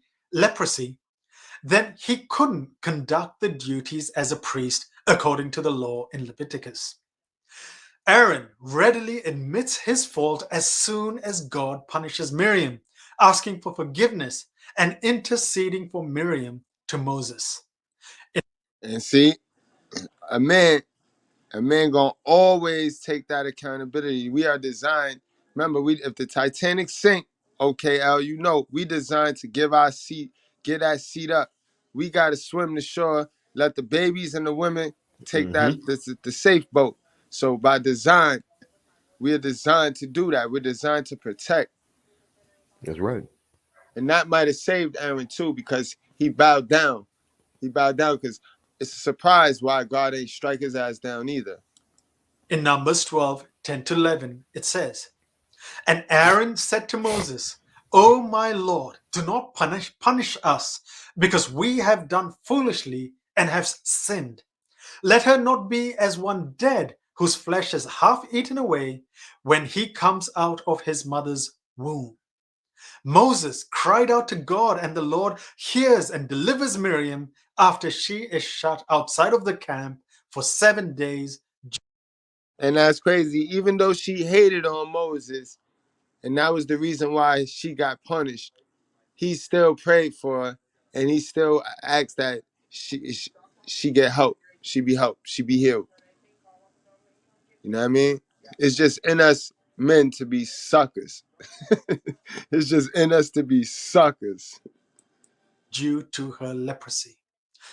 then he couldn't conduct the duties as a priest according to the law in Leviticus. Aaron readily admits his fault as soon as God punishes Miriam. asking for forgiveness and interceding for Miriam to Moses. And see, a man gonna always take that accountability. We are designed. Remember, if the Titanic sink, okay, Al, you know, we designed to get that seat up. We got to swim to shore, let the babies and the women take the safe boat. So by design, we are designed to do that. We're designed to protect. That's right. And that might have saved Aaron too, because he bowed down. He bowed down because it's a surprise why God ain't strike his ass down either. In Numbers 12, 10 to 11, it says, "And Aaron said to Moses, O my Lord, do not punish us, because we have done foolishly and have sinned. Let her not be as one dead, whose flesh is half eaten away when he comes out of his mother's womb." Moses cried out to God, and the Lord hears and delivers Miriam after she is shut outside of the camp for 7 days. And that's crazy. Even though she hated on Moses, and that was the reason why she got punished, he still prayed for her, and he still asked that she get help. She be helped. She be healed. You know what I mean? It's just in us men to be suckers. It's just in us to be suckers. Due to her leprosy.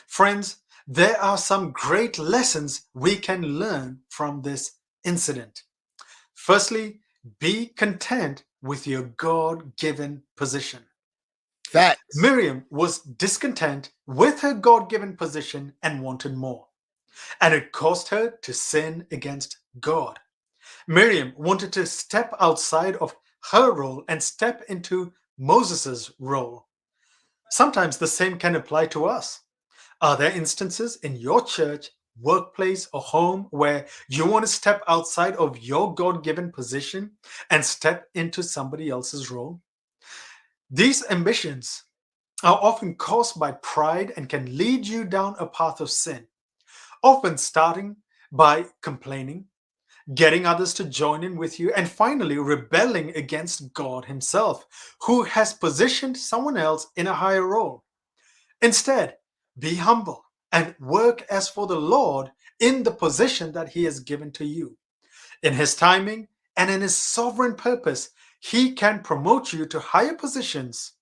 Friends, there are some great lessons we can learn from this incident. Firstly, be content with your God-given position. Facts. Miriam was discontent with her God-given position and wanted more, and it caused her to sin against God. Miriam wanted to step outside of her role and step into Moses' role. Sometimes the same can apply to us. Are there instances in your church, workplace, or home where you want to step outside of your God-given position and step into somebody else's role? These ambitions are often caused by pride and can lead you down a path of sin, often starting by complaining, getting others to join in with you, and finally rebelling against God himself, who has positioned someone else in a higher role. Instead, be humble and work as for the Lord in the position that he has given to you. In his timing and in his sovereign purpose, he can promote you to higher positions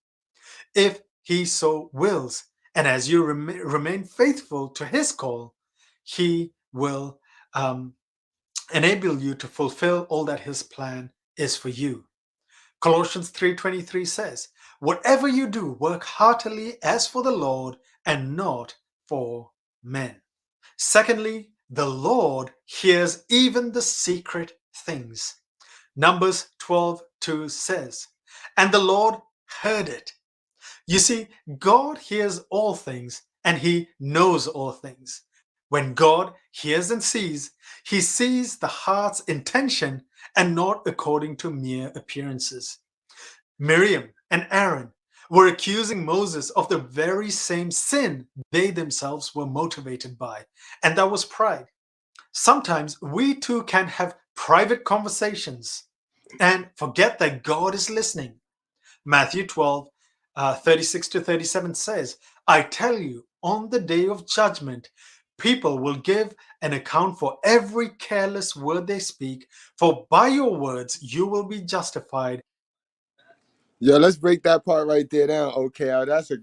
if he so wills. And as you remain faithful to his call, he will enable you to fulfill all that his plan is for you. Colossians 3:23 says, "Whatever you do, work heartily as for the Lord and not for men." Secondly, the Lord hears even the secret things. Numbers 12:2 says, "And the Lord heard it." You see, God hears all things and he knows all things. When God hears and sees, he sees the heart's intention and not according to mere appearances. Miriam and Aaron were accusing Moses of the very same sin they themselves were motivated by, and that was pride. Sometimes we too can have private conversations and forget that God is listening. Matthew 12, 36 to 37 says, "I tell you, on the day of judgment, people will give an account for every careless word they speak, for by your words you will be justified." Yo, let's break that part right there down. Okay, that's a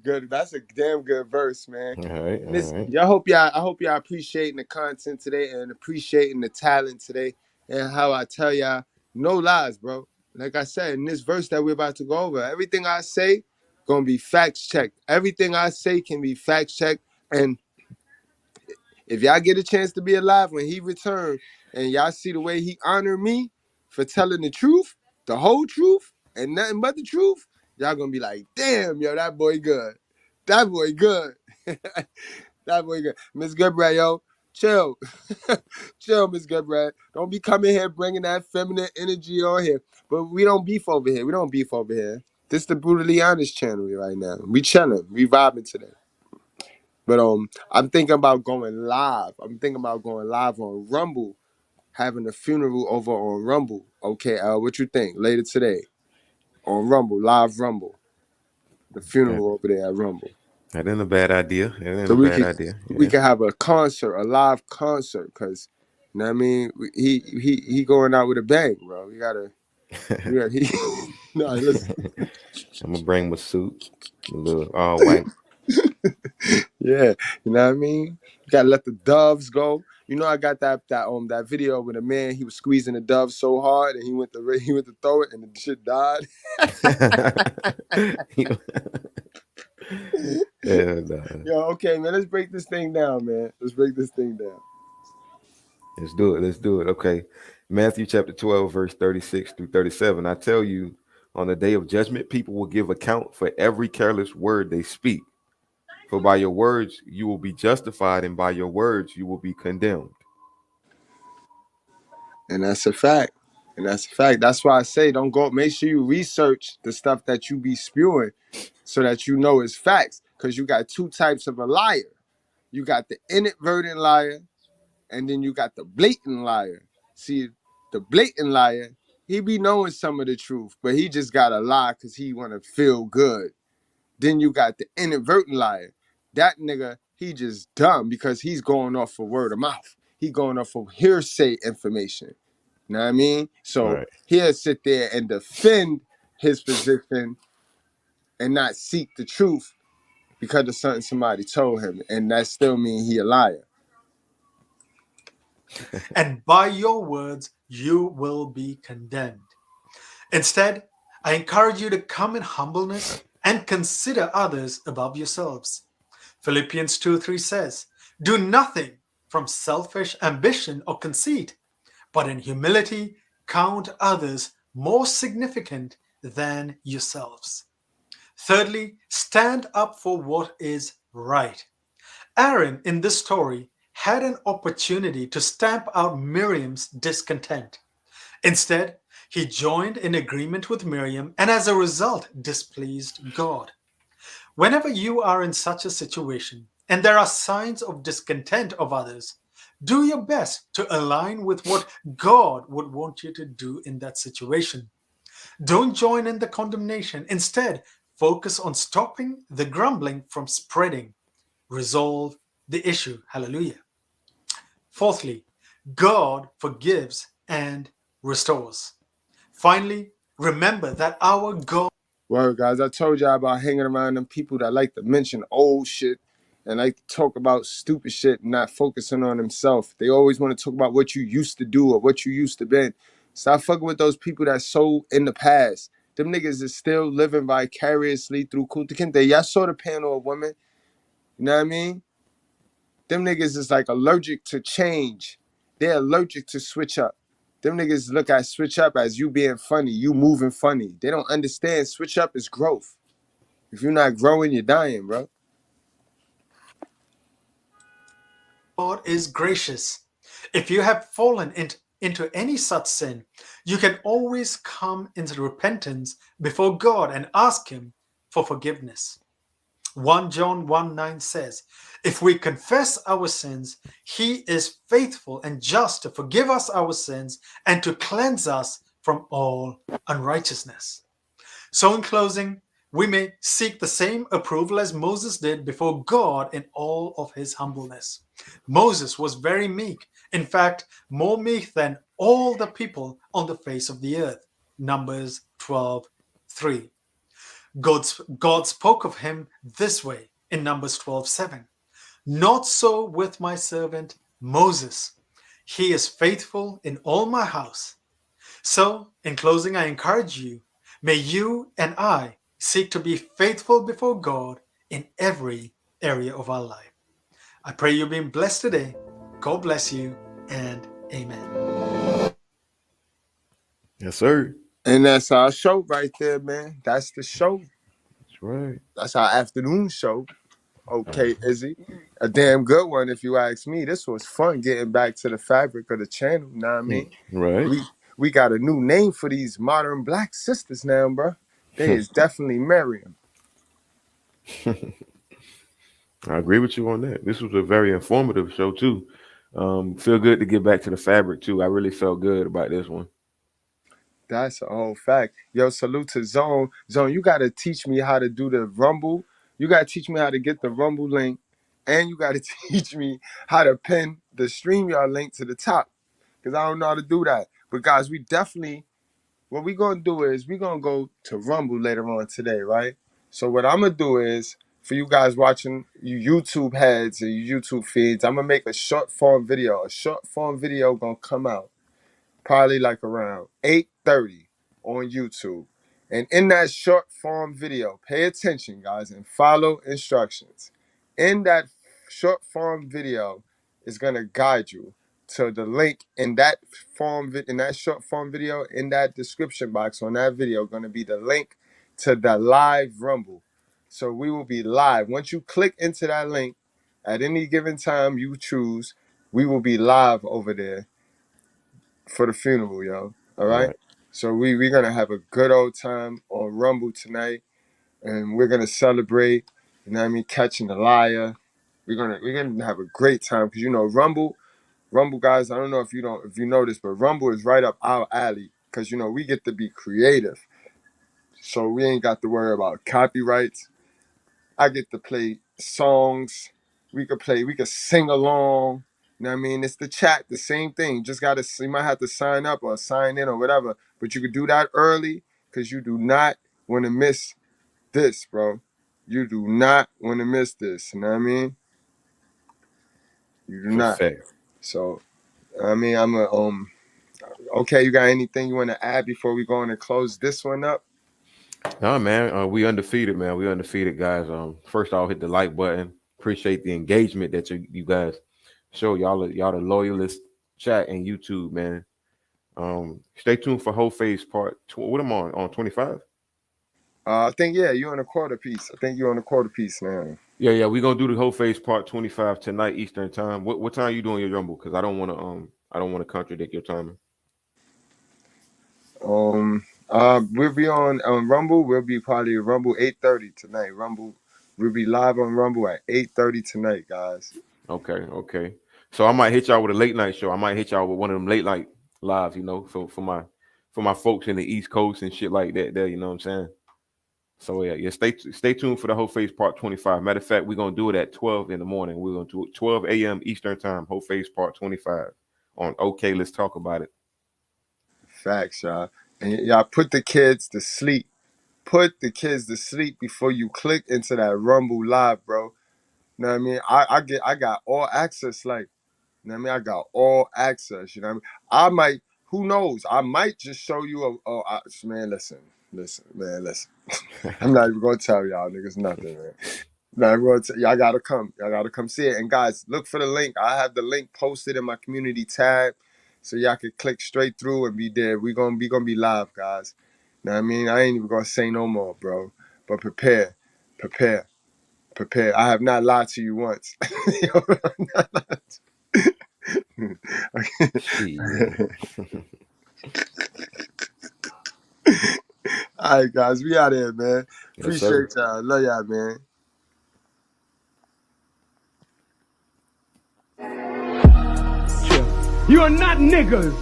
damn good verse, man. All right, And this, all right. I hope y'all appreciating the content today and appreciating the talent today, and how I tell y'all, no lies, bro. Like I said, in this verse that we're about to go over, everything I say gonna be facts checked. Everything I say can be facts checked. And if y'all get a chance to be alive when he returned, and y'all see the way he honored me for telling the truth, the whole truth, and nothing but the truth, y'all gonna be like, damn, yo, that boy good. That boy good. That boy good. Miss Goodbread, yo, chill. Chill, Miss Goodbread. Don't be coming here bringing that feminine energy on here. But we don't beef over here. We don't beef over here. This the Brutally Honest channel right now. We chilling. We vibing today. But I'm thinking about going live. I'm thinking about going live on Rumble, having a funeral over on Rumble. Okay, what you think? Later today on Rumble, live Rumble. The funeral over there at Rumble. That ain't a bad idea. That ain't So a bad idea. we could have a concert, a live concert, cause you know what I mean. He going out with a bang, bro. No, listen. I'm gonna bring my suit, a little all white. Yeah, you know what I mean. You gotta let the doves go. You know, I got that video with a man. He was squeezing the dove so hard, and he went to throw it, and the shit died. Yeah, nah. Yo, okay, man. Let's break this thing down, man. Let's break this thing down. Let's do it. Let's do it. Okay. Matthew chapter 12, verse 36 through 37. I tell you, on the day of judgment, people will give account for every careless word they speak. For by your words you will be justified, and by your words you will be condemned. And that's a fact. That's why I say don't go. Make sure you research the stuff that you be spewing so that you know it's facts. Because you got two types of a liar. You got the inadvertent liar, and then you got the blatant liar. See, the blatant liar, he be knowing some of the truth, but he just got to lie because he want to feel good. Then you got the inadvertent liar. That nigga, he just dumb because he's going off for word of mouth. He going off for hearsay information. You know what I mean? So Right. he'll sit there and defend his position and not seek the truth because of something somebody told him. And that still means he a liar. And by your words you will be condemned. Instead, I encourage you to come in humbleness and consider others above yourselves. Philippians 2:3 says, "Do nothing from selfish ambition or conceit, but in humility count others more significant than yourselves." Thirdly, stand up for what is right. Aaron, in this story, had an opportunity to stamp out Miriam's discontent. Instead, he joined in agreement with Miriam and as a result displeased God. Whenever you are in such a situation and there are signs of discontent of others, do your best to align with what God would want you to do in that situation. Don't join in the condemnation. Instead, focus on stopping the grumbling from spreading. Resolve the issue. Hallelujah. Fourthly, God forgives and restores. Finally, remember that our God. Word, guys, I told y'all about hanging around them people that like to mention old shit and like to talk about stupid shit and not focusing on themselves. They always want to talk about what you used to do or what you used to be. Stop fucking with those people that's so in the past. Them niggas is still living vicariously through Kunta Kinte. Y'all saw the panel of women. You know what I mean? Them niggas is like allergic to change. They're allergic to switch up. Them niggas look at switch up as you being funny, you moving funny. They don't understand switch up is growth. If you're not growing, you're dying, bro. God is gracious. If you have fallen into any such sin, you can always come into repentance before God and ask Him for forgiveness. 1 John 1:9 says, "If we confess our sins, He is faithful and just to forgive us our sins and to cleanse us from all unrighteousness." So in closing, we may seek the same approval as Moses did before God in all of his humbleness. Moses was very meek, in fact, more meek than all the people on the face of the earth. Numbers 12:3. God spoke of him this way in Numbers 12:7. "Not so with my servant Moses. He is faithful in all my house." So, in closing, I encourage you, may you and I seek to be faithful before God in every area of our life. I pray you're being blessed today. God bless you, and amen. Yes, sir. And that's our show right there, man. That's the show. That's right. That's our afternoon show. Okay, Izzy. A damn good one, if you ask me. This was fun getting back to the fabric of the channel. Know what I mean? Right. We got a new name for these modern black sisters now, bro. They is definitely Miriam. I agree with you on that. This was a very informative show too. Feel good to get back to the fabric too. I really felt good about this one. That's a whole fact. Yo, salute to Zone. Zone, you got to teach me how to do the Rumble. You got to teach me how to get the Rumble link. And you got to teach me how to pin the StreamYard link to the top. Because I don't know how to do that. But guys, we definitely, what we're going to do is we're going to go to Rumble later on today, right? So what I'm going to do is, for you guys watching, you YouTube heads and you YouTube feeds, I'm going to make a short form video. A short form video going to come out probably like around 8:30 on YouTube. And in that short form video, pay attention, guys, and follow instructions. In that short form video is going to guide you to the link in that in that short form video, in that description box on that video, going to be the link to the live Rumble. So we will be live. Once you click into that link, at any given time you choose, we will be live over there for the funeral, yo. All right? So we're going to have a good old time on Rumble tonight, and we're going to celebrate, you know what I mean, catching the liar. We're gonna have a great time because, you know, Rumble, guys, I don't know if you know this, but Rumble is right up our alley because, you know, we get to be creative. So we ain't got to worry about copyrights. I get to play songs. We could sing along. You know what I mean? It's the chat, the same thing. You might have to sign up or sign in or whatever, but you could do that early because you do not want to miss this, bro. You do not want to miss this. You know what I mean? You do not. So, I mean, okay, you got anything you want to add before we go on and close this one up? No, man, we undefeated, man. We undefeated, guys. First I'll hit the like button. Appreciate the engagement that you guys show. Y'all the loyalist chat and YouTube, man. Stay tuned for Whole Face part. What am I on 25? I think you're on a quarter piece. I think you're on a quarter piece now. Yeah. We're gonna do the Whole Face part 25 tonight Eastern time. What time are you doing your Rumble? Because I don't want to contradict your timing. We'll be on Rumble. We'll be probably Rumble 8:30 tonight. Rumble, we'll be live on Rumble at 8:30 tonight, guys. Okay. So I might hit y'all with a late night show. I might hit y'all with one of them late night lives, you know, for my folks in the East Coast and shit like that. There, you know what I'm saying? So yeah. Stay tuned for the Whole Face part 25. Matter of fact, we're gonna do it at 12 in the morning. We're gonna do it 12 a.m. Eastern time. Whole Face part 25 on OK. Let's talk about it. Facts, y'all. And y'all put the kids to sleep. Put the kids to sleep before you click into that Rumble live, bro. You know what I mean? I got all access, like, you know what I mean? I got all access, you know what I mean? I might, who knows? I might just show you man, listen. I'm not even gonna tell y'all niggas nothing, man. Y'all gotta come see it. And guys, look for the link. I have the link posted in my community tab, so y'all can click straight through and be there. We gonna be live, guys. Know what I mean? I ain't even gonna say no more, bro. But prepare. I have not lied to you once. All right, guys, we out here, man. Appreciate y'all. Love y'all, man. You are not niggers.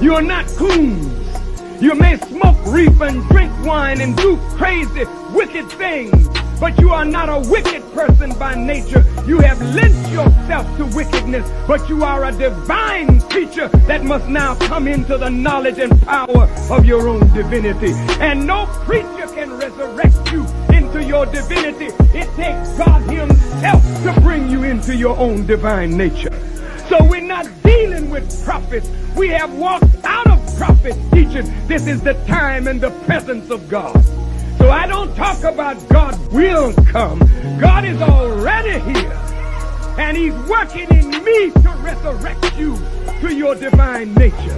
You are not coons. You may smoke reefer and drink wine and do crazy, wicked things, but you are not a wicked person by nature. You have lent yourself to wickedness, but you are a divine creature that must now come into the knowledge and power of your own divinity. And no preacher can resurrect you into your divinity. It takes God himself to bring you into your own divine nature. So we're not dealing with prophets. We have walked out of prophet teaching. This is the time and the presence of God. So I don't talk about God will come. God is already here. And he's working in me to resurrect you to your divine nature.